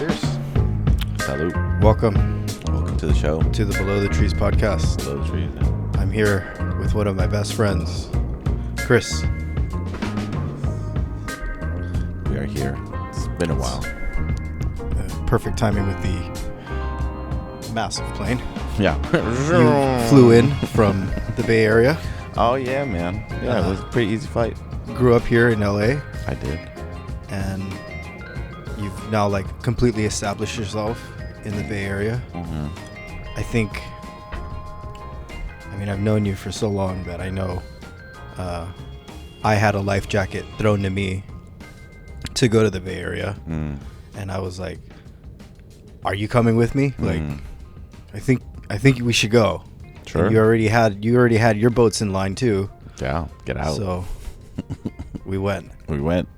Cheers. Salute. Welcome To the show. to the Below the Trees podcast. Below the trees. Yeah. I'm here with one of my best friends, Chris. We are here. It's been a while. Perfect timing with the massive plane. Yeah. You flew in from the Bay Area. Oh, yeah, man. Yeah, it was a pretty easy flight. Grew up here in LA, I did. and you've now like completely established yourself in the Bay Area. Mm-hmm. I've known you for so long that I know I had a life jacket thrown to me to go to the Bay Area. And I was like, are you coming with me? Like, I think we should go. Sure. And you already had your boats in line too. Yeah, get out. So we went. We went.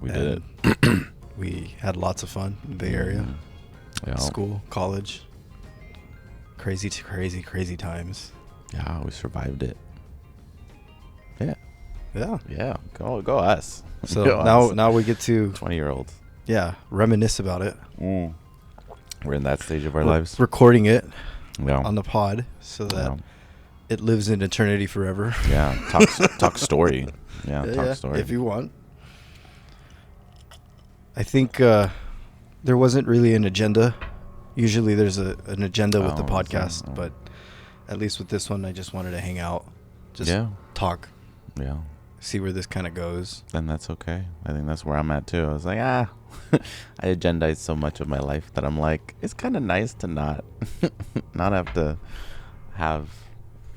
We did And it. We had lots of fun in the Bay Area. Yeah. School, college. Crazy times. Yeah, we survived it. Yeah. Yeah. Yeah. Go us. So Go us. now we get to 20-year-olds. reminisce about it. We're in that stage of our We're lives. recording it Yeah. on the pod so that Yeah. it lives in eternity forever. Yeah. Talk story. Yeah. Talk story. If you want. I think there wasn't really an agenda. Usually there's an agenda with the podcast, Oh. but at least with this one, I just wanted to hang out, just Yeah. talk, Yeah. see where this kind of goes. And that's okay. I think that's where I'm at too. I was like, I agendized so much of my life that I'm like, it's kind of nice to not have to have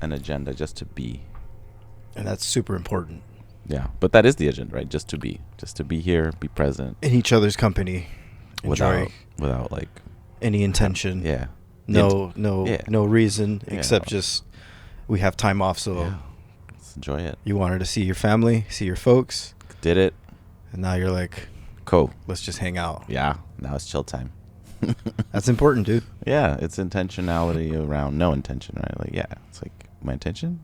an agenda, just to be. And that's super important. Yeah, but that is the agenda, right? Just to be here, be present, In each other's company, enjoy without like, any intention. yeah, No reason Yeah. except just we have time off, so yeah. Let's enjoy it. you wanted to see your family, see your folks, Did it. and now you're like, Cool. let's just hang out. Yeah. Now it's chill time. That's important, dude. Yeah, it's intentionality around no intention, right? Like, yeah, it's like my intention,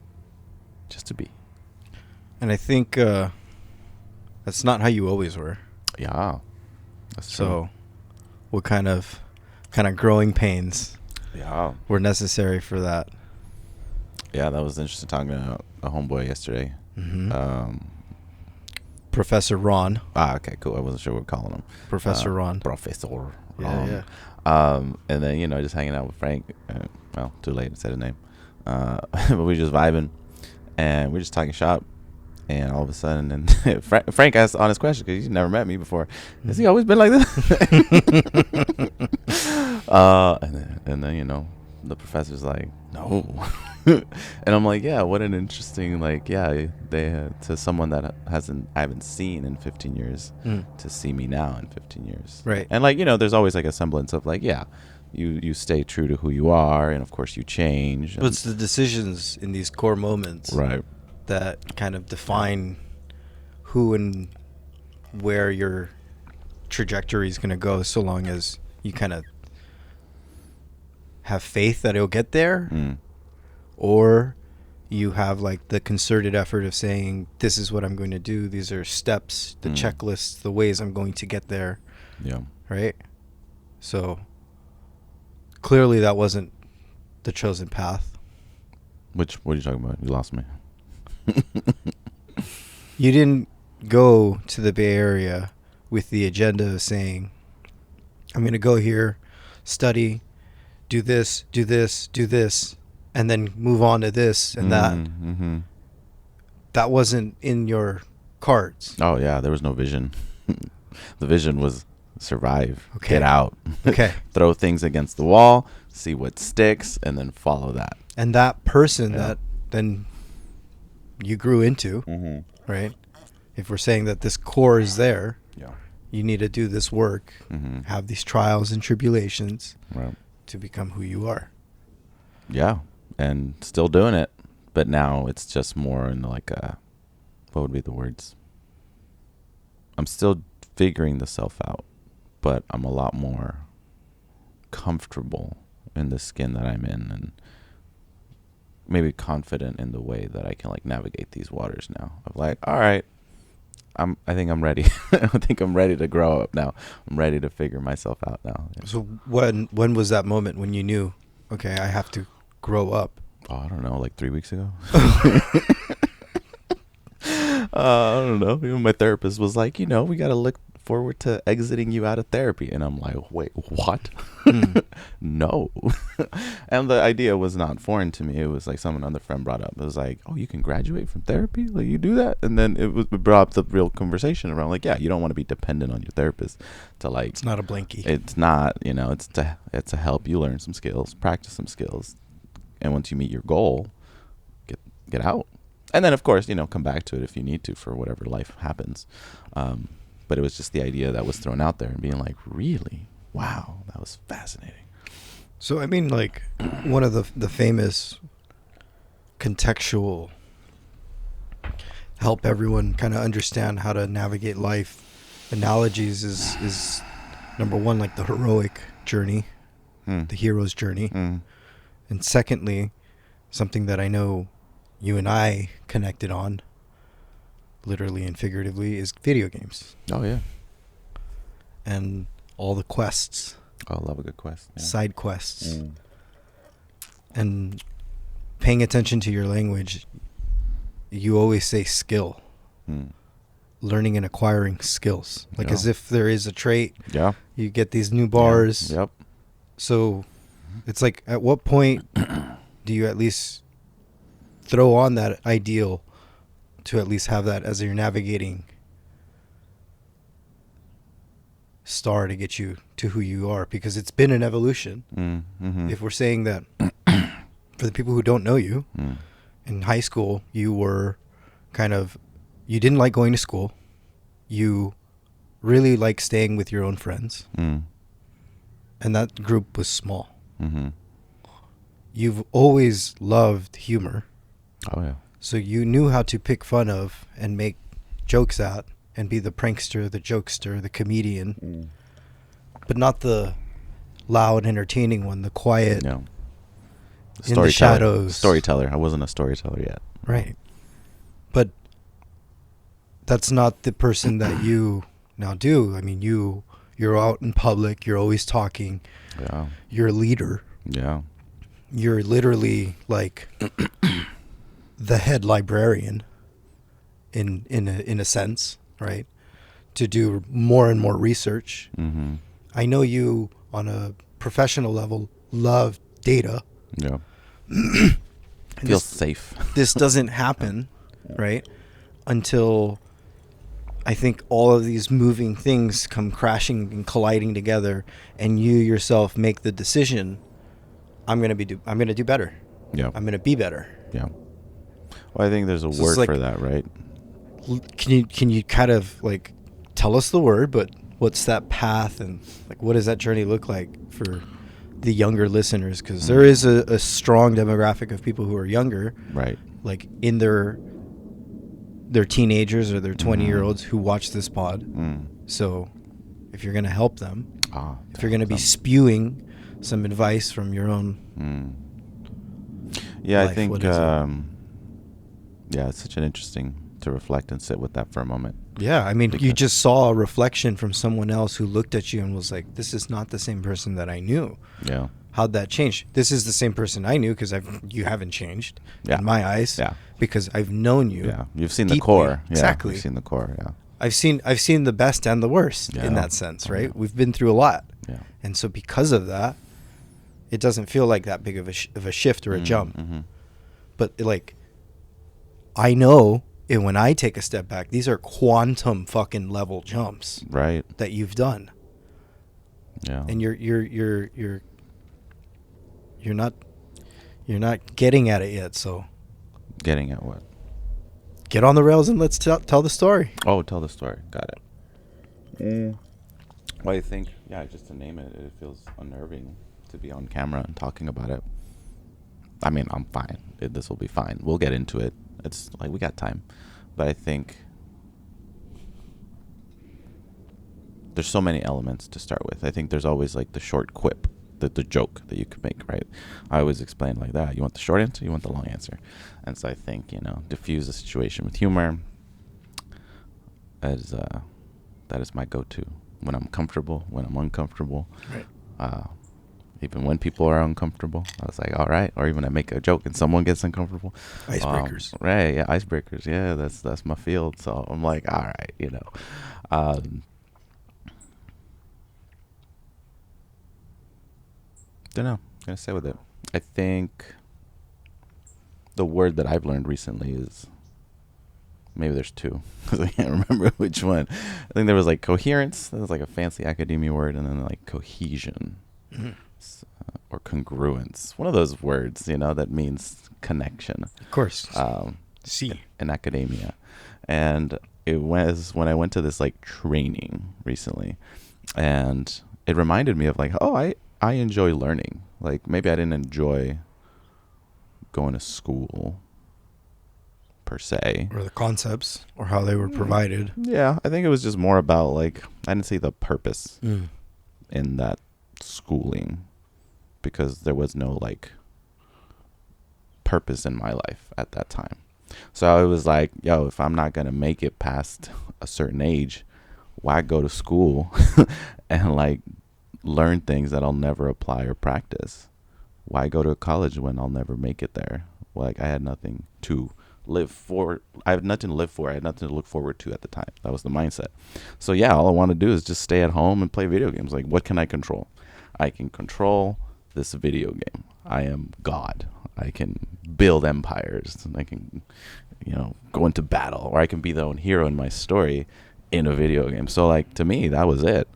just to be. And I think that's not how you always were. Yeah, that's So, true. what kind of growing pains Yeah, were necessary for that? yeah, that was interesting talking to a homeboy yesterday. Mm-hmm. Professor Ron. Okay, cool. I wasn't sure what we're calling him. Professor Ron. Professor. Yeah. And then just hanging out with Frank. Well, too late to say the name. But we were just vibing, and we were just talking shop. And all of a sudden, and Frank asked the honest question because he's never met me before. Has he always been like this? and then the professor's like, no. And I'm like, yeah, what an interesting, like, yeah, they to someone that I haven't seen in 15 years to see me now in 15 years. Right. And like, there's always like a semblance of like, yeah, you stay true to who you are, and of course you change. But it's the decisions in these core moments Right. that kind of define who and where your trajectory is going to go, so long as you kind of have faith that it'll get there, or you have like the concerted effort of saying, this is what I'm going to do. These are steps, the checklists, the ways I'm going to get there. Yeah. Right? So clearly that wasn't the chosen path. What are you talking about? You lost me. You didn't go to the Bay Area with the agenda of saying, I'm going to go here, study, do this, and then move on to this and that. Mm-hmm. That wasn't in your cards. Oh, yeah. There was no vision. The vision was survive, Okay. get out, Okay. throw things against the wall, see what sticks, and then follow that. And that person Yeah. that then you grew into, Mm-hmm. right? If we're saying that this core is there, Yeah. you need to do this work, Mm-hmm. have these trials and tribulations Right. to become who you are. Yeah. And still doing it. But now it's just more in like what would be the words? I'm still figuring the self out, but I'm a lot more comfortable in the skin that I'm in, and maybe confident in the way that I can like navigate these waters now. Of like, all right, I think I'm ready. I think I'm ready to grow up now. I'm ready to figure myself out now. So when was that moment when you knew, okay, I have to grow up? Oh, I don't know, like 3 weeks ago. I don't know. Even my therapist was like, we got to look forward to exiting you out of therapy. And I'm like, wait, what? No. And the idea was not foreign to me. It was like another friend brought up. It was like, oh, you can graduate from therapy? Like, you do that? And then it brought up the real conversation around like, yeah, you don't want to be dependent on your therapist to like. It's not a blankie. It's not, it's to help you learn some skills, practice some skills. And once you meet your goal, get out. And then, of course, come back to it if you need to for whatever life happens. But it was just the idea that was thrown out there and being like, really? Wow, that was fascinating. So, I mean, like, one of the famous contextual help everyone kind of understand how to navigate life analogies is number one, like the heroic journey, the hero's journey. And secondly, something that I know you and I connected on, literally and figuratively, is video games. Oh, yeah. And all the quests. Oh, I love a good quest. Yeah. Side quests. And paying attention to your language, you always say skill. Learning and acquiring skills. Like as if there is a trait. Yeah. You get these new bars. Yep. So it's like, at what point do you at least throw on that ideal to at least have that as you're navigating star to get you to who you are? Because it's been an evolution. If we're saying that for the people who don't know you, in high school you were you didn't like going to school, you really liked staying with your own friends, and that group was small. You've always loved humor. Oh, yeah. So you knew how to pick fun of and make jokes at and be the prankster, the jokester, the comedian, but not the loud, entertaining one, the quiet, in the shadows. Storyteller. I wasn't a storyteller yet. Right. But that's not the person that you now do. I mean, you're out in public. You're always talking. Yeah. You're a leader. Yeah. You're literally like the head librarian in a sense, right? To do more and more research. I know you on a professional level love data. Yeah. Feels safe. This doesn't happen, right? Until I think all of these moving things come crashing and colliding together, and you yourself make the decision, I'm gonna do better. Yeah. I'm gonna be better. Yeah. Well, I think there's a word for that, right? Can you kind of like tell us the word, but what's that path, and like what does that journey look like for the younger listeners? Because there is a strong demographic of people who are younger, right? Like in their teenagers or their 20-year-olds who watch this pod. So if you're gonna help them, if you're gonna be spewing some advice from your own life, I think it's such an interesting to reflect and sit with that for a moment. Yeah, I mean, you just saw a reflection from someone else who looked at you and was like, this is not the same person that I knew. Yeah. How'd that change? This is the same person I knew because you haven't changed in my eyes. Yeah. Because I've known you. Yeah. You've seen deeply. The core. Yeah. Exactly. You've seen the core. Yeah. I've seen the best and the worst in that sense, right? We've been through a lot. Yeah. And so because of that, it doesn't feel like that big of a shift or a jump. But like, I know and when I take a step back, these are quantum fucking level jumps, right? That you've done. Yeah. And you're not getting at it yet. So. Getting at what? Get on the rails and let's tell the story. Oh, tell the story. Got it. Well, I think just to name it, it feels unnerving to be on camera and talking about it. I mean, I'm fine. This will be fine. We'll get into it. It's like we got time. But I think there's so many elements to start with. I think there's always like the short quip, the joke that you could make, right? I always explain like that. You want the short answer, you want the long answer. And so I think, diffuse the situation with humor. as that is my go-to when I'm comfortable, when I'm uncomfortable. Right. Even when people are uncomfortable, I was like, all right. Or even I make a joke and someone gets uncomfortable. Icebreakers. Right. Yeah. Icebreakers. Yeah. That's my field. So I'm like, all right, don't know. Gonna stay with it. I think the word that I've learned recently is, maybe there's two because I can't remember which one. I think there was like coherence. That was like a fancy academia word, and then like cohesion. Mhm. Or congruence. One of those words, that means connection. Of course. C. In academia. And it was when I went to this like training recently, and it reminded me of like, oh, I enjoy learning. Like maybe I didn't enjoy going to school per se. Or the concepts or how they were provided. Yeah, I think it was just more about like, I didn't see the purpose in that schooling, because there was no like purpose in my life at that time. So I was like, yo, if I'm not going to make it past a certain age, why go to school and like learn things that I'll never apply or practice? Why go to college when I'll never make it there? Like I had nothing to live for. I had nothing to live for. I had nothing to look forward to at the time. That was the mindset. So yeah, all I want to do is just stay at home and play video games. Like what can I control? I can control this video game. I am God. I can build empires. I can, go into battle, or I can be the own hero in my story in a video game. So like to me, that was it.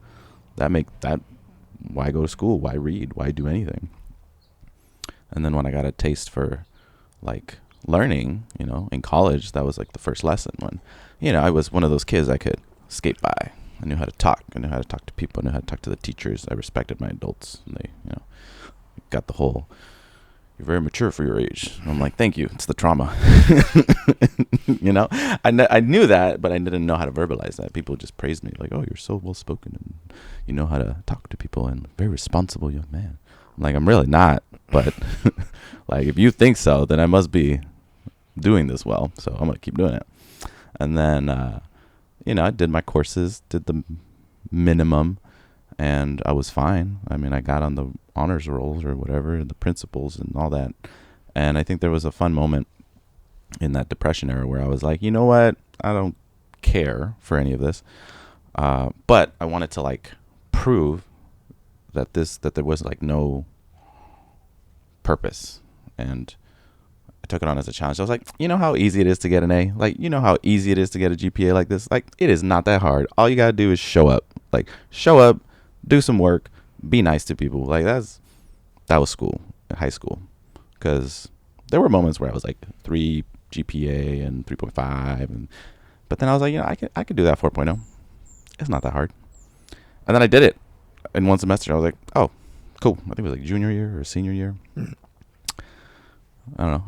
Why go to school? Why read? Why do anything? And then when I got a taste for like learning, in college, that was like the first lesson when, I was one of those kids I could skate by. I knew how to talk. I knew how to talk to people. I knew how to talk to the teachers. I respected my adults. And they, got the whole, you're very mature for your age. And I'm like, thank you. It's the trauma. I knew that, but I didn't know how to verbalize that. People just praised me like, oh, you're so well spoken and you know how to talk to people and very responsible young man. I'm like, I'm really not, but like, if you think so, then I must be doing this well. So I'm going to keep doing it. And then, I did my courses, did the minimum, and I was fine. I mean, I got on the honors rolls or whatever, the principals and all that. And I think there was a fun moment in that depression era where I was like, you know what? I don't care for any of this. But I wanted to like prove that there was like no purpose. And I took it on as a challenge. I was like, you know how easy it is to get an A? Like, you know how easy it is to get a GPA like this? Like, it is not that hard. All you got to do is show up. Like, show up, do some work, be nice to people. Like, that was school, high school. Because there were moments where I was like 3 GPA and 3.5. But then I was like, I could do that 4.0. It's not that hard. And then I did it in one semester. I was like, oh, cool. I think it was like junior year or senior year. I don't know.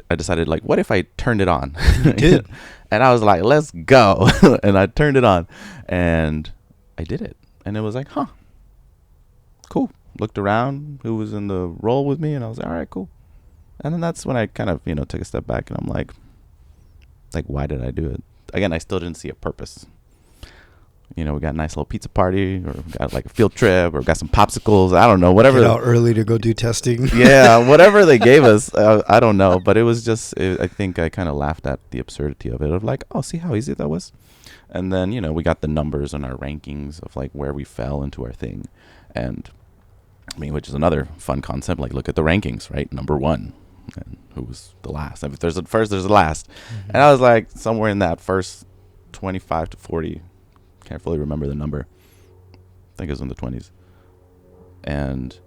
I decided like, what if I turned it on? You did. And I was like, let's go. And I turned it on and I did it. And it was like, huh, cool. Looked around who was in the role with me and I was like, all right, cool. And then that's when I kind of, took a step back and I'm like, why did I do it? Again, I still didn't see a purpose. We got a nice little pizza party, or we got like a field trip, or got some popsicles. I don't know, whatever. Get out early to go do testing. Yeah, whatever they gave us, I don't know. But it was just, I think I kind of laughed at the absurdity of it, of like, oh, see how easy that was? And then, we got the numbers on our rankings of like where we fell into our thing. And I mean, which is another fun concept. Like, look at the rankings, right? Number 1. And who was the last? If there's a first, there's a last. Mm-hmm. And I was like somewhere in that first 25 to 40. Can't fully remember the number. I think it was in the 20s. And,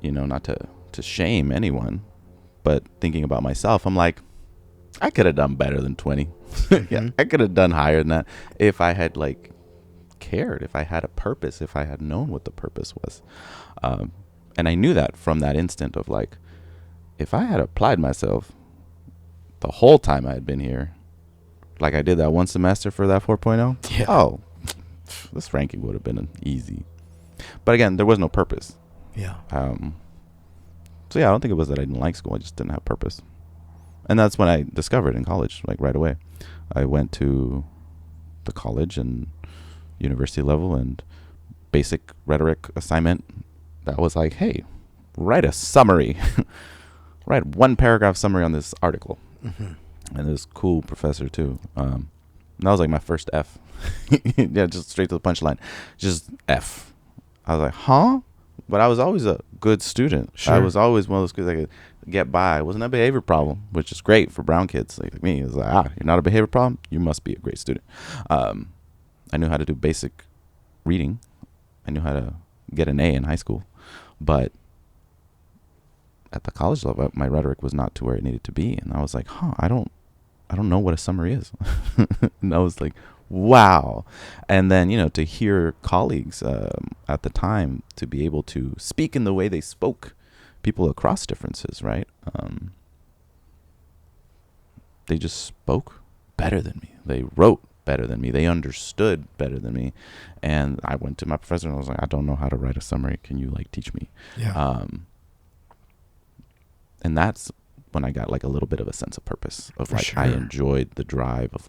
not to shame anyone, but thinking about myself, I'm like, I could have done better than 20. Mm-hmm. Yeah, I could have done higher than that if I had like cared, if I had a purpose, if I had known what the purpose was. And I knew that from that instant of like, if I had applied myself the whole time I had been here, like I did that one semester for that 4.0. Yeah. Oh, this ranking would have been easy. But again, there was no purpose. Yeah. So yeah, I don't think it was that I didn't like school. I just didn't have purpose. And that's when I discovered in college, like right away. I went to the college and university level, and basic rhetoric assignment that was like, hey, write a summary. Write 1 paragraph summary on this article. And this cool professor too. That was like my first F. Yeah, just straight to the punchline. Just F. I was like, huh? But I was always a good student. Sure. I was always one of those kids that could get by. It wasn't a behavior problem, which is great for brown kids like me. It was like, you're not a behavior problem? You must be a great student. I knew how to do basic reading. I knew how to get an A in high school. But at the college level, my rhetoric was not to where it needed to be. And I was like, I don't know what a summary is. And I was like, wow. And then, to hear colleagues at the time to be able to speak in the way they spoke, people across differences, right? They just spoke better than me. They wrote better than me. They understood better than me. And I went to my professor and I was like, I don't know how to write a summary. Can you teach me? Yeah. And that's when I got a little bit of a sense of purpose of sure. I enjoyed the drive of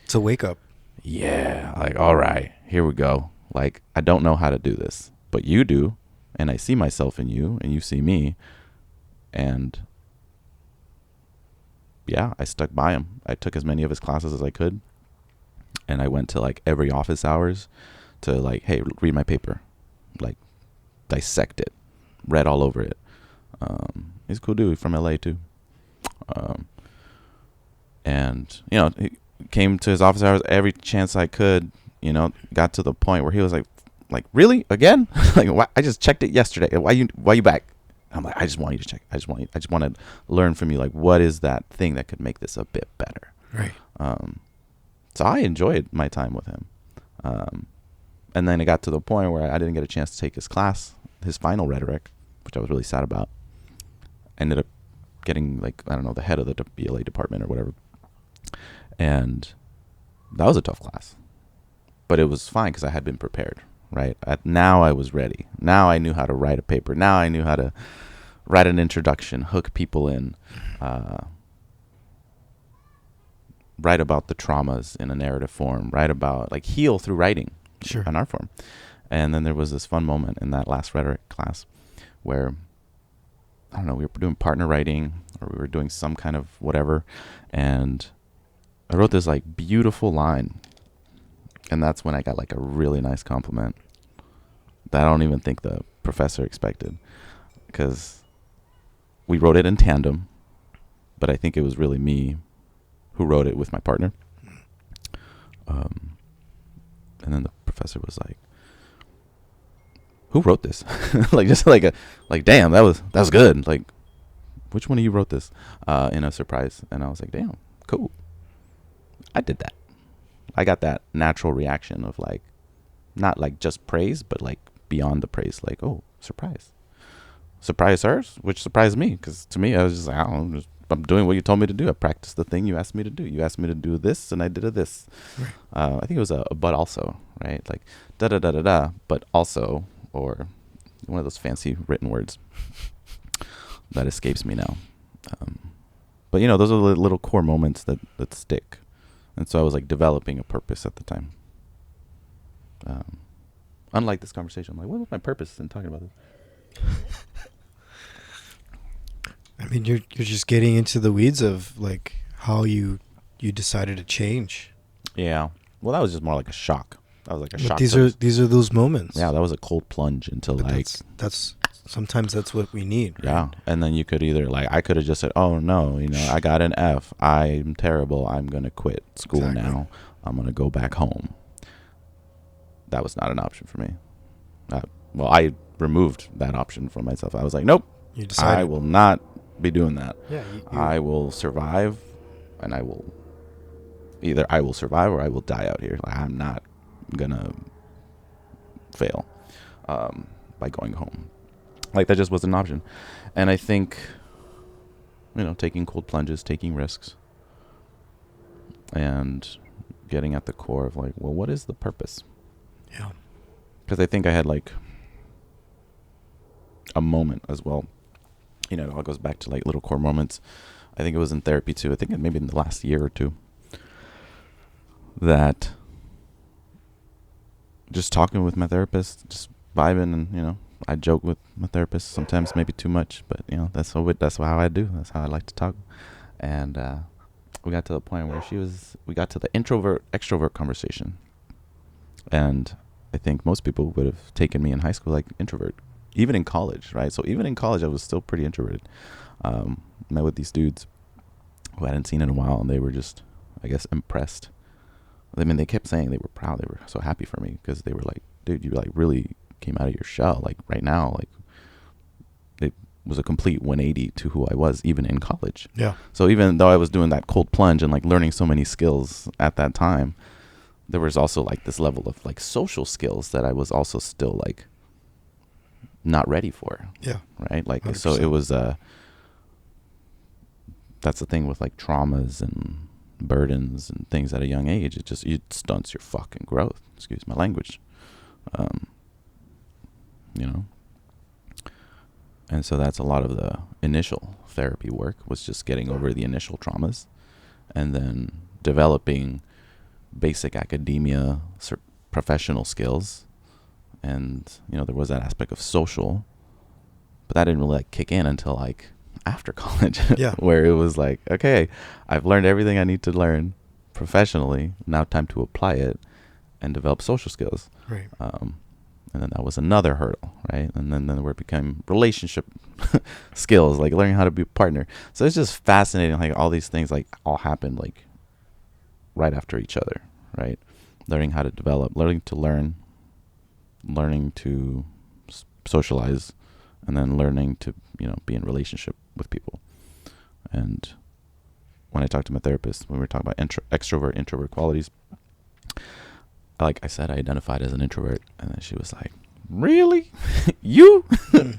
it's a wake up. Yeah, all right, here we go. I don't know how to do this, but you do, and I see myself in you, and you see me, and yeah, I stuck by him. I took as many of his classes as I could, and I went to every office hours to hey, read my paper, dissect it, read all over it. He's a cool dude from LA too. And he came to his office hours every chance I could, got to the point where he was like really again? Why? I just checked it yesterday. Why you back? I'm like, I just want you to check. I just want to learn from you. What is that thing that could make this a bit better? Right. So I enjoyed my time with him. And then it got to the point where I didn't get a chance to take his class, his final rhetoric, which I was really sad about. Ended up getting the head of the BLA department or whatever. And that was a tough class, but it was fine because I had been prepared, right? Now I was ready. Now I knew how to write a paper. Now I knew how to write an introduction, hook people in, write about the traumas in a narrative form, write about heal through writing, Sure. an art form. And then there was this fun moment in that last rhetoric class where, I don't know, we were doing partner writing or we were doing some kind of whatever. And I wrote this beautiful line. And that's when I got a really nice compliment that I don't even think the professor expected, because we wrote it in tandem, but I think it was really me who wrote it with my partner. And then the professor was like, who wrote this? Damn, that was good. Which one of you wrote this? In a surprise. And I was like, damn, cool. I did that. I got that natural reaction of not just praise, but beyond the praise. Oh, surprise. Surprise hers, which surprised me, because to me, I was just I don't know, I'm doing what you told me to do. I practiced the thing you asked me to do. You asked me to do this, and I did this. Right. I think it was a but also, right? Da da da da da, but also, or one of those fancy written words that escapes me now. But those are the little core moments that stick. And so I was developing a purpose at the time. Unlike this conversation, I'm what was my purpose in talking about this? I mean, you're just getting into the weeds of how you decided to change. Yeah. Well, that was just more like a shock. That was a But shock. these are those moments. Yeah, that was a cold plunge into that's sometimes that's what we need. Right? Yeah. And then you could either I could have just said, oh no, I got an F. I'm terrible. I'm going to quit school now. I'm going to go back home. That was not an option for me. I removed that option from myself. I was like, nope. You decided. I will not be doing that. Yeah. I will survive, and I will survive or I will die out here. I'm not gonna fail by going home. That just wasn't an option. And I think, taking cold plunges, taking risks, and getting at the core of well, what is the purpose? Yeah. Because I think I had a moment as well. It all goes back to little core moments. I think it was in therapy too. I think maybe in the last year or two that just talking with my therapist, just vibing, and I joke with my therapist sometimes, maybe too much, but that's how I do. That's how I like to talk. And we got to the point where we got to the introvert extrovert conversation, and I think most people would have taken me in high school like introvert, even in college, right? So even in college, I was still pretty introverted. Met with these dudes who I hadn't seen in a while, and they were just, I guess, impressed. I mean, they kept saying they were proud. They were so happy for me because they were like, dude, you like really came out of your shell. Like right now, like it was a complete 180 to who I was even in college. Yeah. So even though I was doing that cold plunge and like learning so many skills at that time, there was also like this level of like social skills that I was also still like not ready for. Yeah. Right. Like, 100%. so it was, that's the thing with like traumas and burdens and things at a young age. It stunts your fucking growth. Excuse my language. And so that's a lot of the initial therapy work, was just getting over the initial traumas and then developing basic academia, professional skills. And, there was that aspect of social, but that didn't really like kick in until like after college. Yeah. Where it was like, okay, I've learned everything I need to learn professionally. Now time to apply it and develop social skills. Right. And then that was another hurdle, right? And then where it became relationship skills, like learning how to be a partner. So it's just fascinating, like all these things like all happened like right after each other, right? Learning how to develop, learning to learn, learning to socialize, and then learning to, be in relationship with people. And when I talked to my therapist, when we were talking about extrovert, introvert qualities, like I said, I identified as an introvert. And then she was like, really? You? And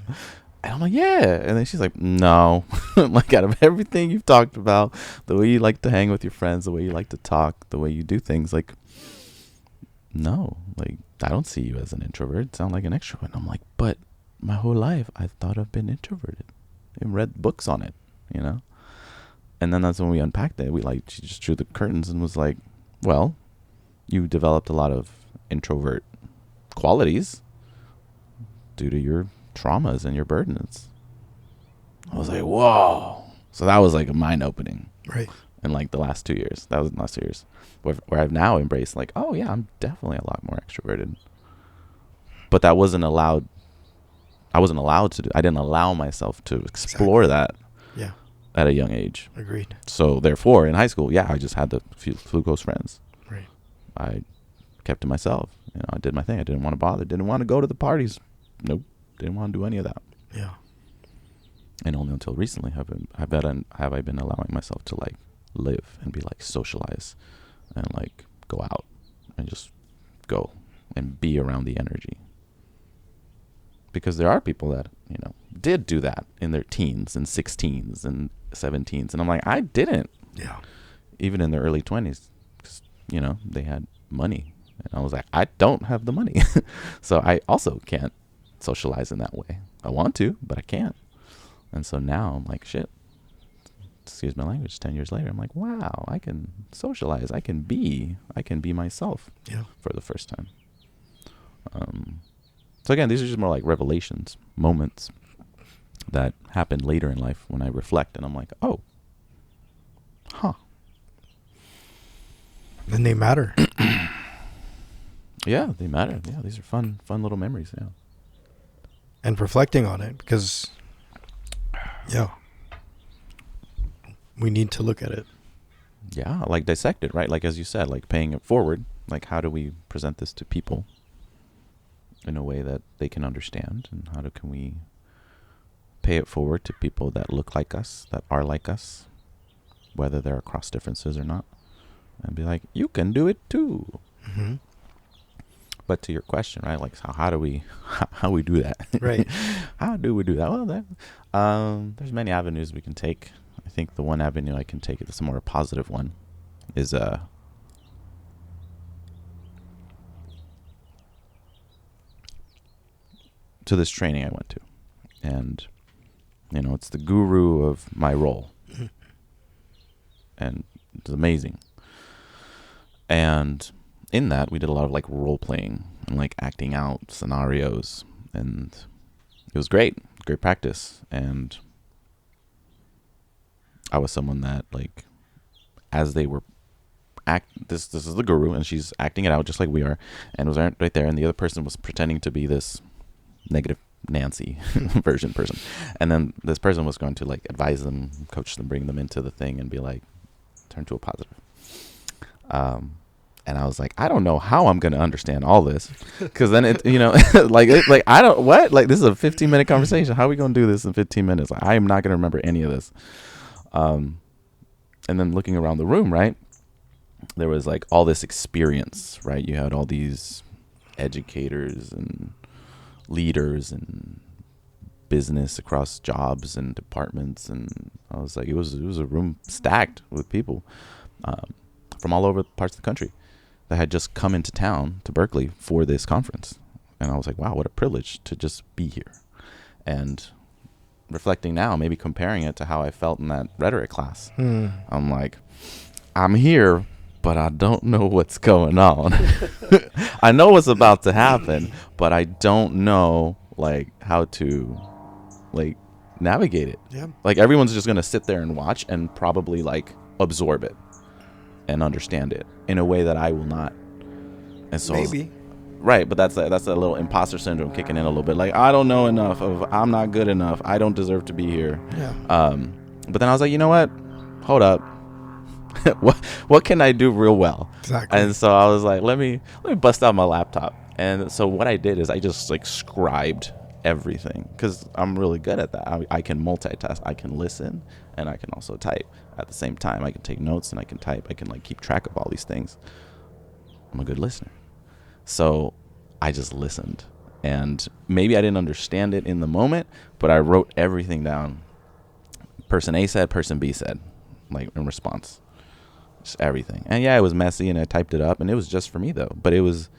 I'm like, yeah. And then she's like, no. Like, out of everything you've talked about, the way you like to hang with your friends, the way you like to talk, the way you do things, like, no. Like, I don't see you as an introvert. Sound like an extrovert. And I'm like, but my whole life I thought I've been introverted. I read books on it, And then that's when we unpacked it. She just drew the curtains and was like, well, you developed a lot of introvert qualities due to your traumas and your burdens. I was like, whoa. So that was like a mind opening. Right. In like the last 2 years. That was the last 2 years. Where I've now embraced like, oh yeah, I'm definitely a lot more extroverted. But that wasn't allowed. I wasn't allowed to do. I didn't allow myself to explore that. Yeah. At a young age. Agreed. So therefore, in high school, yeah, I just had the few close friends. Right. I kept to myself. I did my thing. I didn't want to bother. Didn't want to go to the parties. Nope. Didn't want to do any of that. Yeah. And only until recently have I been allowing myself to like live and be like socialize and like go out and just go and be around the energy. Because there are people that, did do that in their teens and 16s and 17s. And I'm like, I didn't. Yeah. Even in their early 20s. Because, they had money. And I was like, I don't have the money. So I also can't socialize in that way. I want to, but I can't. And so now I'm like, shit. Excuse my language. 10 years later, I'm like, wow, I can socialize. I can be myself. Yeah. For the first time. So again, these are just more like revelations, moments that happened later in life when I reflect, and I'm like, oh, huh. And they matter. Yeah, they matter. Yeah, these are fun little memories. Yeah. And reflecting on it, because, yeah, we need to look at it. Yeah, like dissect it, right? Like as you said, like paying it forward. Like how do we present this to people in a way that they can understand, and how can we pay it forward to people that look like us, that are like us, whether there are cross differences or not, and be like, you can do it too. Mm-hmm. But to your question, right? Like, how do we do that? Right. How do we do that? Well, there's many avenues we can take. I think the one avenue I can take, it's a more positive one, is to this training I went to, and it's the guru of my role, and it's amazing. And in that, we did a lot of like role playing and like acting out scenarios, and it was great practice. And I was someone that, like, as they were this is the guru, and she's acting it out just like we are, and was right there, and the other person was pretending to be this negative Nancy version person, and then this person was going to like advise them, coach them, bring them into the thing, and be like, turn to a positive. And I was like, I don't know how I'm going to understand all this, because then it, you know, like I don't, what, like, this is a 15-minute conversation. How are we going to do this in 15 minutes? Like, I am not going to remember any of this. And then looking around the room, right, there was like all this experience, right? You had all these educators and leaders and business across jobs and departments, and I was like, it was a room stacked with people from all over parts of the country that had just come into town to Berkeley for this conference. And I was like, wow, what a privilege to just be here. And reflecting now, maybe comparing it to how I felt in that rhetoric class, I'm like, I'm here, but I don't know what's going on. I know what's about to happen, but I don't know like how to like navigate it. Yeah. Like, everyone's just going to sit there and watch and probably like absorb it and understand it in a way that I will not. And so Maybe. Right, but that's a little imposter syndrome kicking in a little bit. Like, I don't know enough, I'm not good enough, I don't deserve to be here. Yeah. But then I was like, you know what? Hold up. what can I do real well? Exactly. And so I was like, let me bust out my laptop. And so what I did is I just like scribed everything, because I'm really good at that. I can multitask. I can listen, and I can also type at the same time. I can take notes and I can type. I can like keep track of all these things. I'm a good listener. So I just listened, and maybe I didn't understand it in the moment, but I wrote everything down. Person A said, person B said, like, in response, just everything. And yeah, it was messy, and I typed it up, and it was just for me though, but it was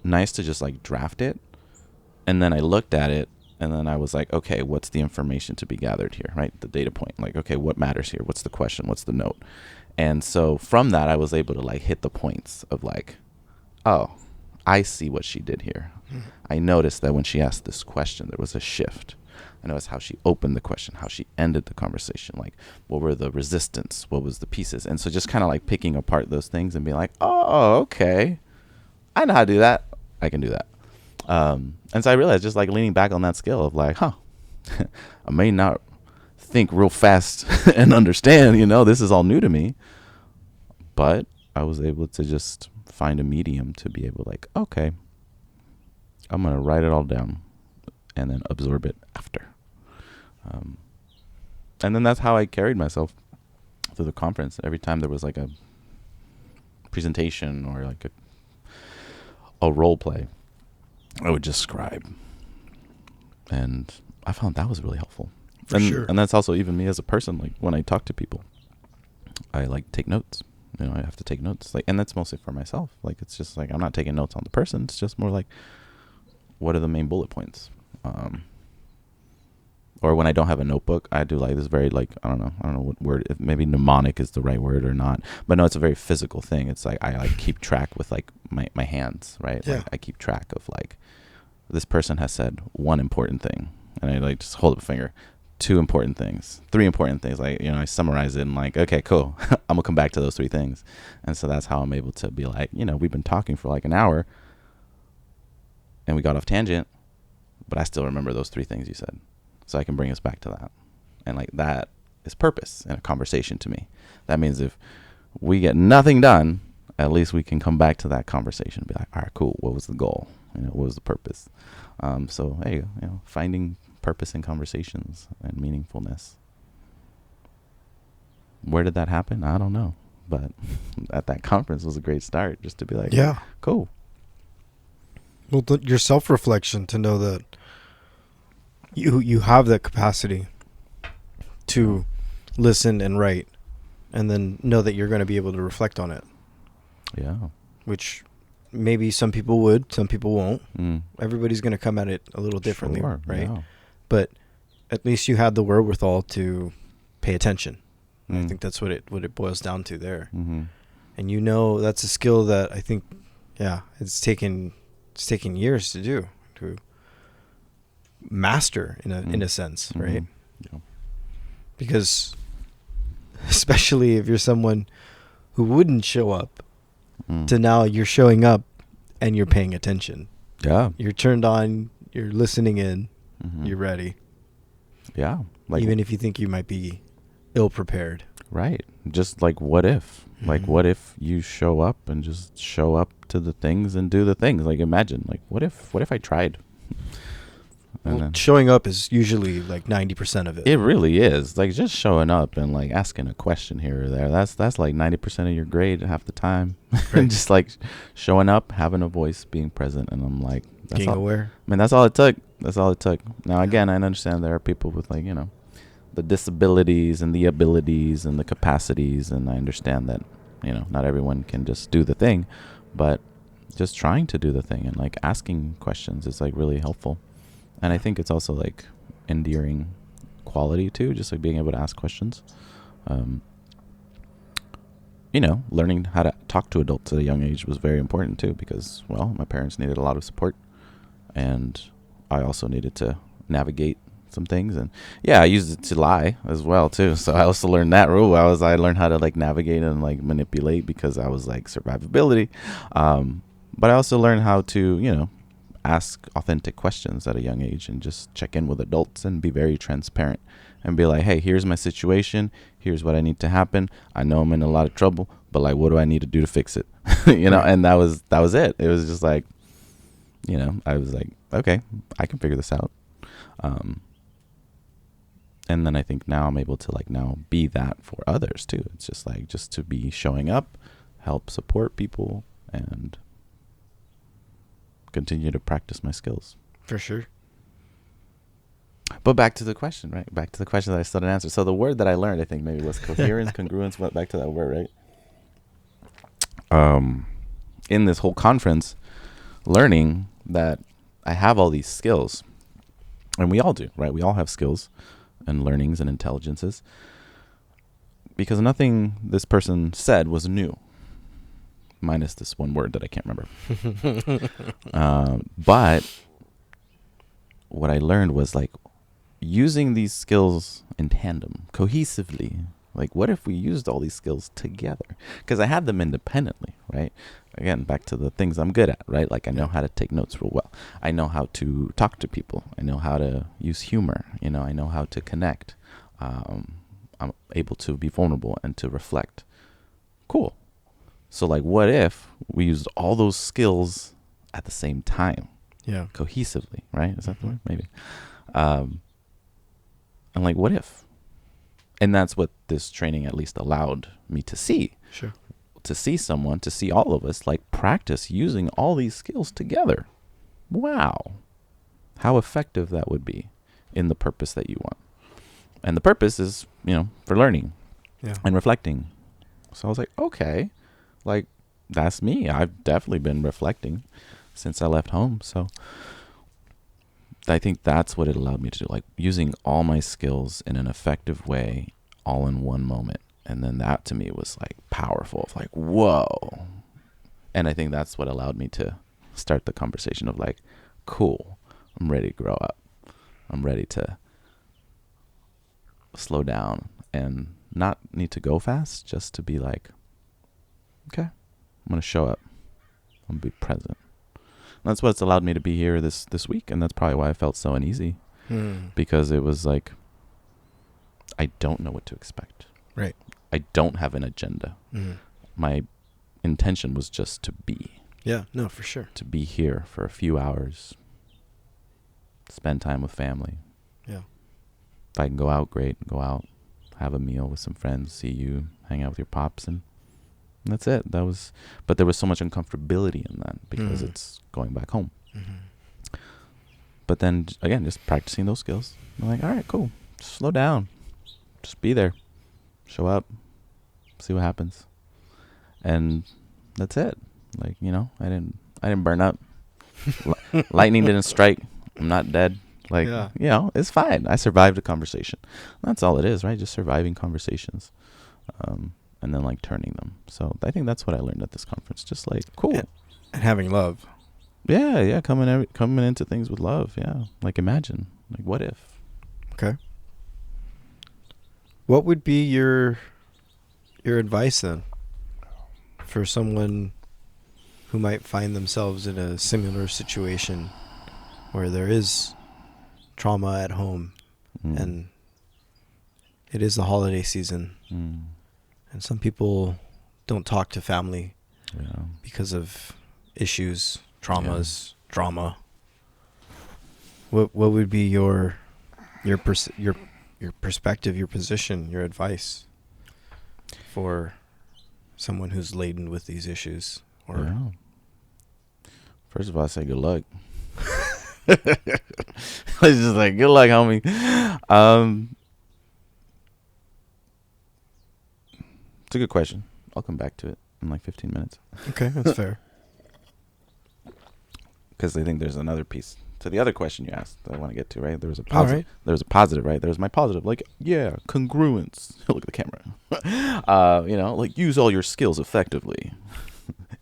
nice to just like draft it. And then I looked at it, and then I was like, okay, what's the information to be gathered here, right? The data point, like, okay, what matters here? What's the question? What's the note? And so from that, I was able to like hit the points of like, oh, I see what she did here. I noticed that when she asked this question, there was a shift. I noticed how she opened the question, how she ended the conversation, like what were the resistance, what was the pieces. And so just kind of like picking apart those things and being like, oh, okay, I know how to do that. I can do that. And so I realized, just like leaning back on that skill of like, I may not think real fast and understand, you know, this is all new to me, but I was able to just find a medium to be able to like, okay, I'm going to write it all down and then absorb it after. And then that's how I carried myself through the conference. Every time there was like a presentation or like a role play, I would just scribe. And I found that was really helpful. Sure. And that's also even me as a person. Like, when I talk to people, I like take notes. You know, I have to take notes. Like, and that's mostly for myself. Like, it's just like, I'm not taking notes on the person. It's just more like, what are the main bullet points? Or when I don't have a notebook, I do like this very like, I don't know what word, if maybe mnemonic is the right word or not, but no, it's a very physical thing. It's like, I like keep track with like my hands, right? Yeah. Like, I keep track of like, this person has said one important thing, and I like just hold up a finger, 2 important things, 3 important things. Like, you know, I summarize it and like, okay, cool. I'm gonna come back to those 3 things. And so that's how I'm able to be like, you know, we've been talking for like an hour and we got off tangent, but I still remember those 3 things you said. So I can bring us back to that. And like, that is purpose in a conversation to me. That means if we get nothing done, at least we can come back to that conversation and be like, all right, cool. What was the goal? You know, what was the purpose? So there you go, you know, finding purpose in conversations and meaningfulness. Where did that happen? I don't know. But at that conference was a great start, just to be like, yeah, cool. Well, your self-reflection to know that you have that capacity to listen and write, and then know that you're going to be able to reflect on it. Yeah. Which maybe some people would, some people won't. Mm. Everybody's going to come at it a little differently, Sure, right? yeah. But at least you had the wherewithal to pay attention. Mm. I think that's what it boils down to there. Mm-hmm. And you know, that's a skill that I think Yeah, it's taken years to master in a sense, right? Yeah. Because especially if you're someone who wouldn't show up, to now you're showing up and you're paying attention. Yeah. You're turned on, you're listening in, Mm-hmm. you're ready. Yeah. Like, Even if you think you might be ill prepared. right. Just like, what if? Like, what if you show up and just show up to the things and do the things? Like, imagine, like, what if I tried? And Well, then, showing up is usually like 90% of it. it really is like just showing up and like asking a question here or there. That's like 90% of your grade half the time. Right. Just like showing up, having a voice, being present. And I'm like, that's Being all, aware. I mean, that's all it took. That's all it took. Now, again, I understand there are people with like, the disabilities and the abilities and the capacities. And I understand that, not everyone can just do the thing, but just trying to do the thing and like asking questions is like really helpful. And I think it's also like endearing quality too, just like being able to ask questions. Learning how to talk to adults at a young age was very important too, because, well, my parents needed a lot of support and I also needed to navigate some things. And yeah, I used it to lie as well too. So I also learned that rule. I learned how to like navigate and like manipulate because I was like survivability. But I also learned how to, ask authentic questions at a young age and just check in with adults and be very transparent and be like, hey, here's my situation. Here's what I need to happen. I know I'm in a lot of trouble, but like, what do I need to do to fix it? And that was it. It was just like, I was like, okay, I can figure this out. And then I think now I'm able to like now be that for others too. It's just like, just to be showing up, help support people and continue to practice my skills. For sure. But back to the question, right? Back to the question that I still didn't answer. So the word that I learned, I think maybe was coherence, congruence. Went back to that word, right? In this whole conference, learning that I have all these skills, and we all do, right? We all have skills and learnings and intelligences, because nothing this person said was new. Minus this one word that I can't remember. But what I learned was like using these skills in tandem, cohesively. Like, what if we used all these skills together? Because I had them independently, right? Again, back to the things I'm good at, right? Like I know how to take notes real well. I know how to talk to people. I know how to use humor. I know how to connect. I'm able to be vulnerable and to reflect. Cool. So like, what if we used all those skills at the same time? Yeah. Cohesively, right? Is that the word? Maybe. And like, what if? And that's what this training at least allowed me to see. Sure. To see someone, to see all of us, like practice using all these skills together. Wow. How effective that would be in the purpose that you want. And the purpose is, for learning and reflecting. So I was like, okay. Like, that's me. I've definitely been reflecting since I left home. So I think that's what it allowed me to do, like using all my skills in an effective way, all in one moment. And then that to me was like powerful, of like, whoa. And I think that's what allowed me to start the conversation of like, cool, I'm ready to grow up. I'm ready to slow down and not need to go fast, just to be like, okay, I'm going to show up. I'm going to be present. And that's what's allowed me to be here this week. And that's probably why I felt so uneasy. Because it was like, I don't know what to expect. Right. I don't have an agenda. My intention was just to be. Yeah, no, for sure. To be here for a few hours. Spend time with family. Yeah. If I can go out, great. Go out, have a meal with some friends, see you, hang out with your pops, and that's it. But there was so much uncomfortability in that because it's going back home. But then again, just practicing those skills. I'm like, all right, cool. Just slow down. Just be there. Show up. See what happens. And that's it. Like, I didn't burn up. Lightning didn't strike. I'm not dead. Like, it's fine. I survived a conversation. That's all it is, right? Just surviving conversations. And then like turning them. So I think that's what I learned at this conference. Just like, cool. And having love. Yeah, coming into things with love. Yeah, like imagine, like what if? Okay. What would be your advice then for someone who might find themselves in a similar situation where there is trauma at home and it is the holiday season and some people don't talk to family because of issues, traumas, drama? What would be your perspective, your position, your advice for someone who's laden with these issues? Or First of all, I say good luck. It's just like good luck, homie. It's a good question. I'll come back to it in like 15 minutes. Okay, that's fair. Because I think there's another piece to the other question you asked that I want to get to, right? There was a All positive. right. There was a positive, right? There was my positive, like, yeah, congruence. Look at the camera. Like use all your skills effectively.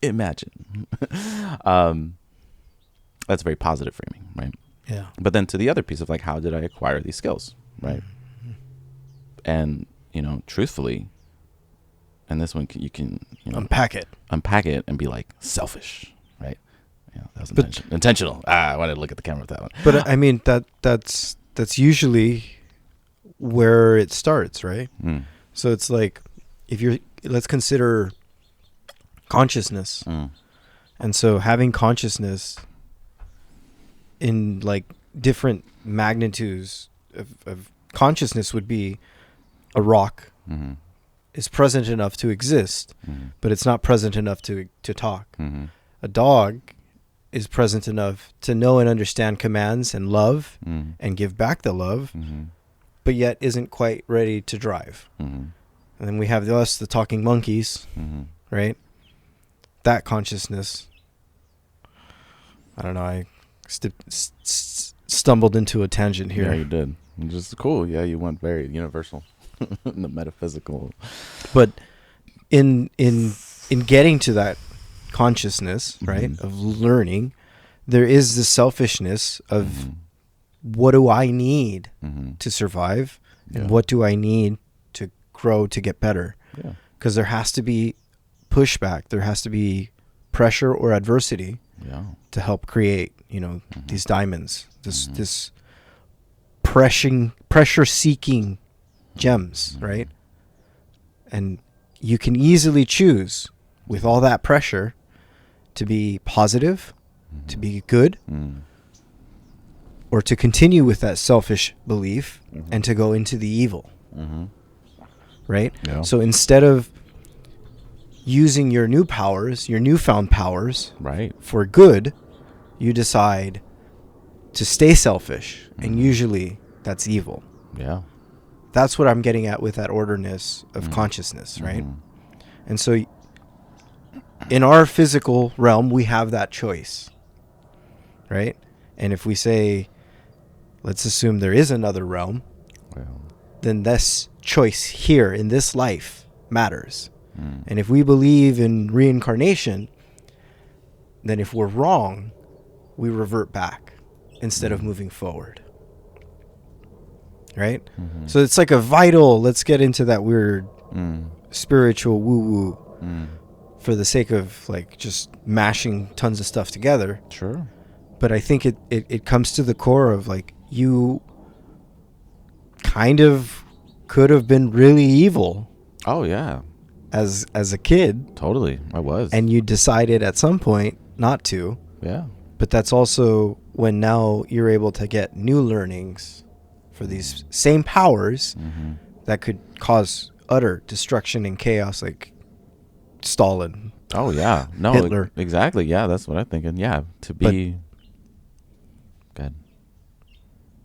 Imagine. That's very positive framing, right? Yeah. But then to the other piece of like, how did I acquire these skills, right? And, truthfully, and this one you can Unpack it and be like selfish, right? Yeah, that was intentional. I wanted to look at the camera with that one. But I mean that's usually where it starts, right? So it's like let's consider consciousness. And so having consciousness in like different magnitudes of consciousness would be a rock is present enough to exist, but it's not present enough to talk. A dog is present enough to know and understand commands and love and give back the love, but yet isn't quite ready to drive. And then we have the talking monkeys, right? That consciousness. I don't know. I stumbled into a tangent here. Yeah, you did. Just cool. Yeah, you went very universal in the metaphysical. But in getting to that consciousness, right, of learning, there is the selfishness of what do I need to survive and what do I need to grow to get better? Yeah. Because there has to be pushback. There has to be pressure or adversity to help create, these diamonds, this pressure-seeking gems, right? And you can easily choose with all that pressure to be positive, to be good, or to continue with that selfish belief and to go into the evil, right? Yeah. So instead of using your new powers, your newfound powers, right, for good, you decide to stay selfish, and usually that's evil. Yeah. That's what I'm getting at with that orderness of consciousness, right? And so in our physical realm, we have that choice, right? And if we say, let's assume there is another realm, then this choice here in this life matters. And if we believe in reincarnation, then if we're wrong, we revert back instead of moving forward. Right? So it's like a vital, let's get into that weird spiritual woo-woo for the sake of like just mashing tons of stuff together. Sure. But I think it comes to the core of like you kind of could have been really evil. Oh, yeah. As a kid. Totally. I was. And you decided at some point not to. Yeah. But that's also when now you're able to get new learnings for these same powers that could cause utter destruction and chaos, like Stalin. Oh, yeah. No, Hitler. Exactly. Yeah, that's what I'm thinking. Yeah, to be good.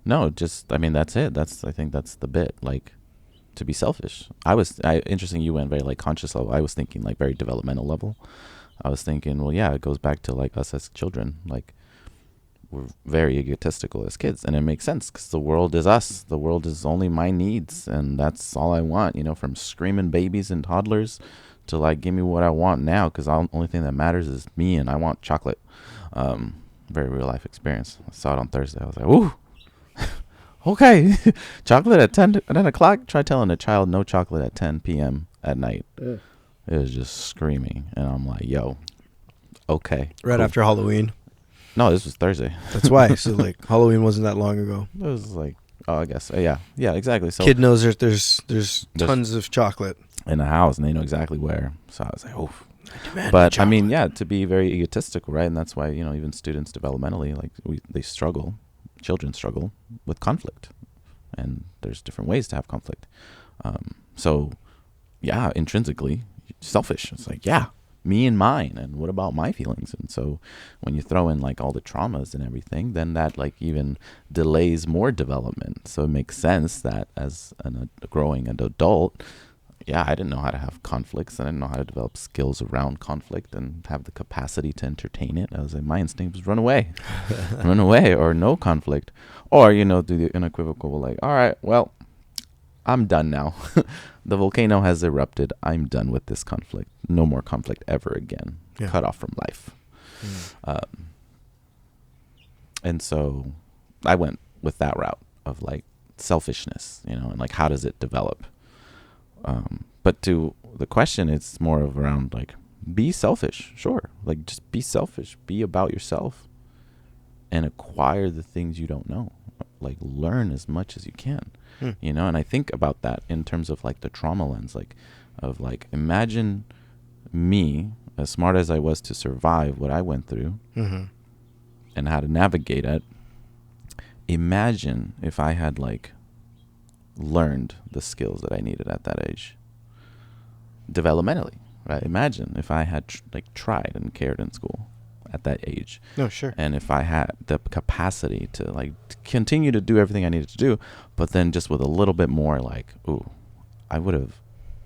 No, that's it. I think that's the bit. Like, to be selfish. Interesting you went very like conscious level. I was thinking like very developmental level. I was thinking, well, yeah, it goes back to like us as children. Like, we're very egotistical as kids, and it makes sense because the world is us. The world is only my needs, and that's all I want. From screaming babies and toddlers to like give me what I want now, because the only thing that matters is me, and I want chocolate. Very real life experience. I saw it on Thursday. I was like, ooh, okay. Chocolate at 10 o'clock? Try telling a child no chocolate at 10 p.m. at night. It was just screaming. And I'm like, yo, okay. Right cool. after Halloween. No, this was Thursday. That's why. So like Halloween wasn't that long ago. It was like, oh, I guess. Yeah, exactly. So Kid knows there's tons of chocolate in the house, and they know exactly where. So I was like, oh. But But I mean, yeah, to be very egotistical, right? And that's why, you know, even students developmentally, like they struggle, children struggle with conflict, and there's different ways to have conflict. So yeah, intrinsically selfish. It's like, yeah, me and mine, and what about my feelings? And so when you throw in like all the traumas and everything, then that like even delays more development. So it makes sense that as a growing adult, yeah, I didn't know how to have conflicts. I didn't know how to develop skills around conflict and have the capacity to entertain it. I was like, my instinct was run away, run away, or no conflict, or, you know, do the unequivocal, like, all right, well, I'm done now. The volcano has erupted. I'm done with this conflict. No more conflict ever again. Yeah. Cut off from life. And so I went with that route of like selfishness, you know, and like, how does it develop? But to the question, it's more of around like, be selfish. Sure. Like, just be selfish, be about yourself, and acquire the things you don't know. Like, learn as much as you can, you know? And I think about that in terms of like the trauma lens, like of like, imagine me, as smart as I was to survive what I went through and how to navigate it. Imagine if I had like learned the skills that I needed at that age developmentally, right? Imagine if I had tried and cared in school at that age. No, sure. And if I had the capacity to like continue to do everything I needed to do, but then just with a little bit more like, ooh, I would have,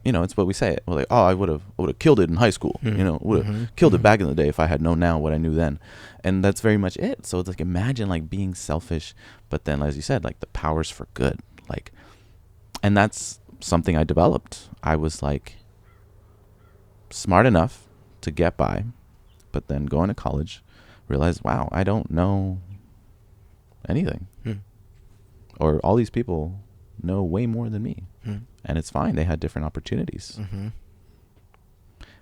you know, it's what we say. We're like, oh, I would have killed it in high school. You know, would have killed it back in the day if I had known now what I knew then. And that's very much it. So it's like, imagine like being selfish, but then, as you said, like the powers for good, like. And that's something I developed. I was like smart enough to get by, but then going to college, realized, wow, I don't know anything. Or all these people know way more than me. And it's fine. They had different opportunities.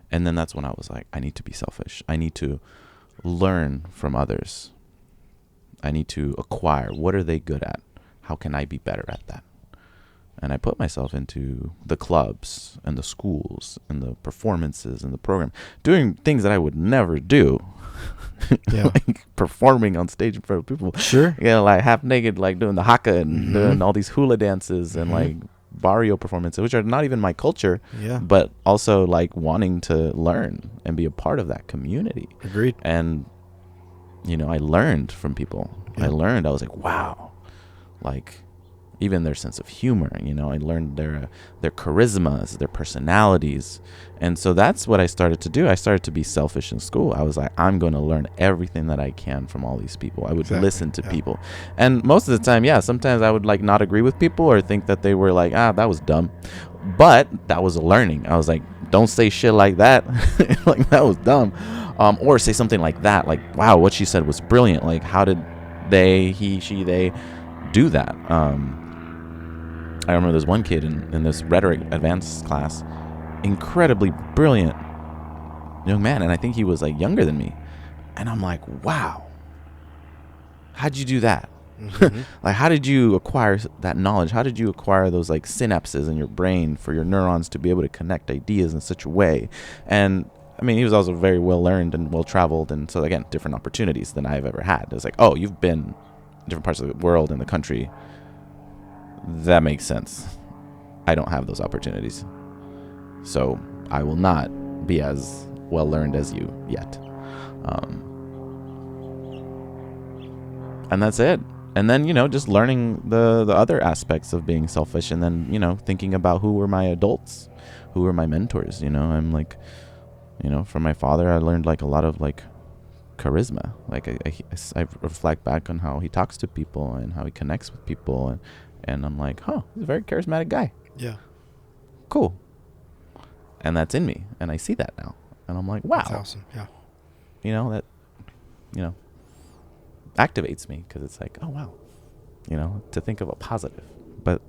And then that's when I was like, I need to be selfish. I need to learn from others. I need to acquire. What are they good at? How can I be better at that? And I put myself into the clubs and the schools and the performances and the program, doing things that I would never do. Yeah. Like performing on stage in front of people. Sure. You know, like half naked, like doing the haka and doing all these hula dances and like barrio performances, which are not even my culture. Yeah. But also like wanting to learn and be a part of that community. Agreed. And, you know, I learned from people. Yeah. I was like, wow, like, even their sense of humor, you know, I learned their charismas, their personalities. And so that's what I started to do. I started to be selfish in school. I was like, I'm going to learn everything that I can from all these people. I would listen to people. And most of the time, yeah, sometimes I would like not agree with people or think that they were like, that was dumb. But that was a learning. I was like, don't say shit like that. Like, that was dumb. Or say something like that. Like, wow, what she said was brilliant. Like, how did they do that? I remember there's one kid in this rhetoric advanced class, incredibly brilliant young man, and I think he was like younger than me. And I'm like, wow, how'd you do that? Like, how did you acquire that knowledge? How did you acquire those like synapses in your brain for your neurons to be able to connect ideas in such a way? And I mean, he was also very well learned and well traveled, and so again, different opportunities than I've ever had. It's like, oh, you've been in different parts of the world and the country. That makes sense. I don't have those opportunities. So I will not be as well learned as you yet. And that's it. And then, you know, just learning the other aspects of being selfish, and then, you know, thinking about who were my adults, who were my mentors. You know, I'm like, you know, from my father, I learned like a lot of like charisma. Like I reflect back on how he talks to people and how he connects with people, and I'm like, he's a very charismatic guy. Yeah. Cool. and that's in me, and I see that now, and I'm like, wow, That's awesome. Yeah. that activates me, because it's like, oh wow, to think of a positive, but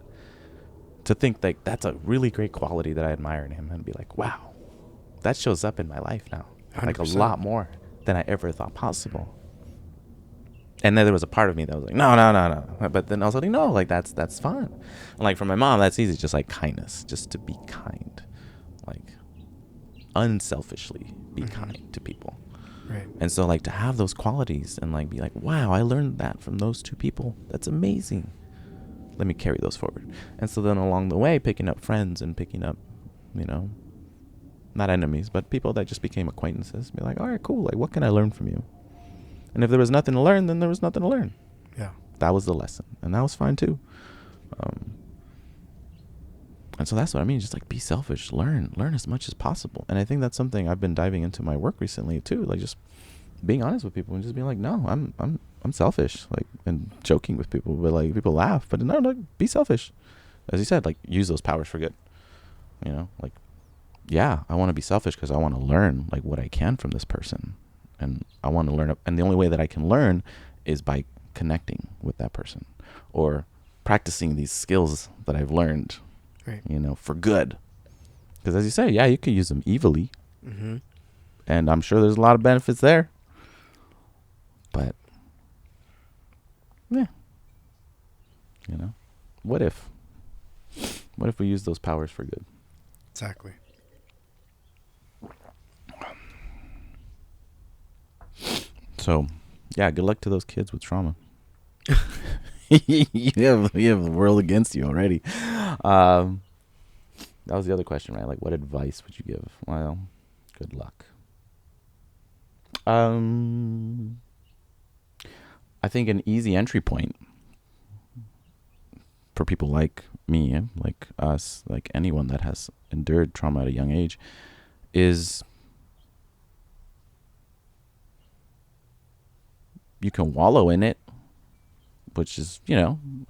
to think like that's a really great quality that I admire in him, and be like, wow, that shows up in my life now, 100%. like a lot more than I ever thought possible. And then there was a part of me that was like, no. But then I was like, no, like that's fun. And like for my mom, that's easy, just like kindness, just to be kind, like unselfishly be kind to people. Right. And so like to have those qualities and like be like, wow, I learned that from those two people. That's amazing. Let me carry those forward. And so then along the way, picking up friends and picking up, not enemies, but people that just became acquaintances. Be like, all right, cool. Like, what can I learn from you? And if there was nothing to learn, then there was nothing to learn. Yeah. That was the lesson. And that was fine too. And so that's what I mean. Just like be selfish, learn as much as possible. And I think that's something I've been diving into my work recently too. Like just being honest with people and just being like, no, I'm selfish, like, and joking with people, but like people laugh, but no, be selfish. As you said, like use those powers for good, like, yeah, I want to be selfish because I want to learn like what I can from this person. And I want to learn, and the only way that I can learn is by connecting with that person or practicing these skills that I've learned, right. For good. Because as you say, yeah, you can use them evilly, and I'm sure there's a lot of benefits there. But yeah, what if we use those powers for good? Exactly. So, yeah, good luck to those kids with trauma. you have the world against you already. That was the other question, right? Like, what advice would you give? Well, good luck. I think an easy entry point for people like me, like us, like anyone that has endured trauma at a young age, is you can wallow in it, which is,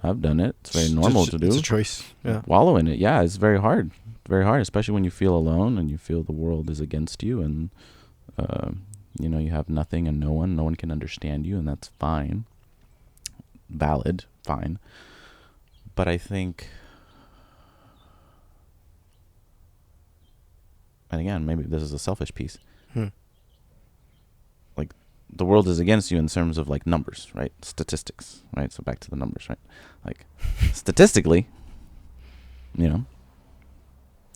I've done it. It's very normal to do. It's a choice. Yeah. Wallow in it. Yeah, it's very hard. Very hard, especially when you feel alone and you feel the world is against you, and you have nothing and no one can understand you, and that's fine. Valid, fine. But I think, and again, maybe this is a selfish piece. Like, the world is against you in terms of like numbers, right? Statistics, right? So back to the numbers, right? Like statistically,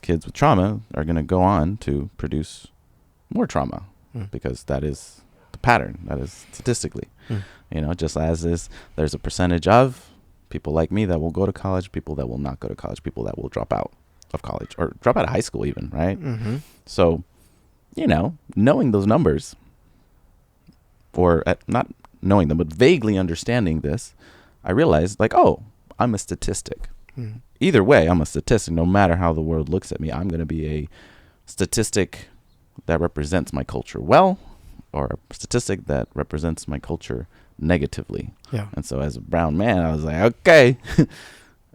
kids with trauma are going to go on to produce more trauma because that is the pattern. That is statistically, just as there's a percentage of people like me that will go to college, people that will not go to college, people that will drop out of college or drop out of high school even, right? So, knowing those numbers, or not knowing them, but vaguely understanding this, I realized like, oh, I'm a statistic. Either way, I'm a statistic. No matter how the world looks at me, I'm going to be a statistic that represents my culture well, or a statistic that represents my culture negatively. Yeah. And so as a brown man, I was like, okay,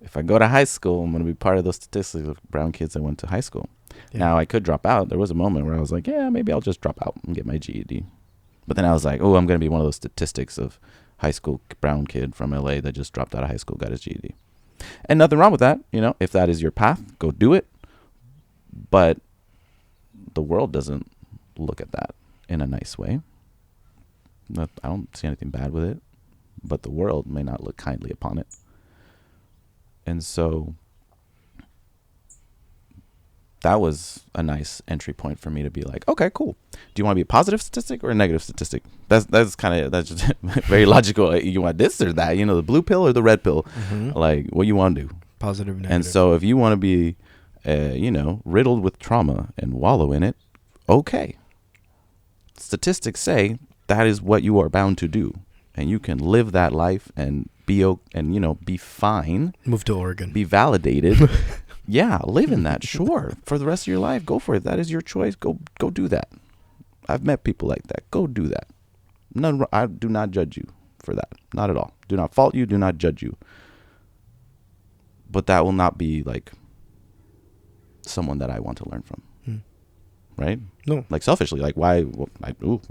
if I go to high school, I'm going to be part of those statistics of brown kids that went to high school. Yeah. Now, I could drop out. There was a moment where I was like, yeah, maybe I'll just drop out and get my GED. But then I was like, oh, I'm going to be one of those statistics of high school brown kid from LA that just dropped out of high school, got his GED. And nothing wrong with that. If that is your path, go do it. But the world doesn't look at that in a nice way. I don't see anything bad with it, but the world may not look kindly upon it. And so that was a nice entry point for me to be like, okay, cool. Do you want to be a positive statistic or a negative statistic? That's just very logical. You want this or that, the blue pill or the red pill, like what you want to do. Positive, negative. And so if you want to be, riddled with trauma and wallow in it, okay. Statistics say that is what you are bound to do, and you can live that life and be fine. Move to Oregon. Be validated. Yeah, live in that. Sure, for the rest of your life, go for it. That is your choice. Go do that. I've met people like that. Go do that. I do not judge you for that. Not at all. Do not fault you. Do not judge you. But that will not be like someone that I want to learn from. right? No. Like selfishly, like why?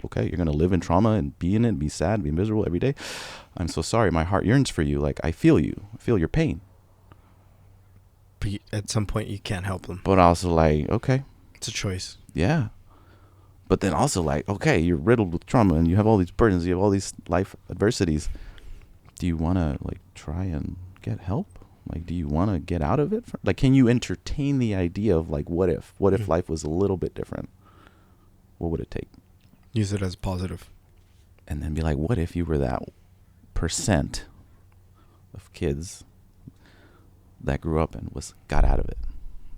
Okay, you're gonna live in trauma and be in it, be sad, be miserable every day. I'm so sorry. My heart yearns for you. Like I feel you. I feel your pain. But at some point, you can't help them. But also like, okay, It's a choice. yeah. But then also like, okay, you're riddled with trauma and you have all these burdens, you have all these life adversities. Do you want to like try and get help? Like, do you want to get out of it? Like, can you entertain the idea of like, what if life was a little bit different? What would it take? Use it as positive. And then be like, what if you were that percent of kids that grew up and got out of it?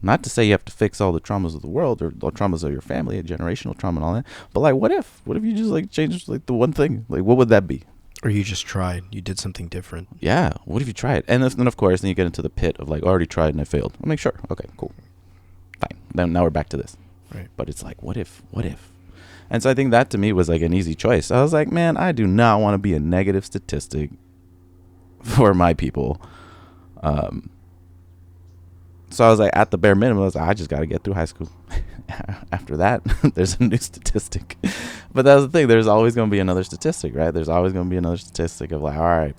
Not to say you have to fix all the traumas of the world or the traumas of your family, a generational trauma and all that. But like, what if you just like changed like the one thing? Like, what would that be? Or you just tried. You did something different. Yeah. What if you tried? And then of course, then you get into the pit of like, I already tried and I failed. I'm like, sure. Okay, cool. Fine. Then now we're back to this. Right. But it's like, what if? And so I think that to me was like an easy choice. I was like, man, I do not want to be a negative statistic for my people. So I was like, at the bare minimum, I was like, I just got to get through high school. After that, there's a new statistic. But that's the thing. There's always going to be another statistic, right? There's always going to be another statistic of like, all right,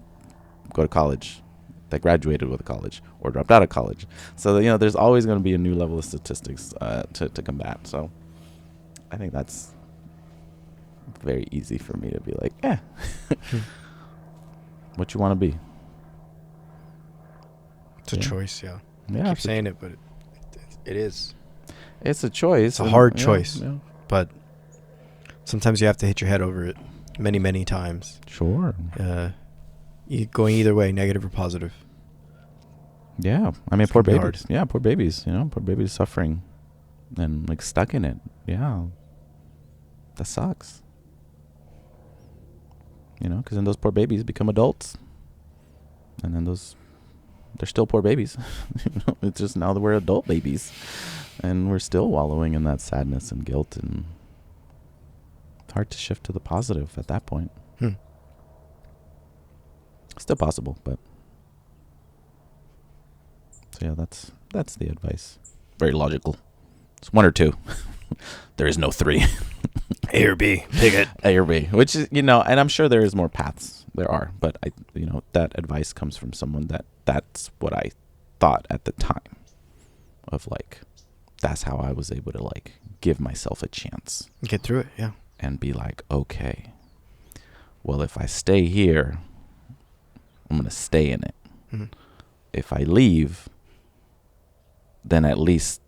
go to college. That graduated with college or dropped out of college. So, there's always going to be a new level of statistics to combat. So I think that's very easy for me to be like, what you want to be. It's a choice, yeah. Yeah, I keep saying it, but it is. It's a choice. It's a hard choice. Yeah. But sometimes you have to hit your head over it many, many times. Sure. Going either way, negative or positive. Yeah. I mean, poor babies. Hard. Yeah, poor babies. Poor babies suffering and like stuck in it. Yeah. That sucks. Because then those poor babies become adults. And then they're still poor babies. It's just now that we're adult babies. And we're still wallowing in that sadness and guilt. And it's hard to shift to the positive at that point. Still possible, but... So yeah, that's the advice. Very logical. It's one or two. There is no three. A or B. Pick it. A or B. Which is, and I'm sure there is more paths. There are. But, that advice comes from someone that's what I thought at the time. Of, like, that's how I was able to, like, give myself a chance. Get through it, yeah. And be like, okay, well, if I stay here, I'm going to stay in it. Mm-hmm. If I leave, then at least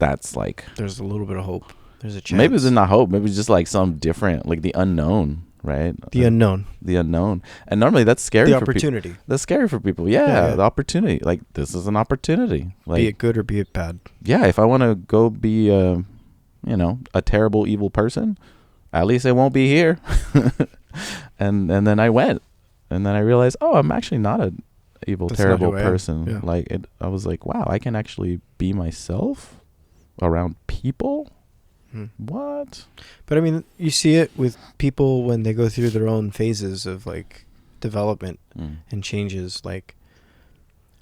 that's like... There's a little bit of hope. There's a chance. Maybe it's not hope. Maybe it's just like some different, like the unknown, right? The unknown. The unknown. And normally that's scary the for people. The opportunity. That's scary for people. Yeah, the opportunity. Like, this is an opportunity. Like, be it good or be it bad. Yeah, if I want to go be, a terrible, evil person, at least it won't be here. And then I went. And then I realized, I'm actually not an evil, That's terrible not who I am. person. Yeah. Like, I was like, wow, I can actually be myself around people. What? But I mean, you see it with people when they go through their own phases of like development and changes. Like,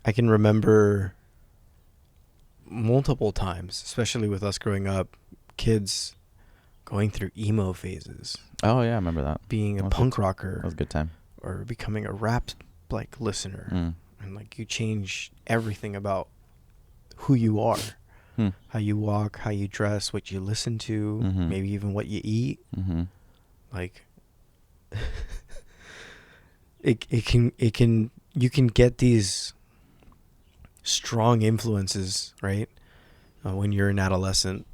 I can remember multiple times, especially with us growing up, kids going through emo phases. Oh yeah, I remember that. Being a punk rocker. That was a good time. Or becoming a rap like listener. And like you change everything about who you are. How you walk, how you dress, what you listen to, maybe even what you eat. Like you can get these strong influences, right? When you're an adolescent,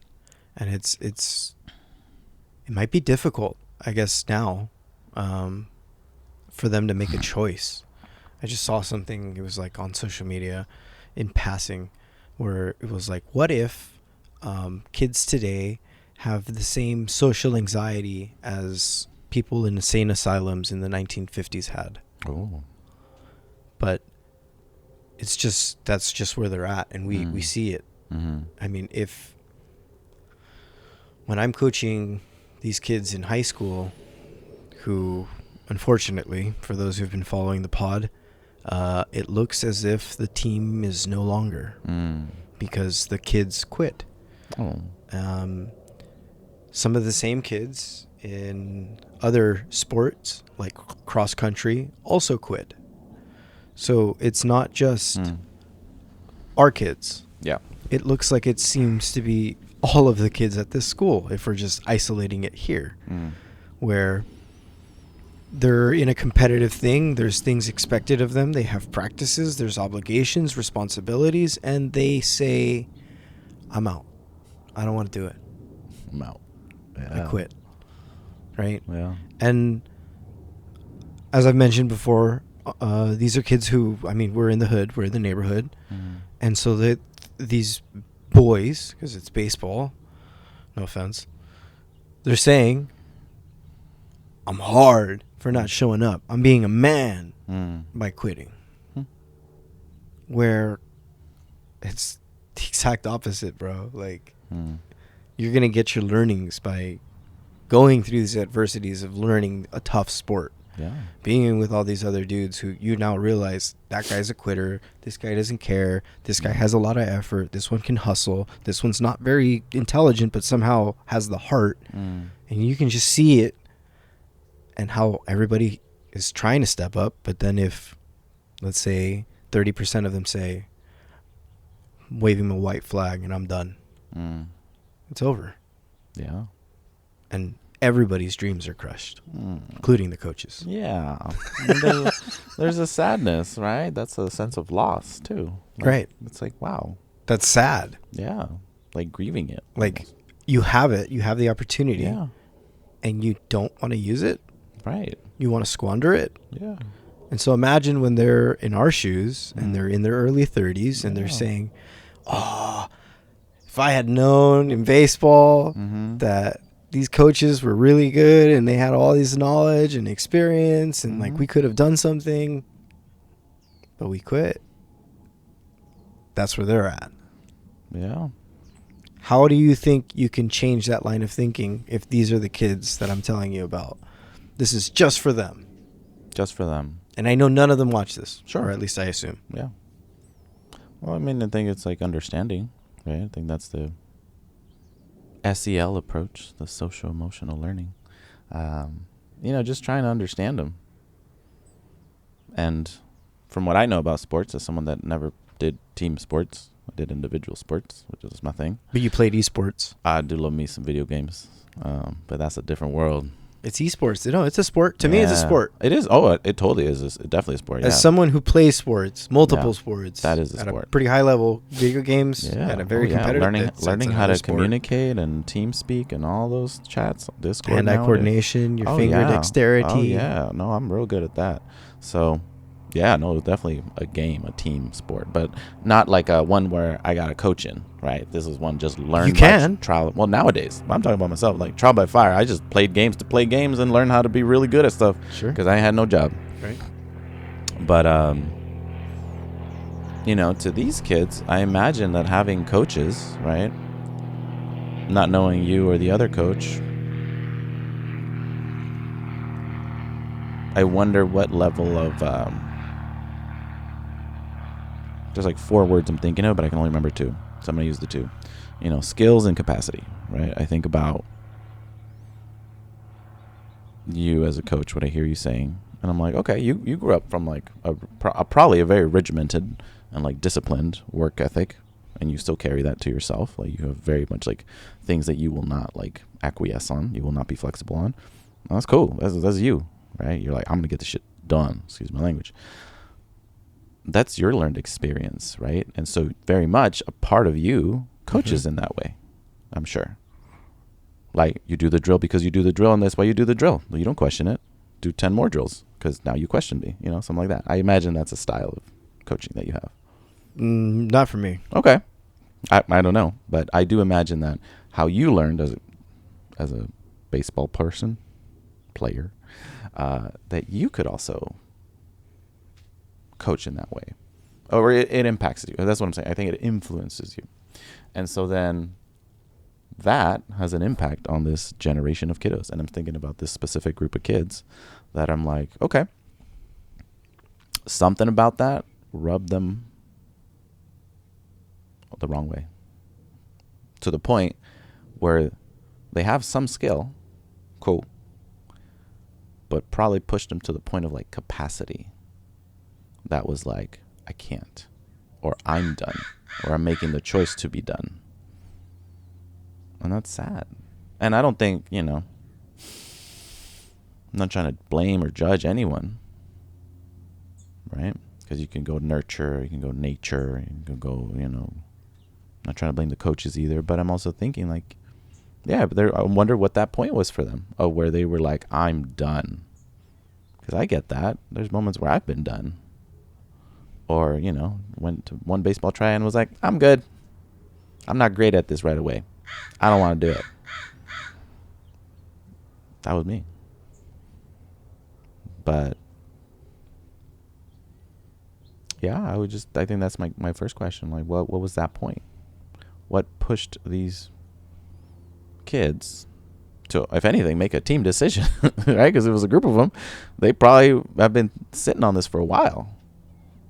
and it might be difficult, I guess now, for them to make a choice. I just saw something, it was like on social media in passing, where it was like, what if kids today have the same social anxiety as people in insane asylums in the 1950s had? Oh. But that's just where they're at, and we see it. I mean, when I'm coaching these kids in high school who, unfortunately, for those who've been following the pod, it looks as if the team is no longer because the kids quit. Oh. some of the same kids in other sports like cross country also quit. So it's not just our kids. Yeah. It looks like it seems to be all of the kids at this school, if we're just isolating it here, where they're in a competitive thing. There's things expected of them. They have practices. There's obligations, responsibilities, and they say, I'm out. I don't want to do it. I'm out. I quit. Right? Yeah. And as I've mentioned before, these are kids who, I mean, we're in the hood. We're in the neighborhood. And so these boys, because it's baseball, no offense, they're saying, I'm hard for not showing up. I'm being a man by quitting. Where it's the exact opposite, bro. Like, you're going to get your learnings by going through these adversities of learning a tough sport. Yeah. Being with all these other dudes who you now realize that guy's a quitter. This guy doesn't care. This guy has a lot of effort. This one can hustle. This one's not very intelligent, but somehow has the heart. And you can just see it and how everybody is trying to step up. But then if, let's say, 30% of them say, waving a white flag and I'm done, it's over. Yeah. And everybody's dreams are crushed, including the coaches. Yeah. And there's a sadness, right? That's a sense of loss, too. Like, Right. It's like, wow. That's sad. Yeah. Like grieving it. Like, you have it. You have the opportunity. Yeah. And you don't want to use it. Right. You want to squander it. Yeah. And so imagine when they're in our shoes and they're in their early 30s and they're saying, oh, if I had known in baseball that these coaches were really good and they had all this knowledge and experience and like we could have done something, but we quit. That's where they're at. Yeah. How do you think you can change that line of thinking if these are the kids that I'm telling you about? This is just for them. Just for them. And I know none of them watch this. Sure. Or at least I assume. Yeah. Well, I mean, I think it's like understanding, right? I think that's the SEL approach, the social emotional learning. Just trying to understand them. And from what I know about sports, as someone that never did team sports, I did individual sports, which is my thing. But you played esports. I do love me some video games, but that's a different world. It's esports. No, it's a sport. To me, it's a sport. It is. Oh, it totally is. It's definitely a sport. As someone who plays sports, multiple sports, that is a at sport. a pretty high level, video games at a very competitive. Learning how to communicate and team speak and all those chats, Discord, hand-eye coordination, your finger dexterity. Oh yeah, no, I'm real good at that. So, yeah, no, definitely a game, a team sport, but not like a one where I got a coach in. Right, this is one just learn. You can trial. Well, nowadays I'm talking about myself, like trial by fire. I just played games to play games and learn how to be really good at stuff. Sure. Because I had no job. Right. But to these kids, I imagine that having coaches, right, not knowing you or the other coach, I wonder what level of there's like 4 words I'm thinking of, but I can only remember 2. So I'm going to use the 2. Skills and capacity, right? I think about you as a coach, what I hear you saying. And I'm like, okay, you grew up from like probably a very regimented and like disciplined work ethic. And you still carry that to yourself. Like you have very much like things that you will not like acquiesce on. You will not be flexible on. Well, that's cool. That's you, right? You're like, I'm going to get this shit done. Excuse my language. That's your learned experience, right? And so very much a part of you coaches in that way, I'm sure. Like you do the drill because you do the drill and that's why you do the drill. You don't question it. Do 10 more drills because now you question me, something like that. I imagine that's a style of coaching that you have. Not for me. Okay. I don't know, but I do imagine that how you learned as a baseball player, that you could also coach in that way, or it impacts you. That's what I'm saying. I think it influences you, and so then that has an impact on this generation of kiddos. And I'm thinking about this specific group of kids that I'm like, okay, something about that rubbed them the wrong way, to the point where They have some skill. Cool. But probably pushed them to the point of like capacity. That was like, I can't. Or I'm done. Or I'm making the choice to be done. And that's sad. And I don't think, I'm not trying to blame or judge anyone. Right? Because you can go nurture, you can go nature, you can go, not trying to blame the coaches either. But I'm also thinking like, yeah, but I wonder what that point was for them. Of where they were like, I'm done. Because I get that. There's moments where I've been done. Or, went to one baseball try and was like, I'm good. I'm not great at this right away. I don't want to do it. That was me. But, yeah, I think that's my first question. Like, what was that point? What pushed these kids to, if anything, make a team decision, right? Because it was a group of them. They probably have been sitting on this for a while.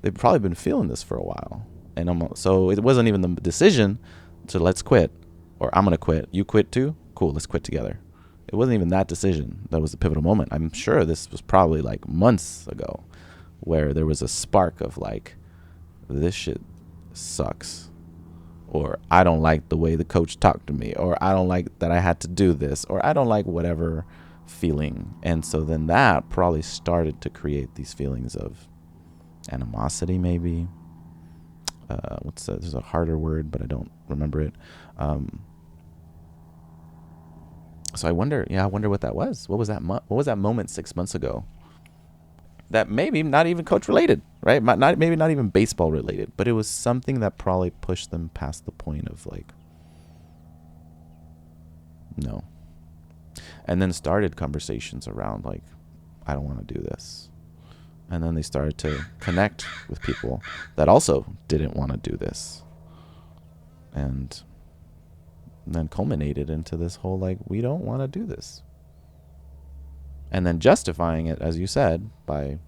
They've probably been feeling this for a while. And so it wasn't even the decision to let's quit or I'm going to quit. You quit too? Cool, let's quit together. It wasn't even that decision that was the pivotal moment. I'm sure this was probably like months ago where there was a spark of like, this shit sucks. Or I don't like the way the coach talked to me. Or I don't like that I had to do this. Or I don't like whatever feeling. And so then that probably started to create these feelings of animosity, maybe. What's that? There's a harder word, but I don't remember it. So I wonder what that was. What was that? What was that moment 6 months ago? That maybe not even coach related, right? Maybe not even baseball related, but it was something that probably pushed them past the point of like, no. And then started conversations around like, I don't want to do this. And then they started to connect with people that also didn't want to do this. And then culminated into this whole, like, we don't want to do this. And then justifying it, as you said, by,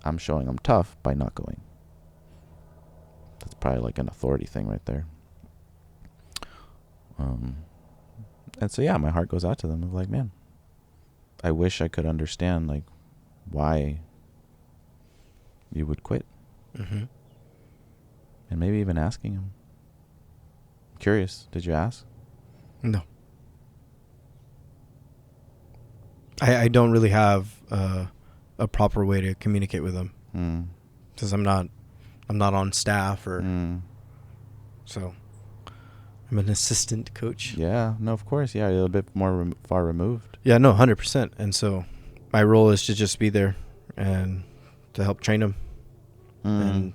I'm showing I'm tough by not going. That's probably like an authority thing right there. And so, yeah, my heart goes out to them of like, man, I wish I could understand, like, why you would quit. Mm-hmm. And maybe even asking him. Curious, did you ask? No. I don't really have a proper way to communicate with them. Because I'm not on staff or so I'm an assistant coach. Yeah, no, of course. Yeah, you're a bit more far removed. Yeah, no, 100%. And so my role is to just be there and to help train them. And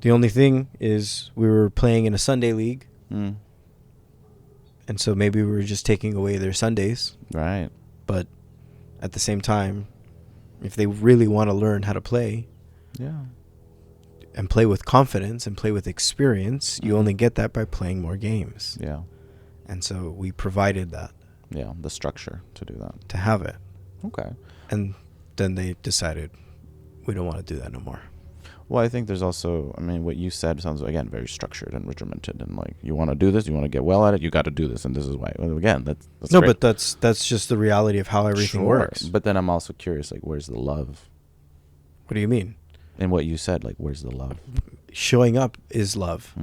the only thing is we were playing in a Sunday league. And so maybe we were just taking away their Sundays. Right. But at the same time, if they really want to learn how to play, and play with confidence and play with experience, you only get that by playing more games. Yeah. And so we provided that. Yeah, the structure to do that. To have it. Okay. And then they decided we don't want to do that no more. Well, I think there's also, I mean, what you said sounds, again, very structured and regimented. And like, you want to do this, you want to get well at it, you got to do this. And this is why. Well, again, that's no, great. but that's just the reality of how everything works. But then I'm also curious, like, where's the love? What do you mean? And what you said, like, where's the love? Showing up is love.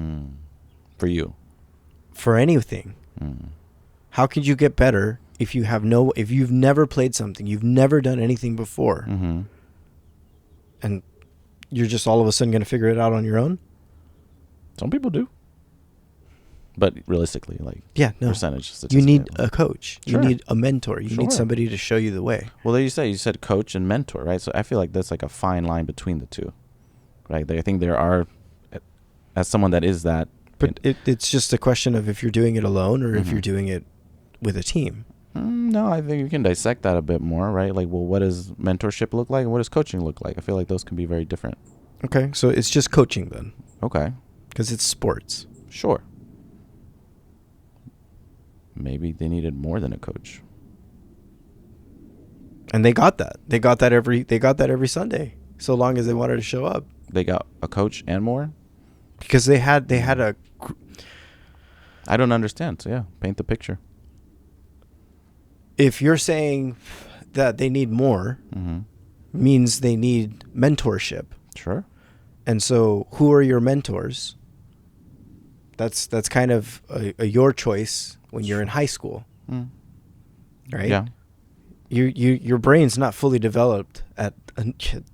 For you. For anything. How could you get better if you've never played something, you've never done anything before, and you're just all of a sudden going to figure it out on your own? Some people do. But realistically, like, percentage. You need a coach. Sure. You need a mentor. You need somebody to show you the way. Well, there you said coach and mentor, right? So I feel like that's like a fine line between the two, right? I think there are, as someone that is that. But it's just a question of if you're doing it alone or if you're doing it with a team. No, I think you can dissect that a bit more, right? Like, well, what does mentorship look like and what does coaching look like? I feel like those can be very different. Okay, so it's just coaching then. Okay. Because it's sports. Sure. Maybe they needed more than a coach. And they got that. They got that every Sunday, so long as they wanted to show up. They got a coach and more? Because they had I don't understand. So yeah, paint the picture. If you're saying that they need more, Mm-hmm. means they need mentorship. Sure. And so who are your mentors? That's kind of a your choice when you're in high school, Mm. right? Yeah. Your brain's not fully developed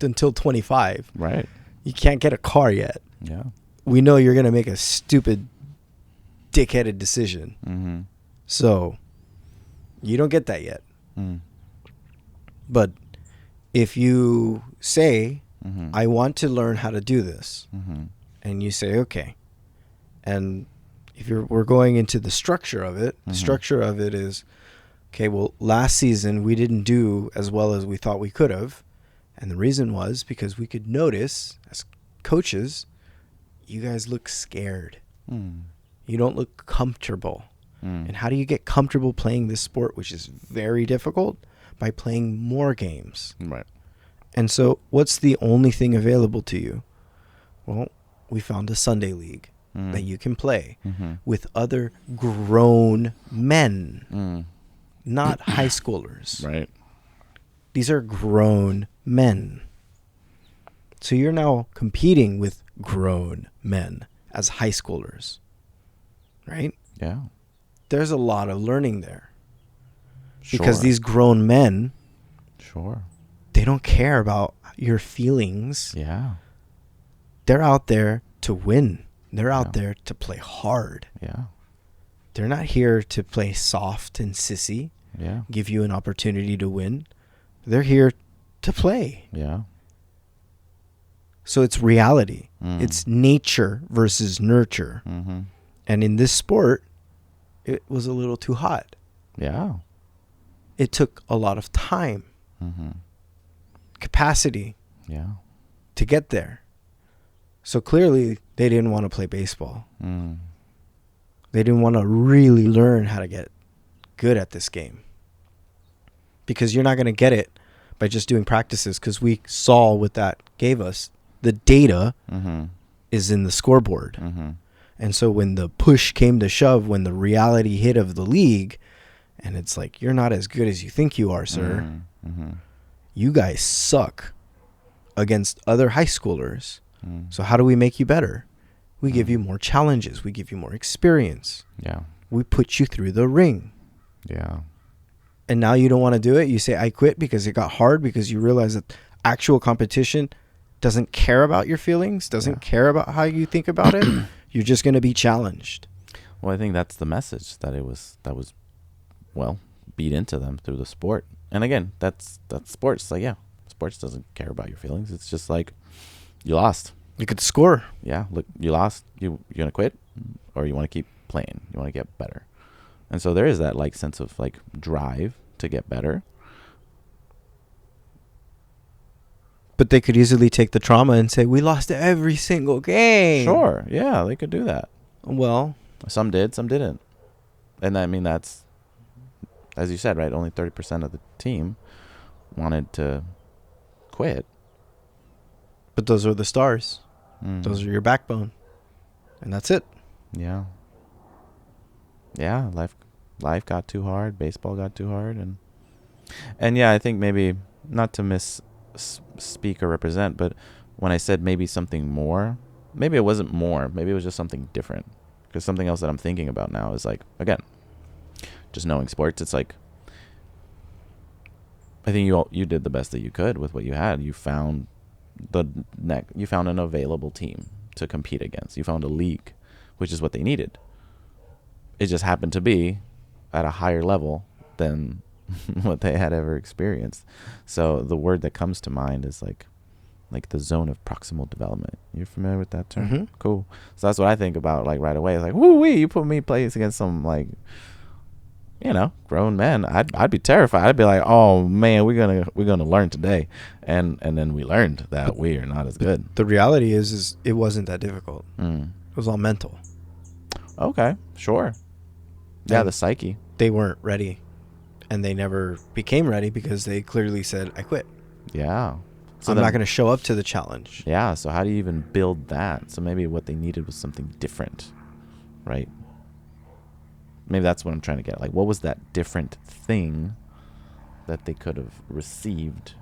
until 25. Right. You can't get a car yet. Yeah. We know you're going to make a stupid, dickheaded decision. Mm-hmm. So you don't get that yet. Mm. But if you say, Mm-hmm. I want to learn how to do this, Mm-hmm. and you say, okay. And if we're going into the structure of it, the Mhm. structure of it is, okay, well, last season we didn't do as well as we thought we could have. And the reason was because we could notice as coaches, you guys look scared. Mm. You don't look comfortable. Mm. And how do you get comfortable playing this sport, which is very difficult? By playing more games. Right. And so what's the only thing available to you? Well, we found a Sunday league Mm. that you can play Mm-hmm. with other grown men, Mm. not high schoolers. Right. These are grown men. So you're now competing with grown men as high schoolers, right? Yeah. There's a lot of learning there Sure. because these grown men, Sure. they don't care about your feelings. Yeah. They're out there to win. They're out Yeah. there to play hard. Yeah. They're not here to play soft and sissy, Yeah. give you an opportunity to win. They're here to play. Yeah. So it's reality. Mm. It's nature versus nurture. Mm-hmm. And in this sport, it was a little too hot. Yeah. It took a lot of time, Mm-hmm. capacity Yeah. to get there. So clearly, they didn't want to play baseball. Mm. They didn't want to really learn how to get good at this game. Because you're not going to get it by just doing practices, because we saw what that gave us. The data Mm-hmm. is in the scoreboard. Mm-hmm. And so when the push came to shove, when the reality hit of the league, and it's like, you're not as good as you think you are, sir. Mm-hmm. You guys suck against other high schoolers. Mm. So how do we make you better? We give you more challenges. We give you more experience. Yeah. We put you through the ring. Yeah. And now you don't want to do it. You say, I quit because it got hard, because you realize that actual competition doesn't care about your feelings, doesn't care about how you think about it. You're just going to be challenged. Well, I think that's the message that was well, beat into them through the sport. And again, that's sports. Like, yeah, sports doesn't care about your feelings. It's just like, you lost. You could score. Yeah, look, you lost. You're gonna quit, or you want to keep playing. You want to get better. And so there is that like sense of like drive to get better. But they could easily take the trauma and say, we lost every single game. Sure, yeah, they could do that. Well, Some did, some didn't. And I mean, that's, as you said, right? Only 30% of the team wanted to quit. but those are the stars. Mm. Those are your backbone. And that's it. Yeah. Yeah, life got too hard. Baseball got too hard, and yeah, I think maybe not to speak or represent, but when I said maybe something more, maybe it wasn't more. Maybe it was just something different. Because something else that I'm thinking about now is like, again, just knowing sports. It's like, I think you did the best that you could with what you had. You found you found an available team to compete against. You found a league, which is what they needed. It just happened to be at a higher level than what they had ever experienced. So the word that comes to mind is like the zone of proximal development. You're familiar with that term? Mm-hmm. Cool. So that's what I think about like right away. It's like, woo-wee, you put me plays against some like, grown men. I'd be terrified. I'd be like, oh man, we're gonna learn today, and then we learned that we are not as good. The reality is it wasn't that difficult. Mm. It was all mental. Okay, sure. Yeah, And the psyche. they weren't ready, and they never became ready because they clearly said, I quit. Yeah. So I'm not going to show up to the challenge. Yeah, so how do you even build that? So maybe what they needed was something different, right? maybe that's what I'm trying to get. Like, what was that different thing that they could have received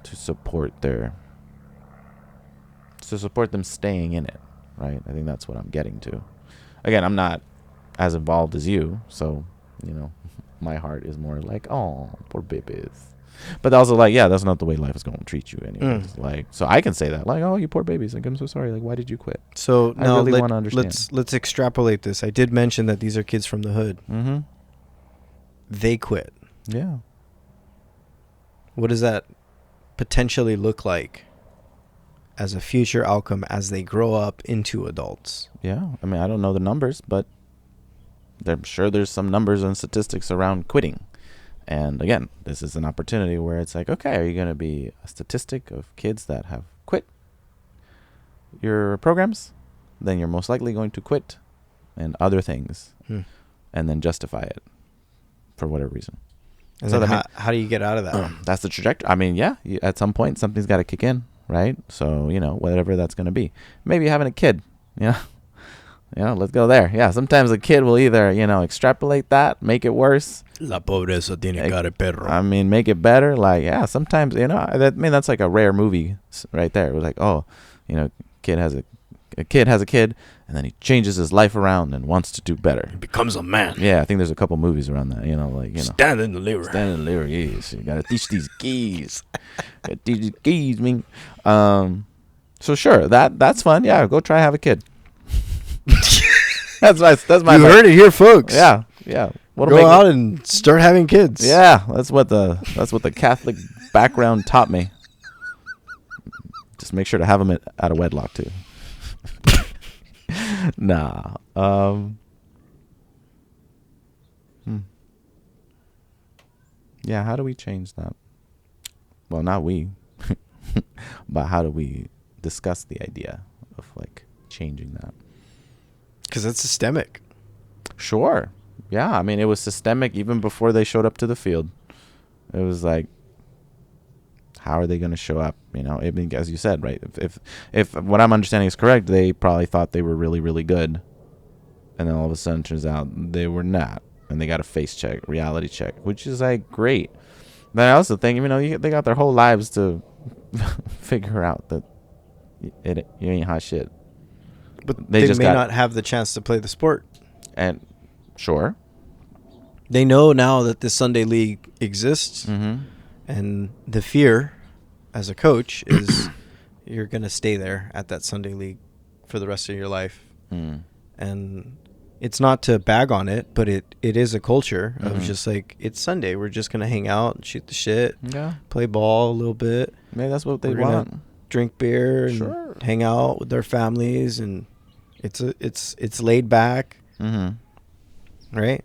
to support them staying in it, right? I think that's what I'm getting to. Again, I'm not as involved as you, so, you know, my heart is more like, oh, poor babies. But also, like, yeah, that's not the way life is going to treat you anyways. Like, so I can say that, like, oh, you poor babies, like, I'm so sorry, like, why did you quit? So I now really want to understand. let's extrapolate this. I did mention that these are kids from the hood. Mm-hmm. They quit. Yeah. What does that potentially look like as a future outcome as they grow up into adults? Yeah. I mean, I don't know the numbers, but I'm sure there's some numbers and statistics around quitting. And again, this is an opportunity where it's like, okay, are you going to be a statistic of kids that have quit your programs? Then you're most likely going to quit and other things and then justify it for whatever reason. And so then how do you get out of that? That's the trajectory. I mean, yeah, at some point, something's got to kick in, right? So, you know, whatever that's going to be. Maybe having a kid, you know, let's go there. Yeah, sometimes a kid will either, you know, extrapolate that, make it worse. La pobreza tiene cara perro. I mean, make it better. Like, yeah, sometimes, you know, that's like a rare movie right there. It was like, oh, you know, kid has a kid, and then he changes his life around and wants to do better. He becomes a man. Yeah, I think there's a couple movies around that, you know, like, you know. Stand and deliver. Stand and deliver, yes. You got to teach these keys. Got to teach these keys, man. So, sure, that's fun. Yeah, go try have a kid. That's my you heard it here, folks. Yeah. Go out and start having kids. Yeah, that's what the Catholic background taught me. Just make sure to have them out of wedlock too. Nah. Yeah, how do we change that? Well, not we, but how do we discuss the idea of like changing that? Because it's systemic. Sure. Yeah, I mean, it was systemic even before they showed up to the field. It was like, how are they going to show up? You know, I mean, as you said, right? If what I'm understanding is correct, they probably thought they were really, really good. And then all of a sudden, turns out they were not. And they got a face check, reality check, which is like great. But I also think, you know, they got their whole lives to figure out that you ain't hot shit. But they may not have the chance to play the sport. And sure. They know now that the Sunday League exists. Mm-hmm. And the fear as a coach is you're going to stay there at that Sunday League for the rest of your life. And it's not to bag on it, but it is a culture of just like, it's Sunday. We're just going to hang out and shoot the shit. Yeah. Play ball a little bit. Maybe that's what they want. Drink beer and hang out with their families. And it's laid back. Mm-hmm. Right?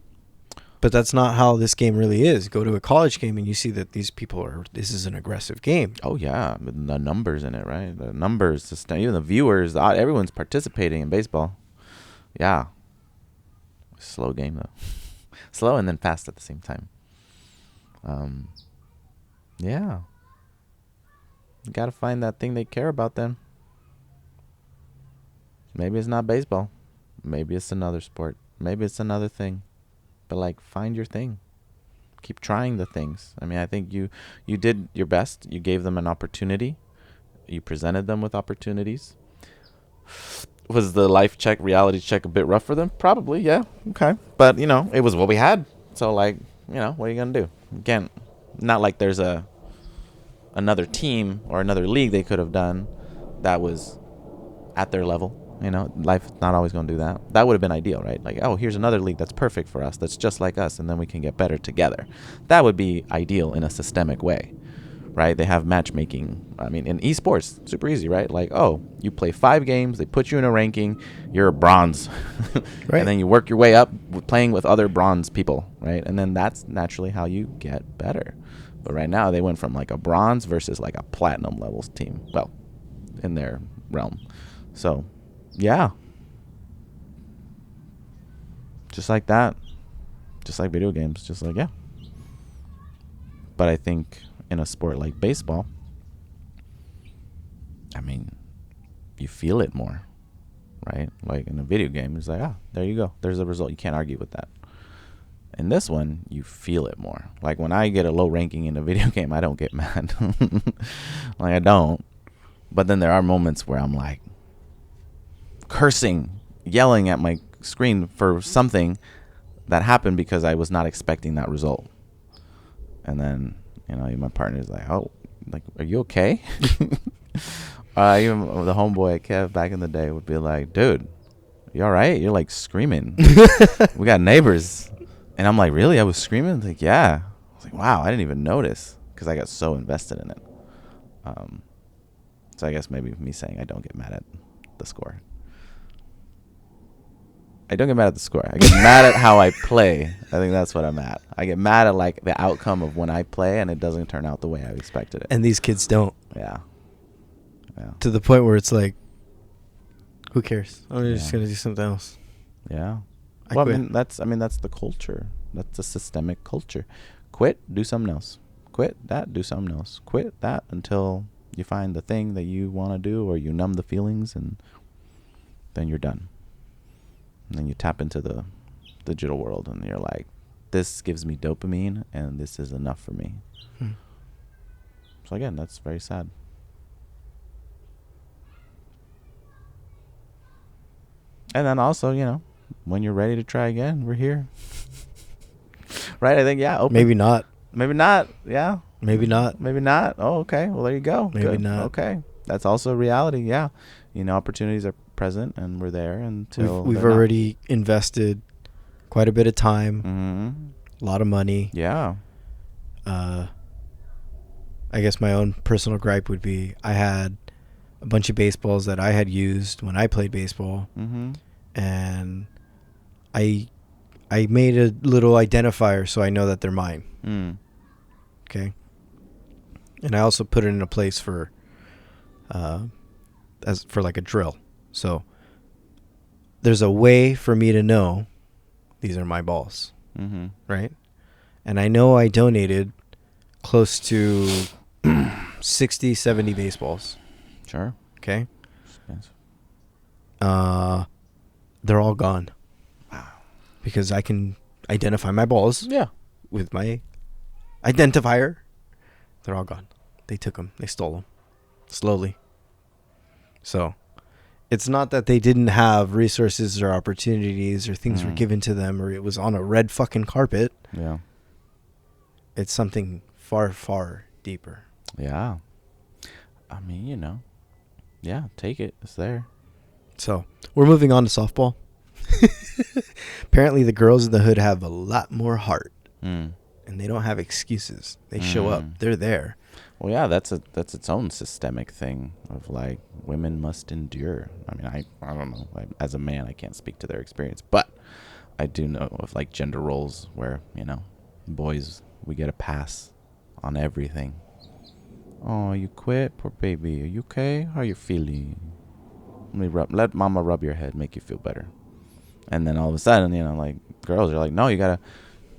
But that's not how this game really is. Go to a college game and you see that these people this is an aggressive game. Oh, yeah. The numbers in it, right? The numbers, even the viewers, everyone's participating in baseball. Yeah. Slow game, though. Slow and then fast at the same time. Yeah. You got to find that thing they care about then. Maybe it's not baseball. Maybe it's another sport. Maybe it's another thing. But, like, find your thing. Keep trying the things. I mean, I think you did your best. You gave them an opportunity. You presented them with opportunities. Was the life check, reality check a bit rough for them? Probably, yeah. Okay. But, you know, it was what we had. So, like, you know, what are you going to do? You can't, not like there's another team or another league they could have done that was at their level. You know, life's not always going to do that. That would have been ideal, right? Like, oh, here's another league that's perfect for us, that's just like us, and then we can get better together. That would be ideal in a systemic way, right? They have matchmaking. I mean, in esports, super easy, right? Like, oh, you play 5 games, they put you in a ranking, you're a bronze. Right. And then you work your way up playing with other bronze people, right? And then that's naturally how you get better. But right now, they went from like a bronze versus like a platinum levels team. Well, in their realm. So, yeah. Just like that. Just like video games. Just like, yeah. But I think in a sport like baseball, I mean, you feel it more. right? Like in a video game, it's like, there you go. There's a result. You can't argue with that. In this one, you feel it more. Like when I get a low ranking in a video game, I don't get mad. Like I don't. But then there are moments where I'm like cursing, yelling at my screen for something that happened because I was not expecting that result. And then, my partner's like, oh, like, are you okay? Even the homeboy Kev back in the day would be like, dude, you all right? You're like screaming. We got neighbors. And I'm like, really? I was screaming? Like, yeah. I was like, wow, I didn't even notice because I got so invested in it. So I guess maybe me saying I don't get mad at the score. I don't get mad at the score. I get mad at how I play. I think that's what I'm at. I get mad at like the outcome of when I play and it doesn't turn out the way I expected it. And these kids don't. Yeah. To the point where it's like, who cares? I'm just gonna do something else. Yeah. I Well, quit. that's the culture. That's the systemic culture. Quit, do something else. Quit that, do something else. Quit that until you find the thing that you want to do, or you numb the feelings, and then you're done. And then you tap into the digital world, and you're like, this gives me dopamine, and this is enough for me. So again, that's very sad. And then also, when you're ready to try again, we're here. Right? I think, open. Maybe not. Maybe not. Yeah. Maybe not. Maybe not. Oh, okay. Well, there you go. Maybe Good. not. Okay. That's also reality. Yeah. Opportunities are present, and we're there until We've already invested quite a bit of time, a lot of money. Yeah. I guess my own personal gripe would be I had a bunch of baseballs that I had used when I played baseball, and I made a little identifier so I know that they're mine. Okay. And I also put it in a place for like a drill. So there's a way for me to know these are my balls. Right? And I know I donated close to 60, 70 baseballs. Sure. Okay. Yes. They're all gone. Wow. Because I can identify my balls. Yeah. With my identifier. They're all gone. They took them. They stole them. Slowly. So, it's not that they didn't have resources or opportunities or things were given to them or it was on a red fucking carpet. Yeah. It's something far, far deeper. Yeah. I mean, yeah, take it. It's there. So, we're moving on to softball. Apparently, the girls in the hood have a lot more heart. And they don't have excuses. They show up. They're there. Well, yeah, that's its own systemic thing of like women must endure. I mean, I don't know. As a man, I can't speak to their experience, but I do know of like gender roles where boys, we get a pass on everything. Oh, you quit, poor baby. Are you okay? How are you feeling? Let mama rub your head, make you feel better. And then all of a sudden, like girls are like, no, you gotta.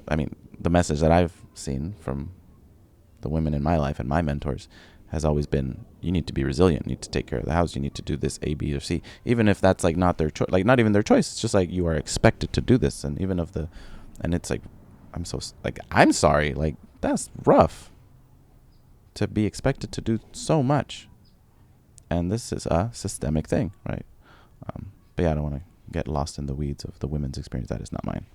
I mean, the message that I've seen from the women in my life and my mentors has always been, you need to be resilient, you need to take care of the house, you need to do this A, B, or C, even if that's like not their choice, like not even their choice. It's just like you are expected to do this. And even and it's like, I'm sorry, like that's rough to be expected to do so much. And this is a systemic thing, right? But yeah, I don't want to get lost in the weeds of the women's experience. That is not mine.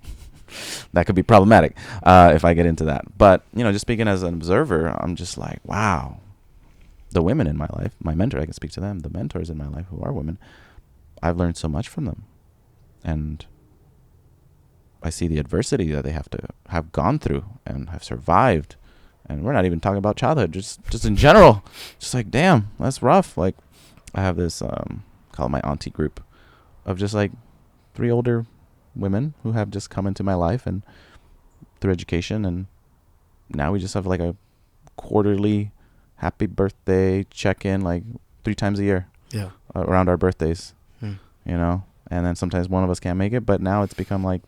That could be problematic if I get into that. But, just speaking as an observer, I'm just like, wow. The women in my life, my mentor, I can speak to them. The mentors in my life who are women, I've learned so much from them. And I see the adversity that they have gone through and have survived. And we're not even talking about childhood, just in general. Just like, damn, that's rough. Like, I have this, call it my auntie group of just like 3 older women who have just come into my life and through education, and now we just have like a quarterly happy birthday check-in like 3 times a year around our birthdays. And then sometimes one of us can't make it, but now it's become like,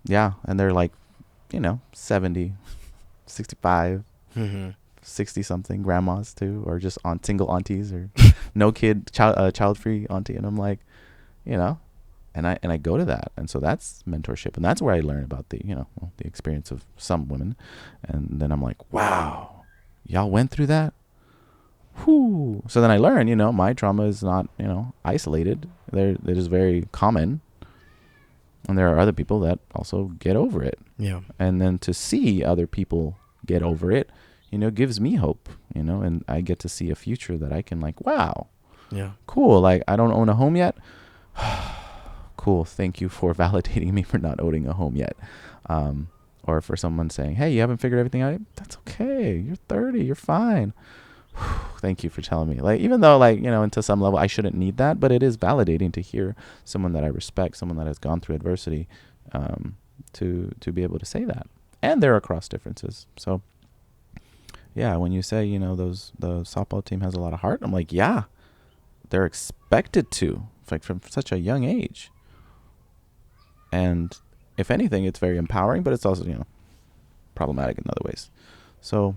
and they're like 70, 65, 60 something grandmas too, or just single aunties or no kid child free auntie. And I'm like, you know, and I go to that, and so that's mentorship, and that's where I learn about the, you know, the experience of some women, and then I'm like, wow, y'all went through that. Whew. So then I learn, you know, my trauma is not, you know, isolated. It is very common, and there are other people that also get over it. Yeah. And then to see other people get over it, you know, gives me hope, you know, and I get to see a future that I can like, wow, Yeah. cool. Like, I don't own a home yet. Cool. Thank you for validating me for not owning a home yet. Or for someone saying, hey, you haven't figured everything out. That's okay. You're 30. You're fine. Thank you for telling me. Like, even though, like, you know, into some level I shouldn't need that, but it is validating to hear someone that I respect, someone that has gone through adversity, to be able to say that. And there are cross differences. So yeah, when you say, you know, the softball team has a lot of heart, I'm like, yeah, they're expected to, like, from such a young age. And if anything, it's very empowering, but it's also, you know, problematic in other ways. So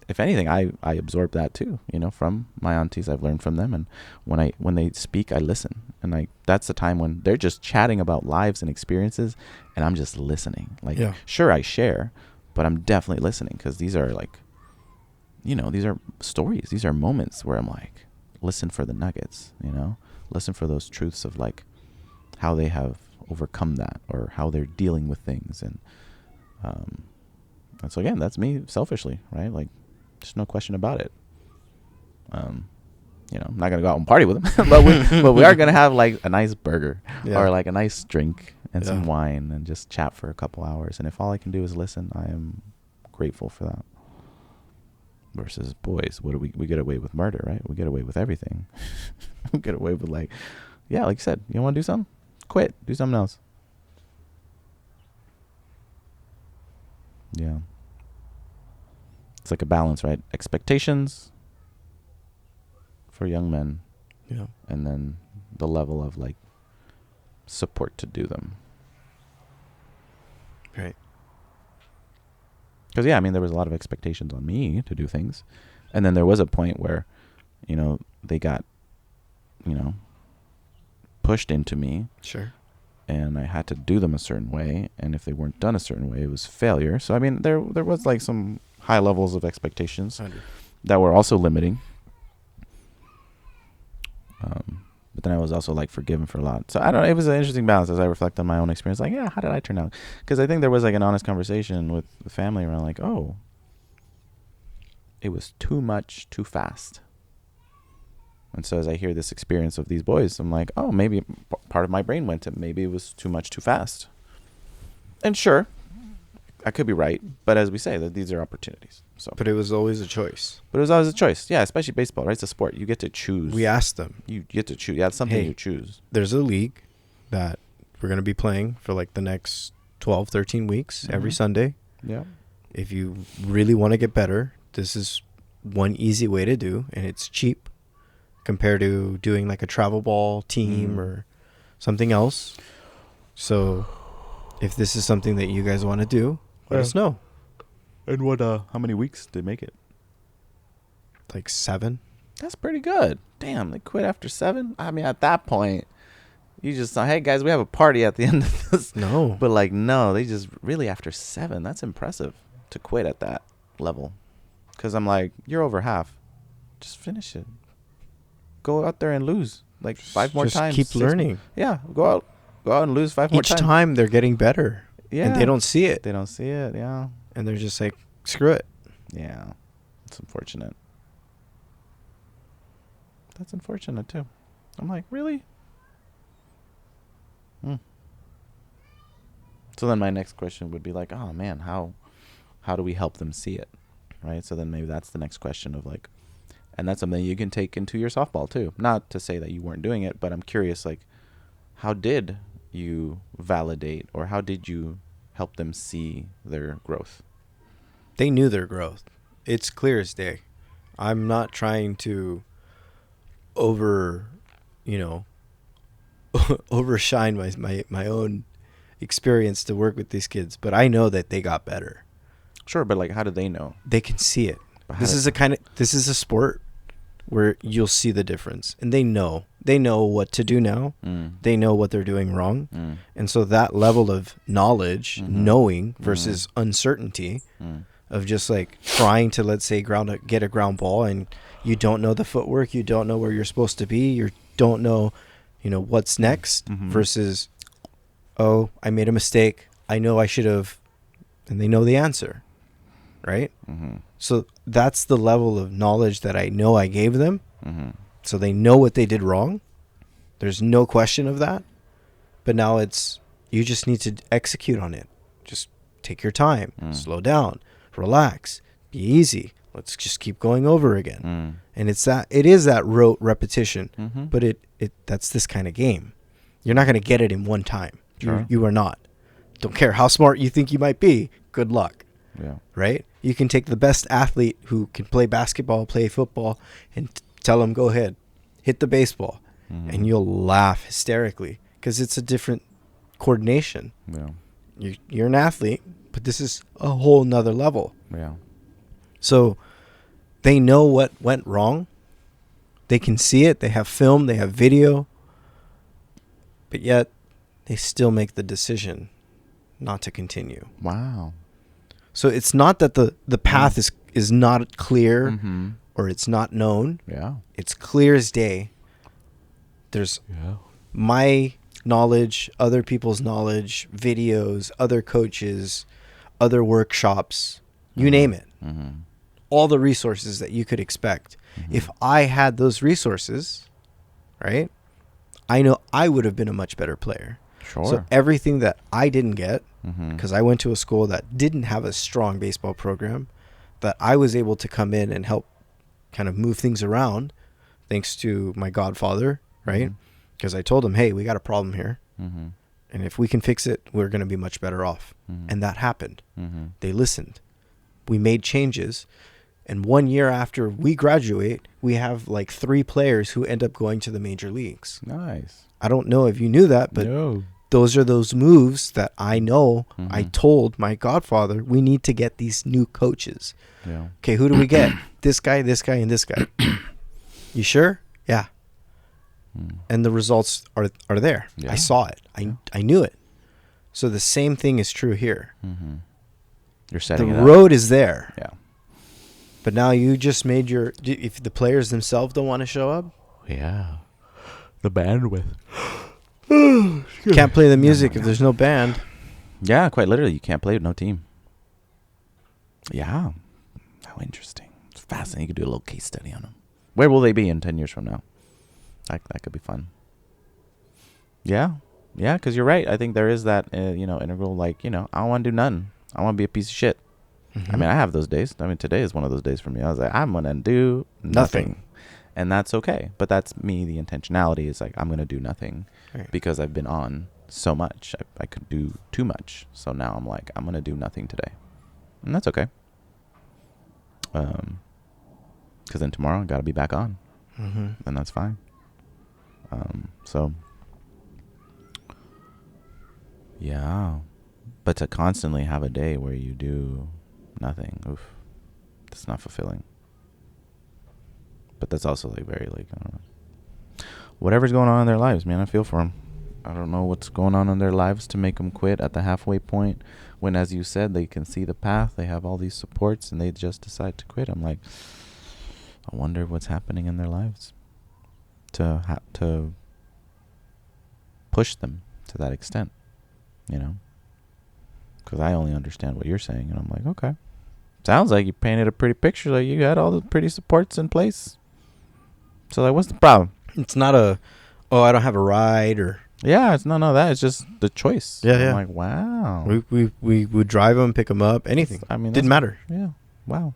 if anything, I absorb that too, you know, from my aunties. I've learned from them, and when they speak, I listen, and that's the time when they're just chatting about lives and experiences, and I'm just listening. Like, yeah. Sure, I share, but I'm definitely listening, because these are, like, you know, these are stories, these are moments where I'm like, listen for the nuggets, you know, listen for those truths of, like, how they have overcome that, or how they're dealing with things, and so again, that's me selfishly, right? Like, there's no question about it. You know, I'm not gonna go out and party with them, but we are gonna have, like, a nice burger, or like a nice drink and some wine, and just chat for a couple hours. And if all I can do is listen, I am grateful for that. Versus boys, what do we get away with murder, right? We get away with everything. We get away with, like, yeah, like you said, you want to do something? Quit. Do something else. Yeah. It's like a balance, right? Expectations for young men. Yeah. And then the level of, like, support to do them. Right. Because, yeah, I mean, there was a lot of expectations on me to do things. And then there was a point where, you know, they got, you know, pushed into me. Sure. And I had to do them a certain way. And if they weren't done a certain way, it was failure. So, I mean, there was, like, some high levels of expectations that were also limiting. But then I was also, like, forgiven for a lot. So I don't know. It was an interesting balance as I reflect on my own experience. Like, yeah, how did I turn out? Because I think there was, like, an honest conversation with the family around, like, oh, it was too much too fast. And so as I hear this experience of these boys, I'm like, oh, maybe part of my brain went to maybe it was too much too fast. And sure, I could be right. But as we say, that these are opportunities. So. But it was always a choice. But it was always a choice. Yeah, especially baseball, right? It's a sport. You get to choose. We asked them. You get to choose. Yeah, it's something you choose. There's a league that we're going to be playing for, like, the next 12, 13 weeks every Sunday. Yeah. If you really want to get better, this is one easy way to do, and it's cheap compared to doing, like, a travel ball team or something else. So if this is something that you guys want to do, let us know. And what? How many weeks did they make it? Like 7. That's pretty good. Damn, they quit after 7. I mean, at that point, you just thought, hey guys, we have a party at the end of this. No, but, like, no, they just really after 7. That's impressive to quit at that level. Because I'm like, you're over half. Just finish it. Go out there and lose, like, 5 more times. Keep learning. Yeah, go out and lose 5 more times. Each time they're getting better. Yeah, and they don't see it. They don't see it. Yeah, and they're just like, screw it. Yeah, it's unfortunate. That's unfortunate too. I'm like, really? So then my next question would be like, oh man, how do we help them see it, right? So then maybe that's the next question of, like, and that's something you can take into your softball too. Not to say that you weren't doing it, but I'm curious, like, how did you validate, or how did you help them see their growth? They knew their growth. It's clear as day. I'm not trying to overshine my own experience to work with these kids, but I know that they got better. Sure, but, like, how do they know? They can see it. This is a sport where you'll see the difference. And they know what to do now. They know what they're doing wrong. And so that level of knowledge, knowing versus uncertainty of just like trying to, let's say, get a ground ball, and you don't know the footwork, you don't know where you're supposed to be, you don't know, what's next, versus, oh, I made a mistake, I know I should have, and they know the answer, right? So that's the level of knowledge that I know I gave them. So they know what they did wrong. There's no question of that. But now you just need to execute on it. Just take your time, slow down, relax, be easy. Let's just keep going over again. And it is that rote repetition, but that's this kind of game. You're not going to get it in one time. Sure. You are not. Don't care how smart you think you might be. Good luck. Yeah. Right? You can take the best athlete who can play basketball, play football, and tell them, go ahead, hit the baseball. And you'll laugh hysterically because it's a different coordination. Yeah. You're an athlete, but this is a whole nother level. Yeah. So they know what went wrong. They can see it. They have film. They have video. But yet they still make the decision not to continue. Wow. So it's not that the path is not clear or it's not known. Yeah. It's clear as day. There's my knowledge, other people's knowledge, videos, other coaches, other workshops, you name it. All the resources that you could expect. If I had those resources, right, I know I would have been a much better player. Sure. So everything that I didn't get, because I went to a school that didn't have a strong baseball program, that I was able to come in and help kind of move things around thanks to my godfather, right? Because I told him, hey, we got a problem here. And if we can fix it, we're going to be much better off. And that happened. They listened. We made changes. And 1 year after we graduate, we have like 3 players who end up going to the major leagues. Nice. I don't know if you knew that, but those are those moves that I know. I told my godfather, we need to get these new coaches. Yeah. Okay, who do we get? This guy, and this guy. You sure? Yeah. And the results are there. Yeah. I saw it. I knew it. So the same thing is true here. You're setting it the up. road is there. Yeah. But now you just made if the players themselves don't want to show up. Yeah. The bandwidth. Can't play the music if there's no band. Yeah, quite literally. You can't play with no team. Yeah. How interesting. It's fascinating. You could do a little case study on them. Where will they be in 10 years from now? That could be fun. Yeah. Yeah, because you're right. I think there is that, integral, I don't want to do nothing. I want to be a piece of shit. I mean, I have those days. I mean, today is one of those days for me. I was like, I'm going to do nothing. And that's okay. But that's me. The intentionality is like, I'm going to do nothing because I've been on so much. I could do too much. So now I'm like, I'm going to do nothing today. And that's okay. Because then tomorrow I got to be back on. And that's fine. So, yeah. But to constantly have a day where you do nothing, that's not fulfilling. But that's also very I don't know. Whatever's going on in their lives, man, I feel for them. I don't know what's going on in their lives to make them quit at the halfway point when, as you said, they can see the path, they have all these supports, and they just decide to quit. I'm like, I wonder what's happening in their lives to push them to that extent, because I only understand what you're saying, and I'm like, okay, sounds like you painted a pretty picture, like you had all the pretty supports in place. So like, what's the problem? It's not I don't have a ride or. Yeah, it's no that. It's just the choice. Yeah, I'm like, wow. We would drive them, pick them up, anything. I mean, didn't matter. Yeah. Wow.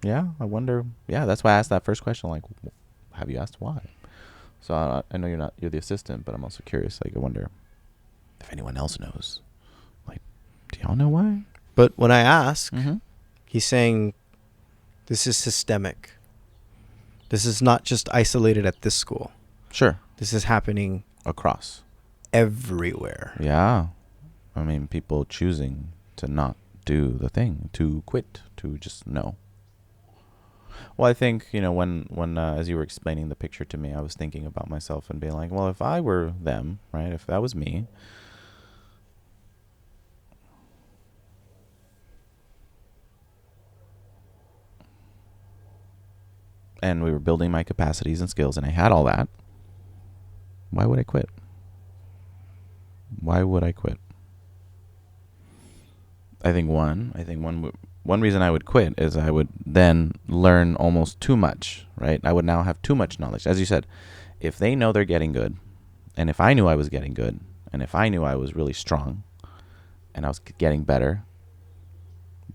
Yeah, I wonder. Yeah, that's why I asked that first question. Like, have you asked why? So I know you're the assistant, but I'm also curious. Like, I wonder if anyone else knows. Like, do y'all know why? But when I ask, he's saying this is systemic. This is not just isolated at this school. Sure. This is happening across everywhere. Yeah. I mean, people choosing to not do the thing, to quit, to just no. Well, I think, when as you were explaining the picture to me, I was thinking about myself and being like, well, if I were them, right? If that was me, and we were building my capacities and skills and I had all that, why would I quit? Why would I quit? I think one reason I would quit is I would then learn almost too much, right? I would now have too much knowledge. As you said, if they know they're getting good, and if I knew I was getting good, and if I knew I was really strong, and I was getting better,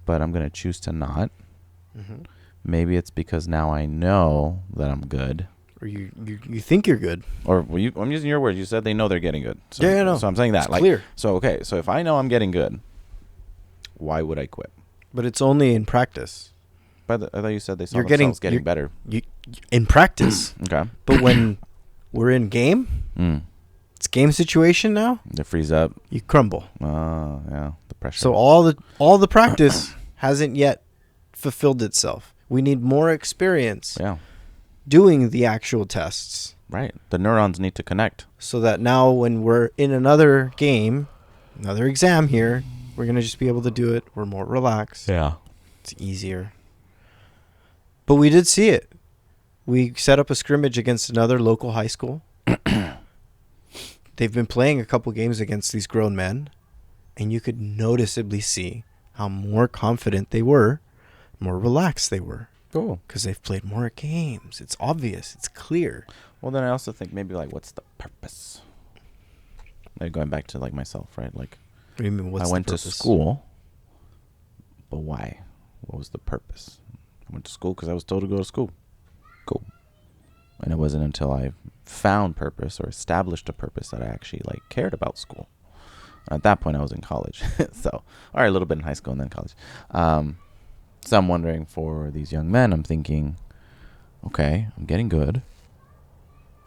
but I'm going to choose to not, maybe it's because now I know that I'm good. Or you think you're good. Or I'm using your words. You said they know they're getting good. So, Yeah, I know. So I'm saying that. It's clear. So if I know I'm getting good, why would I quit? But it's only in practice. But I thought you said they saw You're themselves getting better. In practice. Okay. But when we're in game, it's game situation now. They freeze up. You crumble. Yeah, the pressure. So all the practice hasn't yet fulfilled itself. We need more experience doing the actual tests. Right. The neurons need to connect. So that now when we're in another game, another exam here, we're going to just be able to do it. We're more relaxed. Yeah. It's easier. But we did see it. We set up a scrimmage against another local high school. They've been playing a couple games against these grown men, and you could noticeably see how more confident they were, more relaxed they were. Cool. Because they've played more games. It's obvious. It's clear. Well, then I also think maybe what's the purpose? Like going back to myself, right? Like, What do you mean? What's I went the to purpose? school, but why? What was the purpose? I went to school because I was told to go to school. Cool. And it wasn't until I found purpose or established a purpose that I actually cared about school. At that point, I was in college. Or a little bit in high school and then college. So I'm wondering for these young men, I'm thinking, okay, I'm getting good.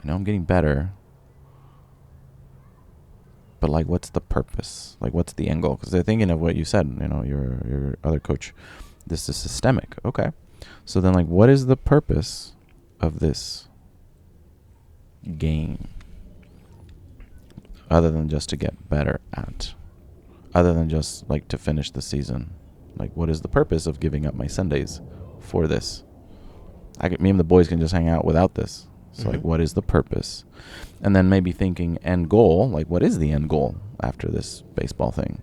I know I'm getting better. But what's the purpose? What's the end goal? Because they're thinking of what you said, your other coach. This is systemic. Okay. So then what is the purpose of this game? Other than just to get better at. Other than just to finish the season. What is the purpose of giving up my Sundays for this? Me and the boys can just hang out without this. So what is the purpose? And then maybe thinking end goal, what is the end goal after this baseball thing?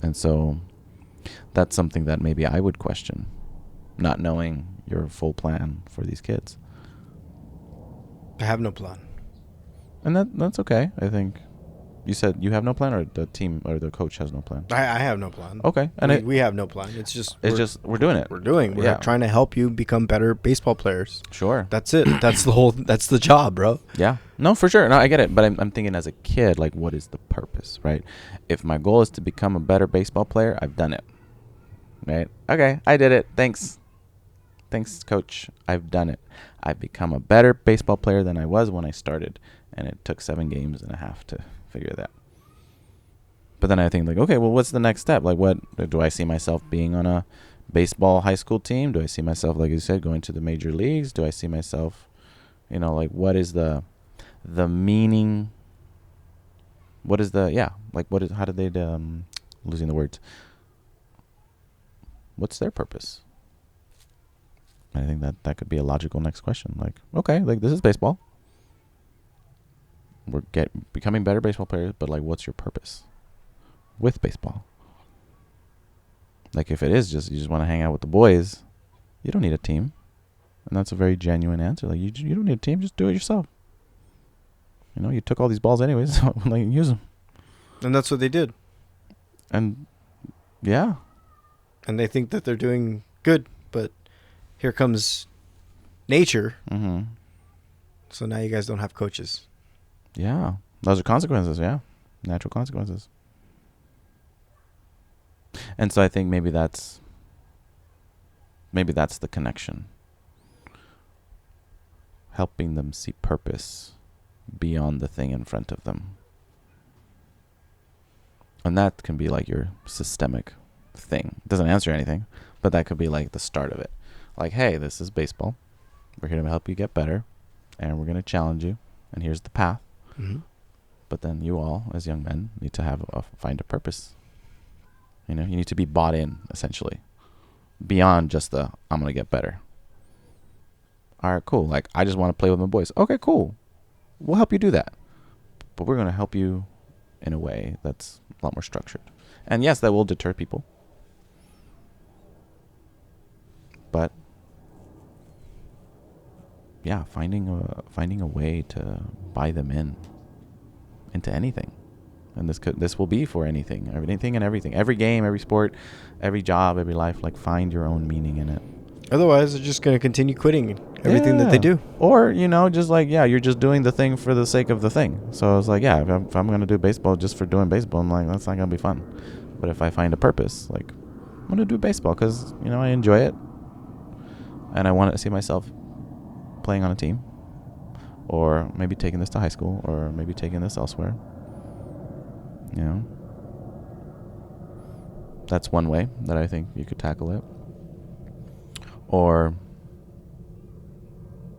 And so that's something that maybe I would question, not knowing your full plan for these kids. I have no plan. And that's okay, I think. You said you have no plan, or the team or the coach has no plan? I have no plan. Okay. And we have no plan. It's just we're doing it. We're trying to help you become better baseball players. Sure. That's it. That's the job, bro. Yeah. No, for sure. No, I get it. But I'm thinking as a kid, what is the purpose, right? If my goal is to become a better baseball player, I've done it. Right? Okay, I did it. Thanks, coach. I've done it. I've become a better baseball player than I was when I started. And it took 7 games and a half to figure that. But then I think okay, well, what's the next step? What do I see myself being on a baseball high school team? Do I see myself, like you said, going to the major leagues? Do I see myself, what is the meaning? What is how did they, losing the words. What's their purpose? I think that could be a logical next question. Okay, this is baseball. We're becoming better baseball players, but what's your purpose with baseball? If it is just you just want to hang out with the boys, you don't need a team. And that's a very genuine answer. You don't need a team, just do it yourself. You took all these balls anyways, so use them. And that's what they did. And yeah. And they think that they're doing good, but here comes nature. Mm-hmm. So now you guys don't have coaches. Yeah. Those are consequences, yeah. Natural consequences. And so I think maybe that's the connection. Helping them see purpose beyond the thing in front of them. And that can be your systemic thing. It doesn't answer anything, but that could be the start of it. Like, hey, this is baseball. We're here to help you get better, and we're going to challenge you, and here's the path. Mm-hmm. But then you all, as young men, need to find a purpose. You know, you need to be bought in, essentially, beyond just the, I'm going to get better. All right, cool. Like, I just want to play with my boys. Okay, cool. We'll help you do that. But we're going to help you in a way that's a lot more structured. And yes, that will deter people. But yeah, finding a way to buy them into anything. And this will be for anything and everything. Every game, every sport, every job, every life, like find your own meaning in it. Otherwise, they're just going to continue quitting everything that they do. Or, you know, just like, yeah, you're just doing the thing for the sake of the thing. So it's like, yeah, if I'm going to do baseball just for doing baseball, I'm like, that's not going to be fun. But if I find a purpose, like, I'm going to do baseball because, you know, I enjoy it. And I want to see myself playing on a team. Or maybe taking this to high school. Or maybe taking this elsewhere. You know? That's one way that I think you could tackle it. Or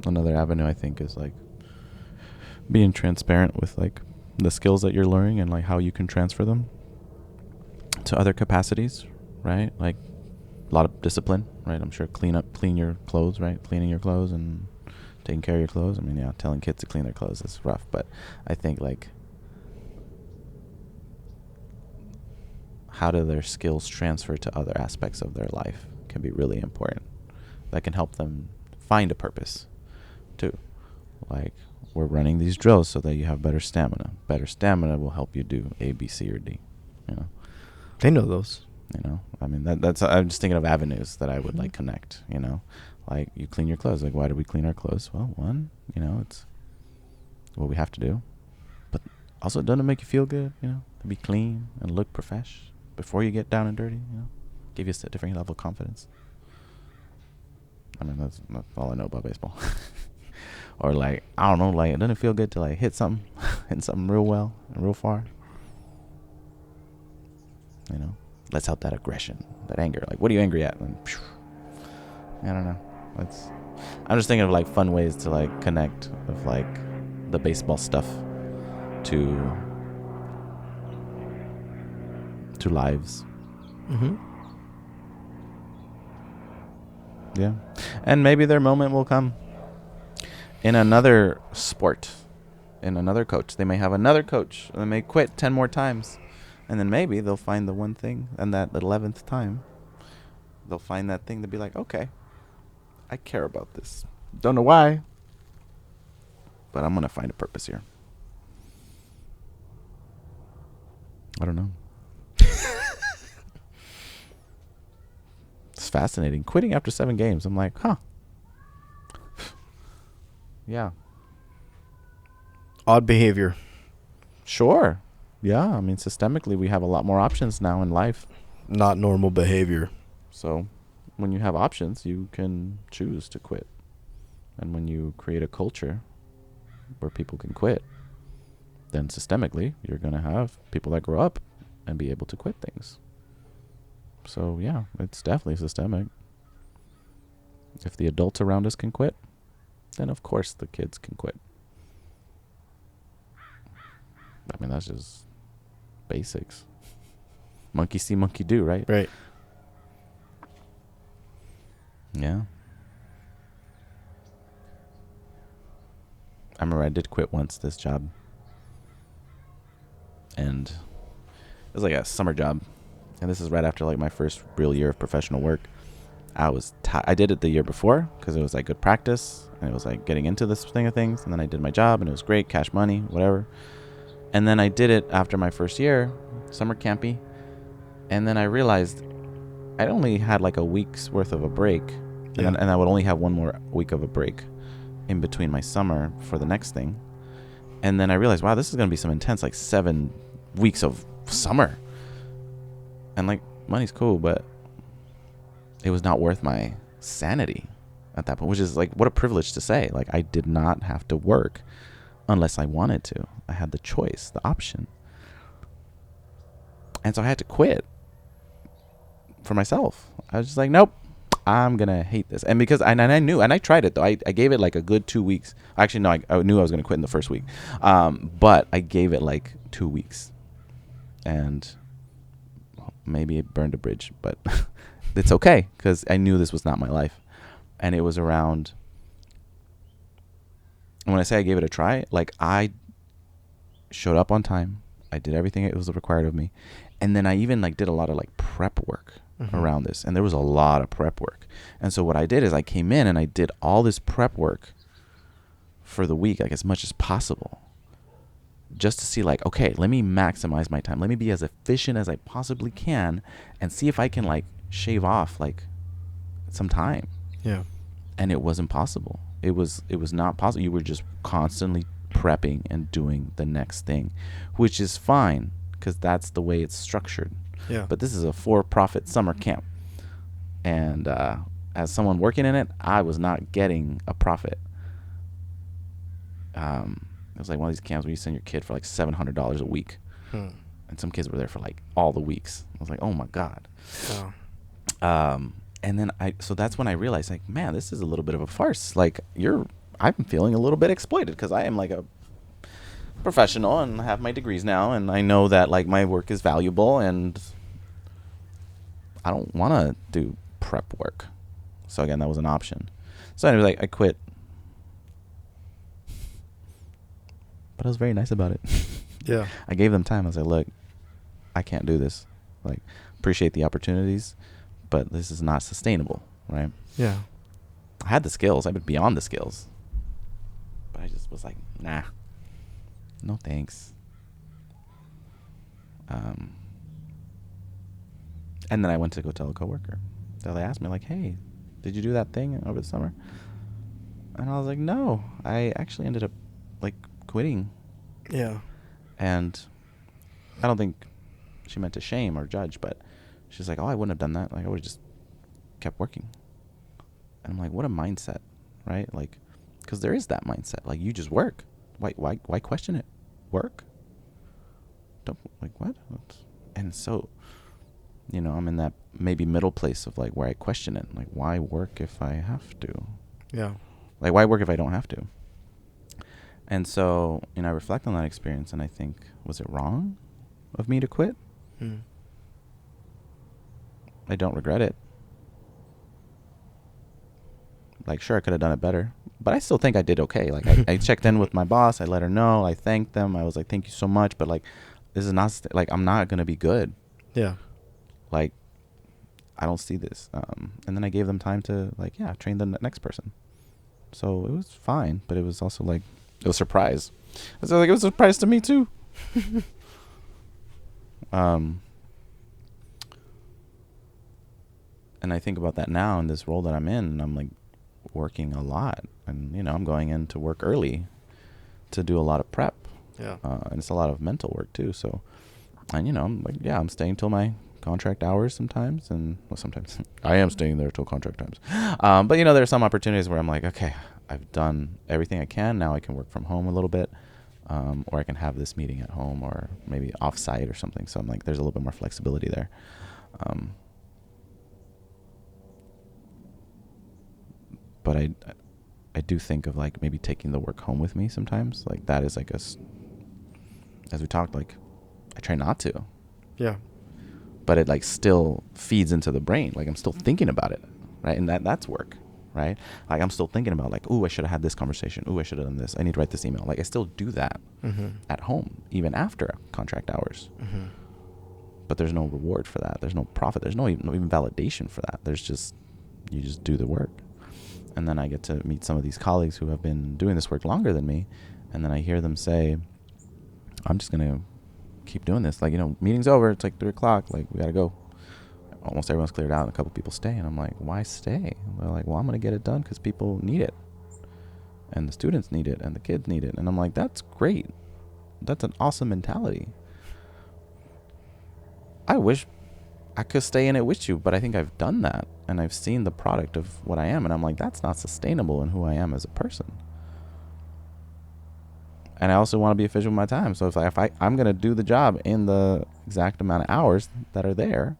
another avenue, I think, is like being transparent with like the skills that you're learning and like how you can transfer them to other capacities, right? Like a lot of discipline, right? I'm sure clean your clothes, right? Cleaning your clothes and taking care of your clothes. I mean, yeah, telling kids to clean their clothes is rough, but I think like how do their skills transfer to other aspects of their life can be really important. That can help them find a purpose too. Like, we're running these drills so that you have better stamina. Better stamina will help you do A, B, C, or D. You know, They know those. you know. I mean, that's. I'm just thinking of avenues that I would like connect. You know, like you clean your clothes. Like, why do we clean our clothes? Well, one, you know, it's what we have to do, but also doesn't it make you feel good? You know, to be clean and look profesh before you get down and dirty. You know, give you a different level of confidence. I mean, that's all I know about baseball. Or like, I don't know, like, it doesn't feel good to like hit something real well and real far. You know, let's out that aggression, that anger. Like, what are you angry at? And, I don't know. I'm just thinking of like fun ways to like connect of like the baseball stuff to lives. Mm-hmm. Yeah. And maybe their moment will come in another sport, in another coach. They may have another coach. They may quit 10 more times. And then maybe they'll find the one thing. And that 11th time, they'll find that thing to be like, okay, I care about this. Don't know why, but I'm going to find a purpose here. I don't know. It's fascinating. Quitting after 7 games. I'm like, huh. Yeah. Odd behavior. Sure. Yeah. I mean, systemically, we have a lot more options now in life. Not normal behavior. So when you have options, you can choose to quit. And when you create a culture where people can quit, then systemically, you're going to have people that grow up and be able to quit things. So, yeah, it's definitely systemic. If the adults around us can quit, then of course the kids can quit. I mean, that's just basics. Monkey see, monkey do, right? Right. Yeah. I remember I did quit once this job. And it was like a summer job. And this is right after like my first real year of professional work. I did it the year before because it was like good practice. And it was like getting into this thing of things. And then I did my job and it was great. Cash money, whatever. And then I did it after my first year, summer campy. And then I realized I only had like a week's worth of a break. Yeah. And I would only have one more week of a break in between my summer for the next thing. And then I realized, wow, this is going to be some intense, like 7 weeks of summer. And like, money's cool, but it was not worth my sanity at that point, which is like, what a privilege to say. Like, I did not have to work unless I wanted to. I had the choice, the option. And so I had to quit for myself. I was just like, nope, I'm gonna hate this. And because and I knew, and I tried it though. I gave it like a good 2 weeks. Actually, no, I knew I was gonna quit in the first week, but I gave it like 2 weeks, and maybe it burned a bridge, but it's okay because I knew this was not my life. And it was around, when I say I gave it a try, like I showed up on time. I did everything it was required of me. And then I even like did a lot of like prep work around this. And there was a lot of prep work. And so what I did is I came in and I did all this prep work for the week, like as much as possible, just to see like, okay, let me maximize my time. Let me be as efficient as I possibly can and see if I can like shave off like some time. Yeah. And it wasn't possible. It was not possible. You were just constantly prepping and doing the next thing, which is fine because that's the way it's structured. Yeah. But this is a for-profit summer camp. And as someone working in it, I was not getting a profit. It was like one of these camps where you send your kid for like $700 a week. And some kids were there for like all the weeks. I was like, oh my God. Wow. And then so that's when I realized like, man, this is a little bit of a farce. Like I'm feeling a little bit exploited because I am like a professional and I have my degrees now. And I know that like my work is valuable and I don't want to do prep work. So again, that was an option. So anyway, like I quit. But I was very nice about it. Yeah. I gave them time. I was like, look, I can't do this. Like, appreciate the opportunities, but this is not sustainable, right? Yeah. I had the skills. I went beyond the skills. But I just was like, nah. No thanks. And then I went to go tell a coworker. So they asked me, like, hey, did you do that thing over the summer? And I was like, no. I actually ended up, like, quitting. Yeah. And I don't think she meant to shame or judge, but she's like, oh, I wouldn't have done that. Like, I would have just kept working. And I'm like, what a mindset, right? Like, because there is that mindset. Like, you just work. Why question it? Work? Don't, like, what? And so, you know, I'm in that maybe middle place of, like, where I question it. Like, why work if I have to? Yeah. Like, why work if I don't have to? And so, you know, I reflect on that experience and I think, was it wrong of me to quit? I don't regret it. Like, sure, I could have done it better, but I still think I did okay. Like, I checked in with my boss. I let her know. I thanked them. I was like, thank you so much. But, like, this is not, like, I'm not going to be good. Yeah. Like, I don't see this. And then I gave them time to, like, yeah, train the next person. So it was fine, but it was also, like, it was a surprise. So, like, it was a surprise to me, too. And I think about that now in this role that I'm in, and I'm, like, working a lot. And, you know, I'm going in to work early to do a lot of prep. Yeah. And it's a lot of mental work, too. So, and, you know, I'm like, yeah, I'm staying till my contract hours sometimes. And, well, sometimes I am staying there till contract times. But, you know, there are some opportunities where I'm like, okay, I've done everything I can. Now I can work from home a little bit. Or I can have this meeting at home or maybe off-site or something. So I'm like, there's a little bit more flexibility there. But I do think of, like, maybe taking the work home with me sometimes. Like, that is like as we talked, like, I try not to. Yeah. But it, like, still feeds into the brain. Like, I'm still thinking about it, right? And that's work, right? Like, I'm still thinking about, like, ooh, I should have had this conversation. Ooh, I should have done this. I need to write this email. Like, I still do that at home, even after contract hours. But there's no reward for that. There's no profit. There's no even validation for that. There's just, you just do the work. And then I get to meet some of these colleagues who have been doing this work longer than me. And then I hear them say, I'm just going to keep doing this. Like, you know, meeting's over. It's like 3 o'clock. Like, we got to go. Almost everyone's cleared out and a couple people stay. And I'm like, why stay? They're like, well, I'm going to get it done because people need it. And the students need it and the kids need it. And I'm like, that's great. That's an awesome mentality. I wish I could stay in it with you, but I think I've done that. And I've seen the product of what I am. And I'm like, that's not sustainable in who I am as a person. And I also want to be efficient with my time. So if I'm going to do the job in the exact amount of hours that are there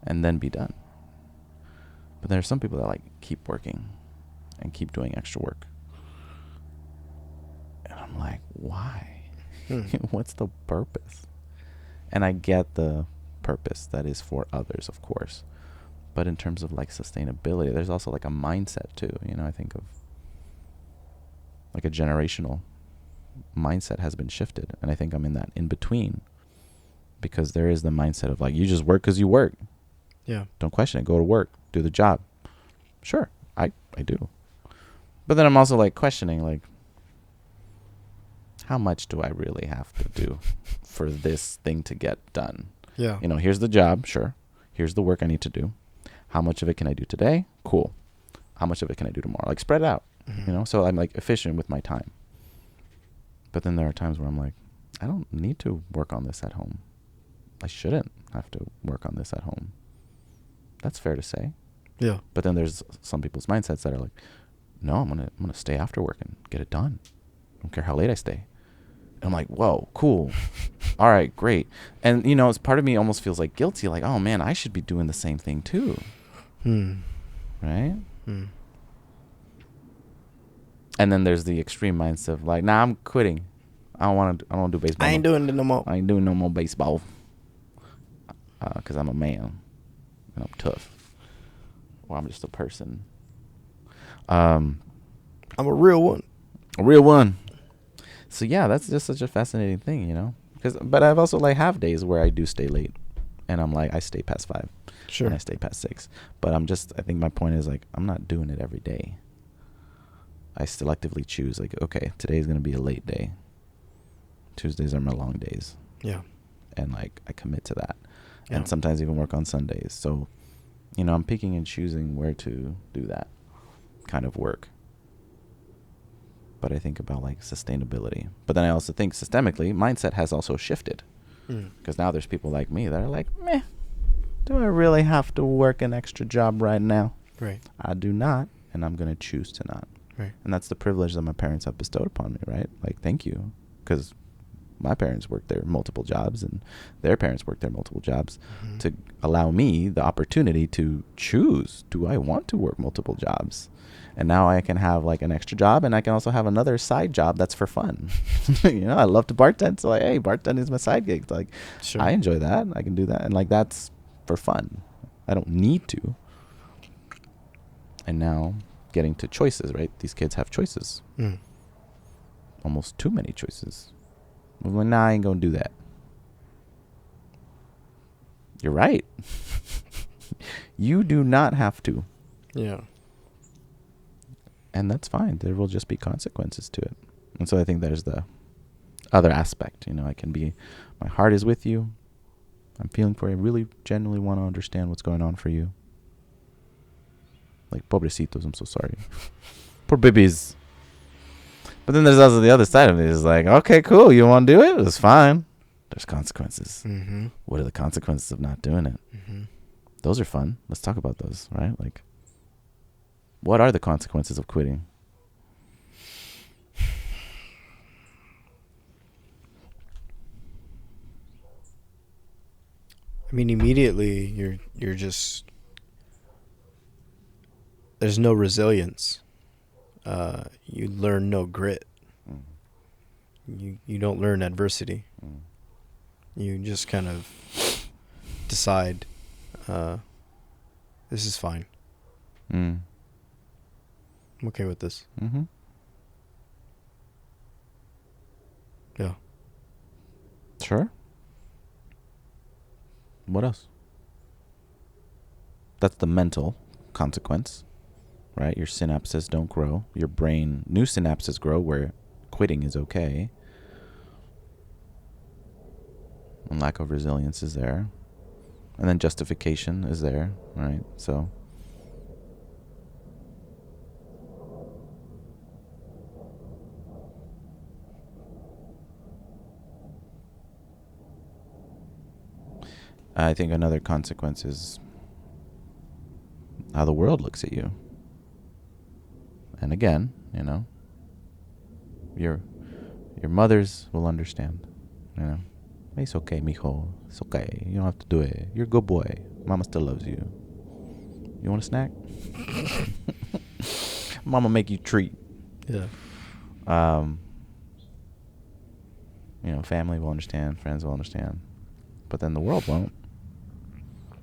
and then be done. But there are some people that like keep working and keep doing extra work. And I'm like, why? What's the purpose? And I get the purpose that is for others, of course. But in terms of like sustainability, there's also like a mindset too. You know, I think of like a generational mindset has been shifted. And I think I'm in that in between, because there is the mindset of like, you just work because you work. Yeah. Don't question it. Go to work. Do the job. Sure. I do. But then I'm also like questioning, like, how much do I really have to do for this thing to get done? Yeah. You know, here's the job. Sure. Here's the work I need to do. How much of it can I do today? Cool. How much of it can I do tomorrow? Like, spread it out, you know? So I'm like efficient with my time. But then there are times where I'm like, I don't need to work on this at home. I shouldn't have to work on this at home. That's fair to say. Yeah. But then there's some people's mindsets that are like, no, I'm gonna stay after work and get it done. I don't care how late I stay. And I'm like, whoa, cool. All right, great. And you know, it's part of me almost feels like guilty, like, oh man, I should be doing the same thing too. Right? And then there's the extreme mindset of like, nah, I'm quitting. I don't want to do baseball. I ain't doing it no more. I ain't doing no more baseball. Because I'm a man and I'm tough. Or I'm just a person. I'm a real one. A real one. So yeah, that's just such a fascinating thing, you know. But I've also like have days where I do stay late, and I'm like I stay past 5. Sure. And I stay past 6. But I think my point is like I'm not doing it every day. I selectively choose like, okay, today's gonna be a late day. Tuesdays are my long days. Yeah. And like I commit to that. Yeah. And sometimes even work on Sundays. So, you know, I'm picking and choosing where to do that kind of work. But I think about like sustainability. But then I also think systemically, mindset has also shifted. Because now there's people like me that are like, meh, do I really have to work an extra job right now? Right. I do not, and I'm going to choose to not. Right. And that's the privilege that my parents have bestowed upon me, right? Like, thank you. Because my parents worked their multiple jobs and their parents worked their multiple jobs to allow me the opportunity to choose, do I want to work multiple jobs? And now I can have like an extra job, and I can also have another side job that's for fun. You know, I love to bartend. So like, hey, bartend is my side gig. Like, Sure. I enjoy that. I can do that. And like, that's for fun. I don't need to. And now getting to choices, right? These kids have choices. Almost too many choices. I'm like, nah, I ain't gonna do that. You're right. You do not have to. Yeah. And that's fine. There will just be consequences to it. And so I think there's the other aspect. You know, I can be, my heart is with you. I'm feeling for you. I really genuinely want to understand what's going on for you. Like, pobrecitos, I'm so sorry. Poor babies. But then there's also the other side of it. It's like, okay, cool. You want to do it? It's fine. There's consequences. What are the consequences of not doing it? Those are fun. Let's talk about those, right? Like, what are the consequences of quitting? I mean, immediately you're just, there's no resilience. You learn no grit. You don't learn adversity. You just kind of decide, this is fine. I'm okay with this. Yeah. Sure. What else? That's the mental consequence, right? Your synapses don't grow. Your brain, new synapses grow where quitting is okay. And lack of resilience is there. And then justification is there, right? So I think another consequence is how the world looks at you. And again, you know, your mothers will understand, you know. It's okay, mijo. It's okay. You don't have to do it. You're a good boy. Mama still loves you. You want a snack? Mama make you treat. Yeah. Family will understand, friends will understand, but then the world won't.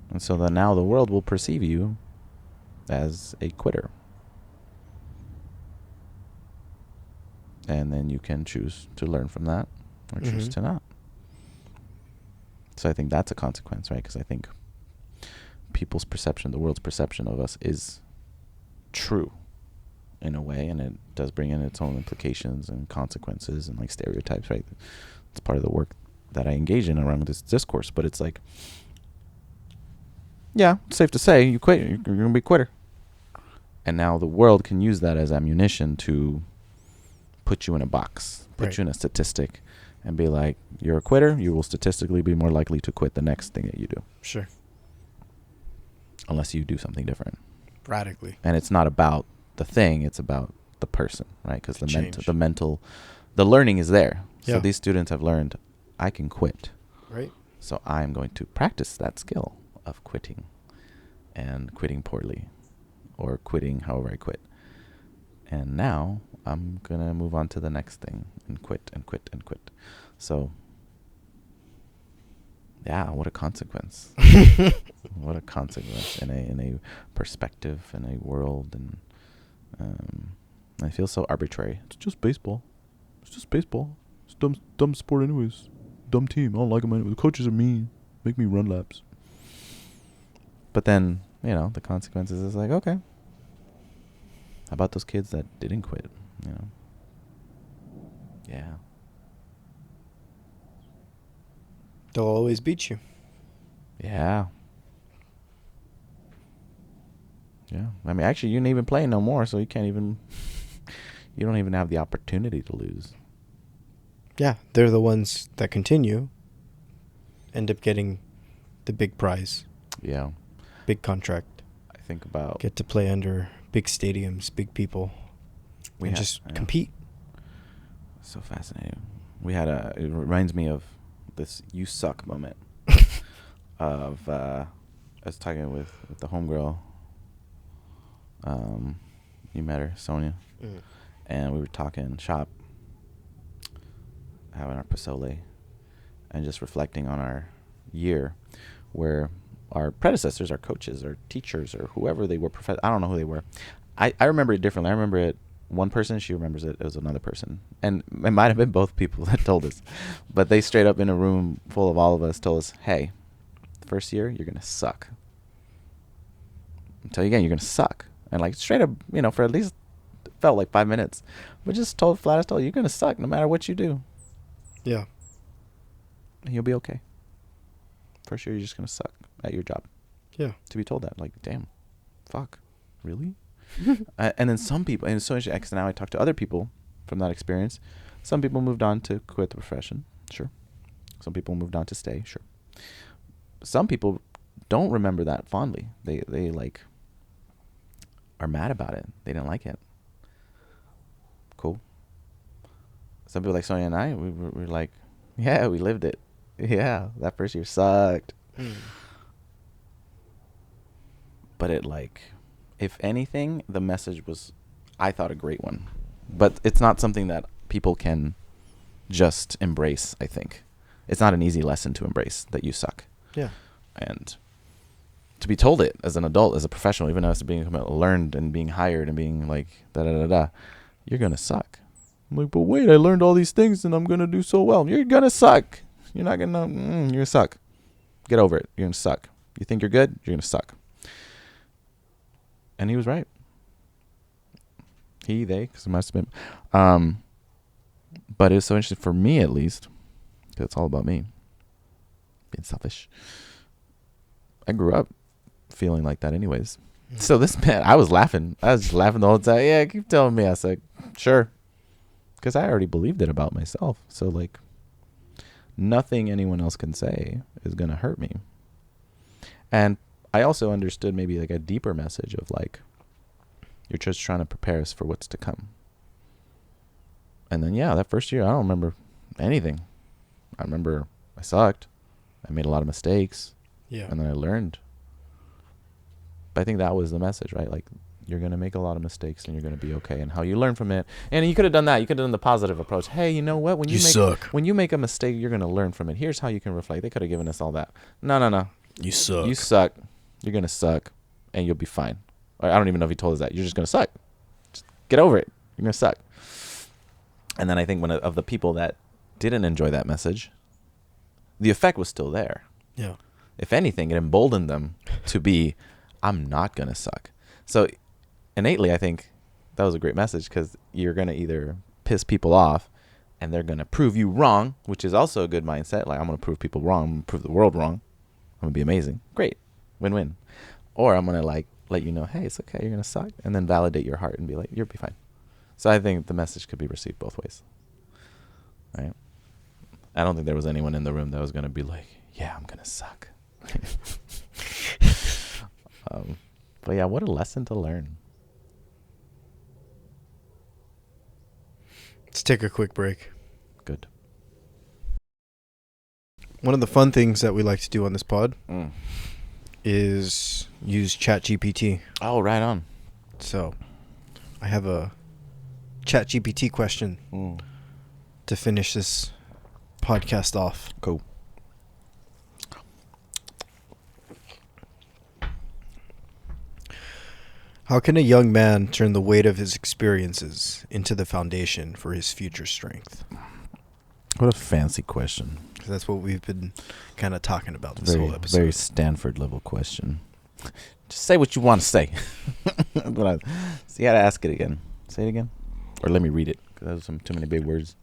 And so then now the world will perceive you as a quitter. And then you can choose to learn from that or choose to not. So I think that's a consequence, right? Because I think people's perception, the world's perception of us is true in a way, and it does bring in its own implications and consequences and like stereotypes, right? It's part of the work that I engage in around this discourse. But it's like, yeah, it's safe to say you quit, you're going to be a quitter. And now the world can use that as ammunition to put you in a box, put you in a statistic, and be like, you're a quitter, you will statistically be more likely to quit the next thing that you do. Sure. Unless you do something different. Radically. And it's not about the thing, it's about the person, right? Because the learning is there. So these students have learned, I can quit. Right. So I'm going to practice that skill of quitting, and quitting poorly, or quitting however I quit. And now I'm going to move on to the next thing and quit and quit and quit. So, yeah, what a consequence. What a consequence in a perspective, in a world. And I feel so arbitrary. It's just baseball. It's dumb sport anyways. Dumb team. I don't like them anyway. The coaches are mean. Make me run laps. But then, the consequences is like, okay. How about those kids that didn't quit? Yeah. They'll always beat you. Yeah. Yeah. I mean, actually, you ain't even playing no more, so you can't even... you don't even have the opportunity to lose. Yeah, they're the ones that continue, end up getting the big prize. Yeah. Big contract. I think about... Get to play under big stadiums, big people, and just compete. So fascinating. It reminds me of this "you suck" moment. Of I was talking with the homegirl. You met her, Sonia, and we were talking shop, having our pozole, and just reflecting on our year, where our predecessors, our coaches, our teachers, or whoever they were, I don't know who they were. I remember it differently. I remember it. One person, she remembers it was another person. And it might have been both people that told us. But they straight up in a room full of all of us told us, hey, first year, you're going to suck. I'll tell you again, you're going to suck. And like straight up, for at least, it felt like 5 minutes. But just flat as told, you're going to suck no matter what you do. Yeah. And you'll be okay. First year, you're just going to suck at your job. Yeah. To be told that, like, damn, fuck, really? And then some people, and it's so interesting, because now I talk to other people from that experience. Some people moved on to quit the profession, sure. Some people moved on to stay, sure. Some people don't remember that fondly. They like are mad about it. They didn't like it. Cool. Some people like Sonia and I, we were like, yeah, we lived it. Yeah, that first year sucked. But it if anything, the message was, I thought, a great one. But it's not something that people can just embrace, I think. It's not an easy lesson to embrace, that you suck. Yeah. And to be told it as an adult, as a professional, even as being learned and being hired and being like, da-da-da-da, you're going to suck. I'm like, but wait, I learned all these things and I'm going to do so well. You're going to suck. You're not going to, you're going to suck. Get over it. You're going to suck. You think you're good? You're going to suck. And he was right. They, because it must have been. But it was so interesting for me, at least, because it's all about me. Being selfish. I grew up feeling like that anyways. So this man, I was laughing. I was just laughing the whole time. Yeah, keep telling me. I was like, sure. Because I already believed it about myself. So, like, nothing anyone else can say is going to hurt me. And I also understood maybe like a deeper message of like, you're just trying to prepare us for what's to come. And then, yeah, that first year, I don't remember anything. I remember I sucked. I made a lot of mistakes. Yeah. And then I learned. But I think that was the message, right? Like, you're going to make a lot of mistakes and you're going to be okay, and how you learn from it. And you could have done that. You could have done the positive approach. Hey, you know what? When you make a mistake, you're going to learn from it. Here's how you can reflect. They could have given us all that. No. You suck. You suck. You're going to suck and you'll be fine. Or I don't even know if he told us that. You're just going to suck. Just get over it. You're going to suck. And then I think one of the people that didn't enjoy that message, the effect was still there. Yeah. If anything, it emboldened them to be, I'm not going to suck. So innately, I think that was a great message, because you're going to either piss people off and they're going to prove you wrong, which is also a good mindset. Like, I'm going to prove people wrong. I'm going to prove the world wrong. I'm going to be amazing. Great. Win-win. Or I'm going to like let you know, hey, it's okay. You're going to suck. And then validate your heart and be like, you'll be fine. So I think the message could be received both ways. Right? I don't think there was anyone in the room that was going to be like, yeah, I'm going to suck. But yeah, what a lesson to learn. Let's take a quick break. Good. One of the fun things that we like to do on this pod is use ChatGPT. Oh, right on. So I have a ChatGPT question to finish this podcast off. Cool. How can a young man turn the weight of his experiences into the foundation for his future strength? What a fancy question. That's what we've been kind of talking about this whole episode. Very Stanford level question. Just say what you want to say. So you got to ask it again. Say it again. Or let me read it, because that was too many big words.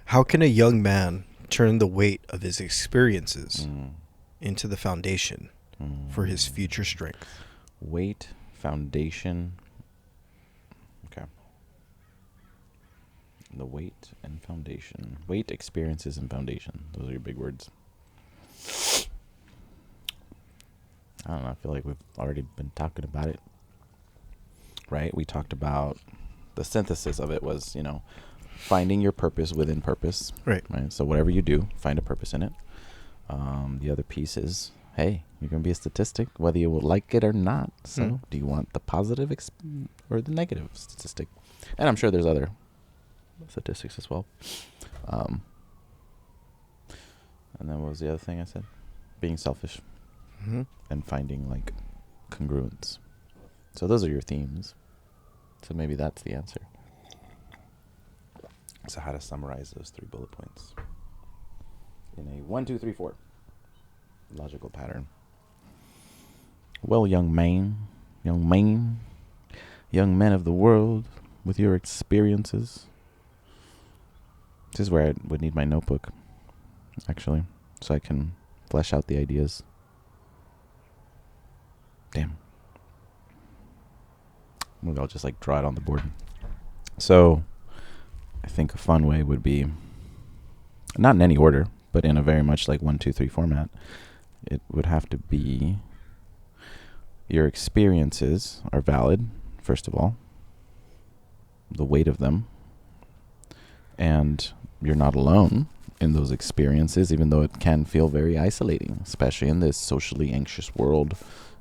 How can a young man turn the weight of his experiences into the foundation for his future strength? Weight, foundation. Okay. The weight and foundation. Weight, experiences, and foundation. Those are your big words. I don't know. I feel like we've already been talking about it. Right? We talked about the synthesis of it was, finding your purpose within purpose. Right. So whatever you do, find a purpose in it. The other piece is, hey, you're going to be a statistic, whether you will like it or not. So do you want the positive or the negative statistic? And I'm sure there's other statistics as well. And then what was the other thing I said? Being selfish and finding like congruence. So those are your themes. So maybe that's the answer. So how to summarize those 3 bullet points in a 1, 2, 3, 4 logical pattern. Well, young men of the world, with your experiences. This is where I would need my notebook, actually, so I can flesh out the ideas. Damn. Maybe I'll just draw it on the board. So I think a fun way would be, not in any order, but in a very much 1, 2, 3 format. It would have to be, your experiences are valid, first of all, the weight of them, and you're not alone in those experiences, even though it can feel very isolating, especially in this socially anxious world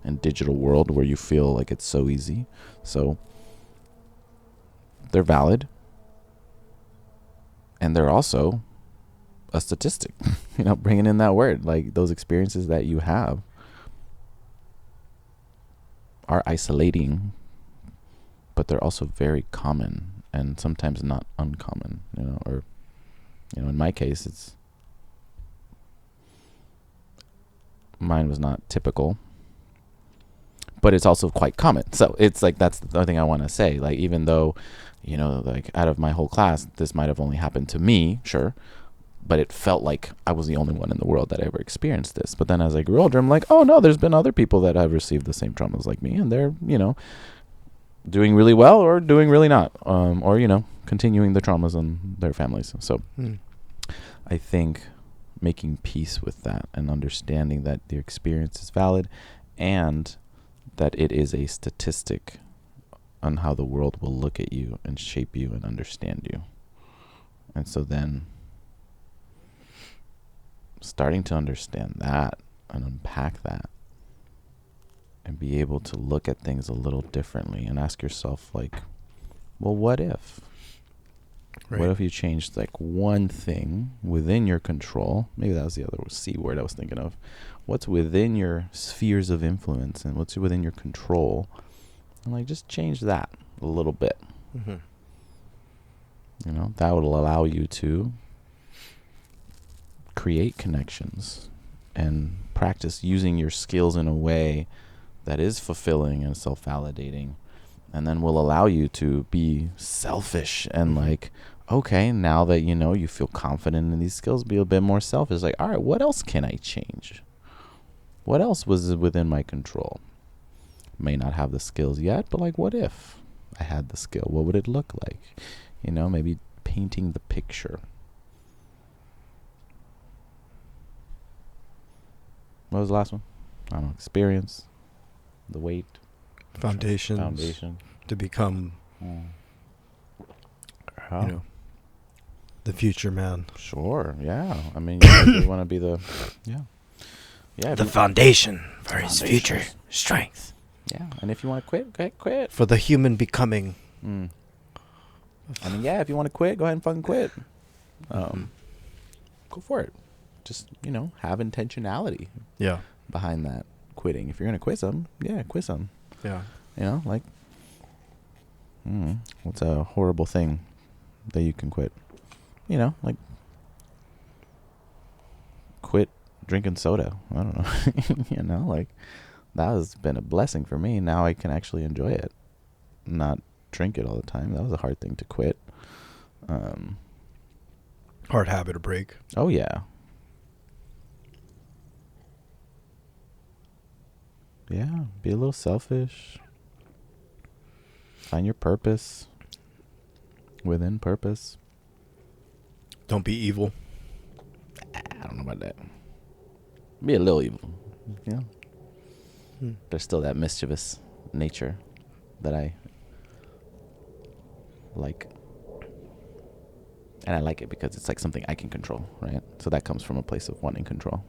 and digital world where you feel like it's so easy. So they're valid, and they're also a statistic. Bringing in that word, those experiences that you have are isolating, but they're also very common and sometimes not uncommon, or in my case, mine was not typical, but it's also quite common. So it's that's the other thing I want to say. Even though, out of my whole class, this might have only happened to me, sure, but it felt like I was the only one in the world that ever experienced this. But then as I grew older, I'm like, oh no, there's been other people that have received the same traumas like me, and they're, doing really well or doing really not, or, continuing the traumas on their families. So I think making peace with that and understanding that the experience is valid and that it is a statistic on how the world will look at you and shape you and understand you. And so then starting to understand that and unpack that and be able to look at things a little differently and ask yourself, like, well, what if? Right. What if you changed like one thing within your control? Maybe that was the other C word I was thinking of. What's within your spheres of influence and what's within your control? And like just change that a little bit. Mm-hmm. You know, that would allow you to create connections and practice using your skills in a way that is fulfilling and self-validating, and then will allow you to be selfish and like, okay, now that you know you feel confident in these skills, be a bit more selfish. Like, all right, what else can I change? What else was within my control? May not have the skills yet, but like, what if I had the skill? What would it look like? You know, maybe painting the picture. What was the last one? I don't know. Experience, the weight, Foundation to become, Oh. you know, the future man. Sure. Yeah. I mean, you want to be the, yeah. Yeah. The foundation for his future strength. Yeah. And if you want to quit, go ahead, quit. For the human becoming. I mean, yeah, if you want to quit, go ahead and fucking quit. Go for it. Just, you know, have intentionality Yeah. behind that quitting. If you're going to quit some, yeah, quit some. Yeah. You know, like, what's a horrible thing that you can quit? You know, like, quit drinking soda. I don't know. You know, like, that has been a blessing for me. Now I can actually enjoy it, not drink it all the time. That was a hard thing to quit. Hard habit to break. Oh, yeah. Yeah, be a little selfish. Find your purpose within purpose. Don't be evil. I don't know about that. Be a little evil. Yeah. There's still that mischievous nature that I like. And I like it because it's like something I can control, right? So that comes from a place of wanting control.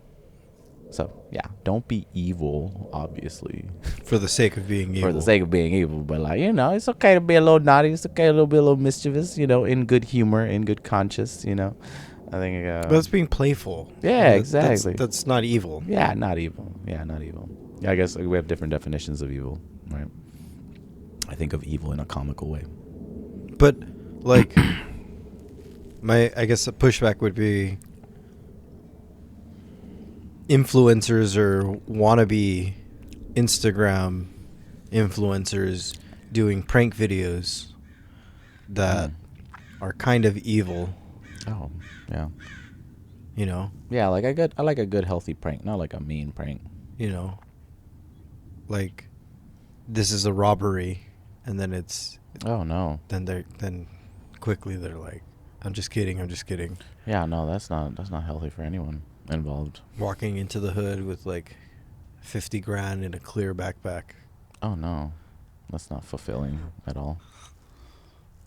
So, yeah, don't be evil, obviously. For the sake of being evil. For the sake of being evil. But, like, you know, it's okay to be a little naughty. It's okay to be a little mischievous, you know, in good humor, in good conscience, you know. I think... but that's being playful. Yeah, exactly. That's not evil. Yeah, not evil. Yeah, not evil. Yeah, I guess we have different definitions of evil, right? I think of evil in a comical way. But, like, I guess a pushback would be... influencers or wannabe Instagram influencers doing prank videos that are kind of evil. Oh, yeah. You know? Yeah, like I like a good healthy prank, not like a mean prank. You know? Like, this is a robbery, and then it's... Oh, no. Then quickly they're like, I'm just kidding. Yeah, no, that's not healthy for anyone involved. Walking into the hood with like 50 grand in a clear backpack. Oh, no. That's not fulfilling at all.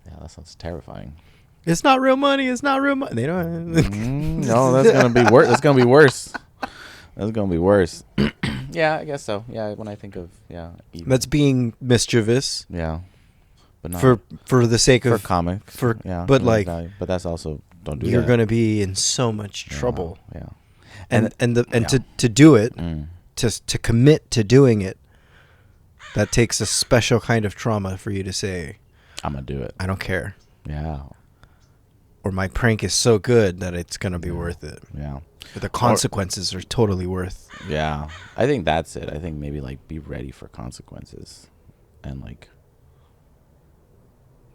Yeah, that sounds terrifying. It's not real money. They don't. No, that's gonna be worse. That's gonna be worse. That's gonna be worse. Yeah, I guess so. Yeah, when I think of evil. That's being mischievous. Yeah, but not for the sake for of comics. but like, but that's also don't do that. You're gonna be in so much trouble. Yeah, and to do it, to commit to doing it, that takes a special kind of trauma for you to say, I'm gonna do it. I don't care. Yeah. Or my prank is so good that it's going to be worth it. Yeah. But the consequences are totally worth. Yeah. I think that's it. I think maybe like be ready for consequences. And like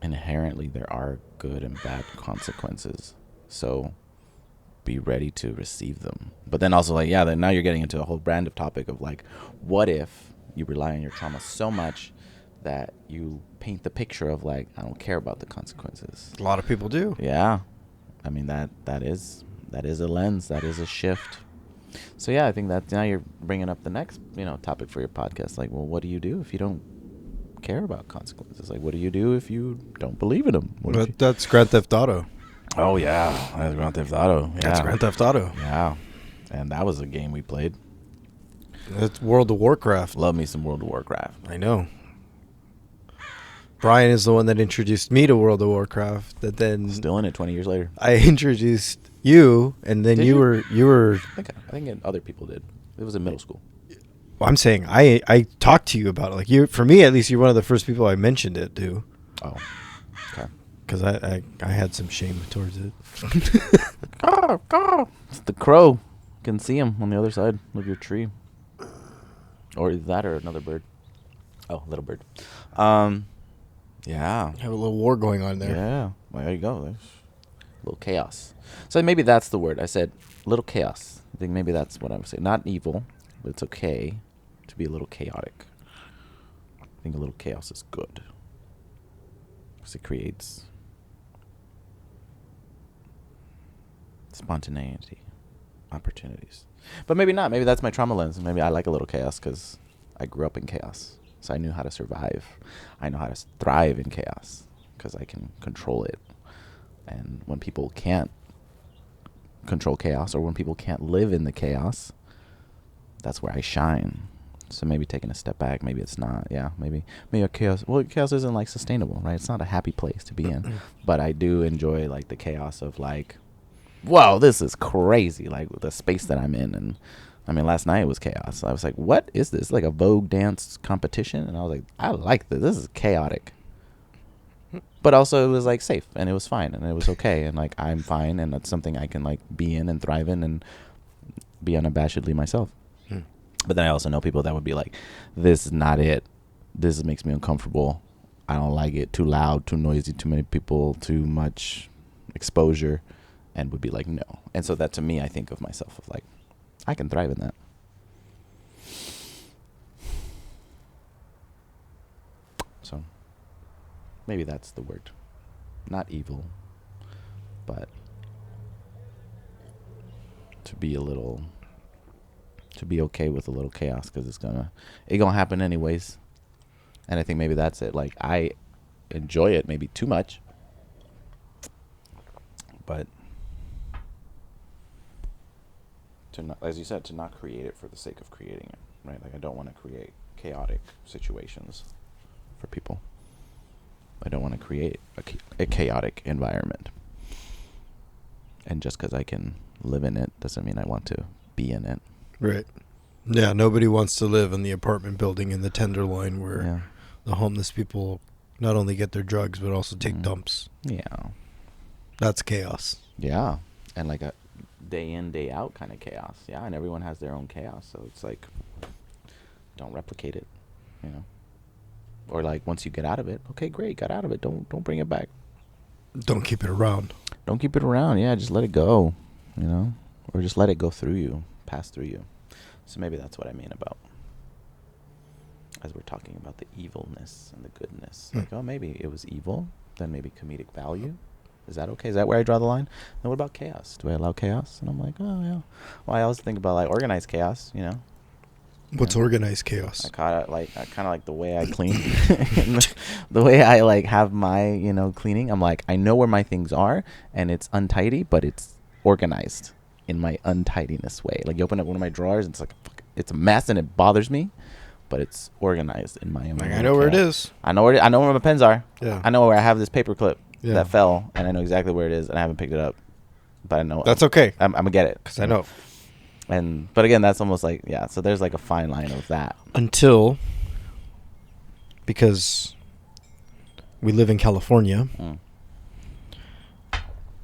inherently there are good and bad consequences. So be ready to receive them. But then also like, then now you're getting into a whole brand of topic of like, what if you rely on your trauma so much that you paint the picture of like, I don't care about the consequences. A lot of people do. Yeah. I mean, that is a lens. That is a shift. So, I think that now you're bringing up the next, topic for your podcast. Like, well, what do you do if you don't care about consequences? Like, what do you do if you don't believe in them? That's Grand Theft Auto. Oh, yeah. That's Grand Theft Auto. Yeah. That's Grand Theft Auto. Yeah. And that was a game we played. It's World of Warcraft. Love me some World of Warcraft. I know. Brian is the one that introduced me to World of Warcraft. That then Still in it 20 years later. I introduced you, and then Did you you? were. I think other people did. It was in middle school. Well, I'm saying I talked to you about it. Like, you, for me at least, you're one of the first people I mentioned it to. Oh, okay. Because I had some shame towards it. It's the crow. You can see him on the other side of your tree. Or that or another bird. Oh, little bird. Yeah. Have a little war going on there. Yeah. Well, there you go. There's a little chaos. So maybe that's the word. I said little chaos. I think maybe that's what I would say. Not evil, but it's okay to be a little chaotic. I think a little chaos is good. Because it creates spontaneity, opportunities. But maybe not. Maybe that's my trauma lens. Maybe I like a little chaos because I grew up in chaos. So I knew how to survive. I know how to thrive in chaos because I can control it. And when people can't control chaos, or when people can't live in the chaos, that's where I shine. So maybe taking a step back, maybe it's not. Yeah, maybe a chaos. Well, chaos isn't like sustainable, right? It's not a happy place to be in. But I do enjoy like the chaos of like, whoa, this is crazy. Like the space that I'm in. And I mean, last night was chaos. I was like, what is this? Like a Vogue dance competition? And I was like, I like this. This is chaotic. But also it was like safe and it was fine and it was okay. And like, I'm fine. And that's something I can like be in and thrive in and be unabashedly myself. But then I also know people that would be like, this is not it. This makes me uncomfortable. I don't like it. Too loud, too noisy, too many people, too much exposure. And would be like, no. And so that to me, I think of myself of like, I can thrive in that. So maybe that's the word. Not evil, but to be okay with a little chaos because it's gonna happen anyways. And I think maybe that's it. Like I enjoy it maybe too much, but to not, as you said, to not create it for the sake of creating it, right? Like I don't want to create chaotic situations for people. I don't want to create a chaotic environment. And just because I can live in it doesn't mean I want to be in it. Right. Yeah, nobody wants to live in the apartment building in the Tenderloin where the homeless people not only get their drugs but also take dumps. Yeah. That's chaos. Yeah. And like a day in, day out kind of chaos. Yeah, and everyone has their own chaos. So it's like, don't replicate it, you know? Or like once you get out of it, okay, great, got out of it. Don't bring it back. Don't keep it around. Don't keep it around. Yeah, just let it go, you know? Or just let it go through you, pass through you. So maybe that's what I mean about, as we're talking about the evilness and the goodness. Like, oh, maybe it was evil, then maybe comedic value. Is that okay? Is that where I draw the line? Then what about chaos? Do I allow chaos? And I'm like, oh, yeah. Well, I always think about, like, organized chaos, you know? What's organized chaos? I kind of like the way I clean. The way I, like, have my, you know, cleaning. I'm like, I know where my things are, and it's untidy, but it's organized in my untidiness way. Like, you open up one of my drawers, and it's like, it's a mess, and it bothers me, but it's organized in my own. Like, I know where it is. I know where my pens are. Yeah. I know where I have this paper clip that fell, and I know exactly where it is, and I haven't picked it up. But I know that's okay. I'm gonna get it because I know. But again, that's almost like So there's like a fine line of that because we live in California.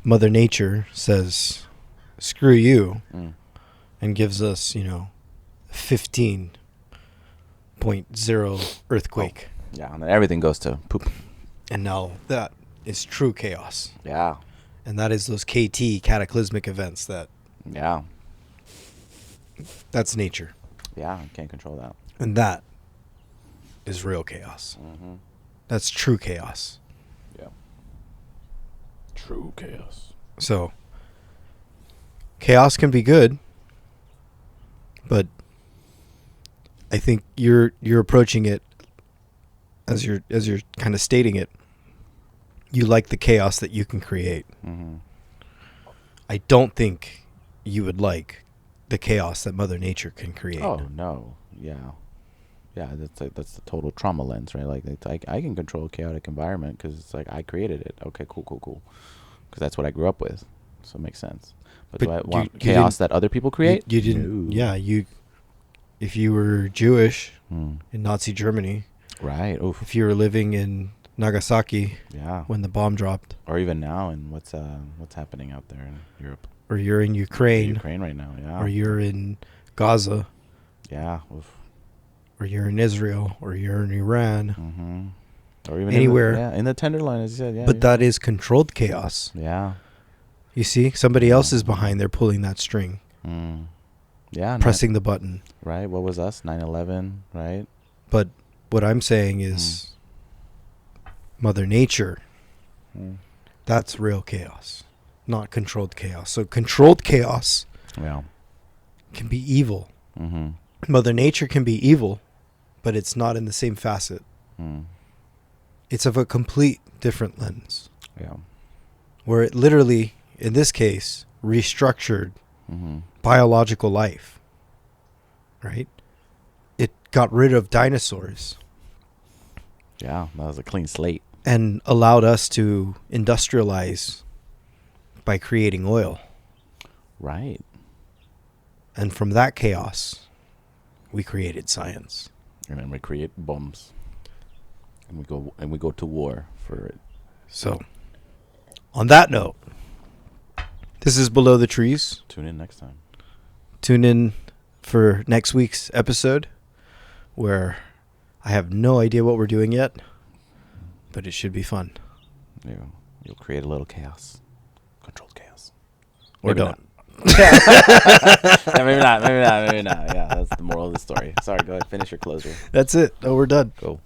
Mother Nature says, "Screw you," and gives us 15.0 earthquake. Oh, yeah, and then everything goes to poop. And now that is true chaos. Yeah. And that is those KT, cataclysmic events that... Yeah. That's nature. Yeah, I can't control that. And that is real chaos. Mm-hmm. That's true chaos. Yeah. True chaos. So, chaos can be good, but I think you're approaching it as you're kind of stating it. You like the chaos that you can create. Mm-hmm. I don't think you would like the chaos that Mother Nature can create. Oh no, yeah, yeah. That's the total trauma lens, right? Like it's like I can control a chaotic environment because it's like I created it. Okay, cool. Because that's what I grew up with, so it makes sense. But do I want chaos that other people create? You didn't. No. Yeah, if you were Jewish Hmm. in Nazi Germany, Right. Oof. if you were living in Nagasaki Yeah. when the bomb dropped, Or even now, and what's happening out there in Europe? or you're in Ukraine, Ukraine right now. Yeah. or you're in Gaza, Yeah. Oof. or you're in Israel, or you're in Iran, Mm-hmm. Or even anywhere. in the Tenderloin, as you said. Yeah. but that is controlled chaos. Yeah. You see, somebody else is behind there pulling that string, Mm. Yeah. pressing the button. Right. What was us? 9/11. Right. But what I'm saying is, Mother Nature, Mm. that's real chaos, not controlled chaos. So controlled chaos Yeah. can be evil. Mm-hmm. Mother Nature can be evil, but it's not in the same facet. Mm. It's of a complete different lens, Yeah. where it literally, in this case, restructured Mm-hmm. biological life, right? It got rid of dinosaurs Yeah. That was a clean slate. and allowed us to industrialize by creating oil. Right. And from that chaos, we created science. And then we create bombs. And we go to war for it. So, on that note, this is Below the Trees. Tune in next time. Tune in for next week's episode, where I have no idea what we're doing yet, but it should be fun. You'll create a little chaos. Controlled chaos. Or Maybe don't. not. Yeah, maybe not. Yeah, that's the moral of the story. Sorry, go ahead. Finish your closure. That's it. Oh, we're done. Go.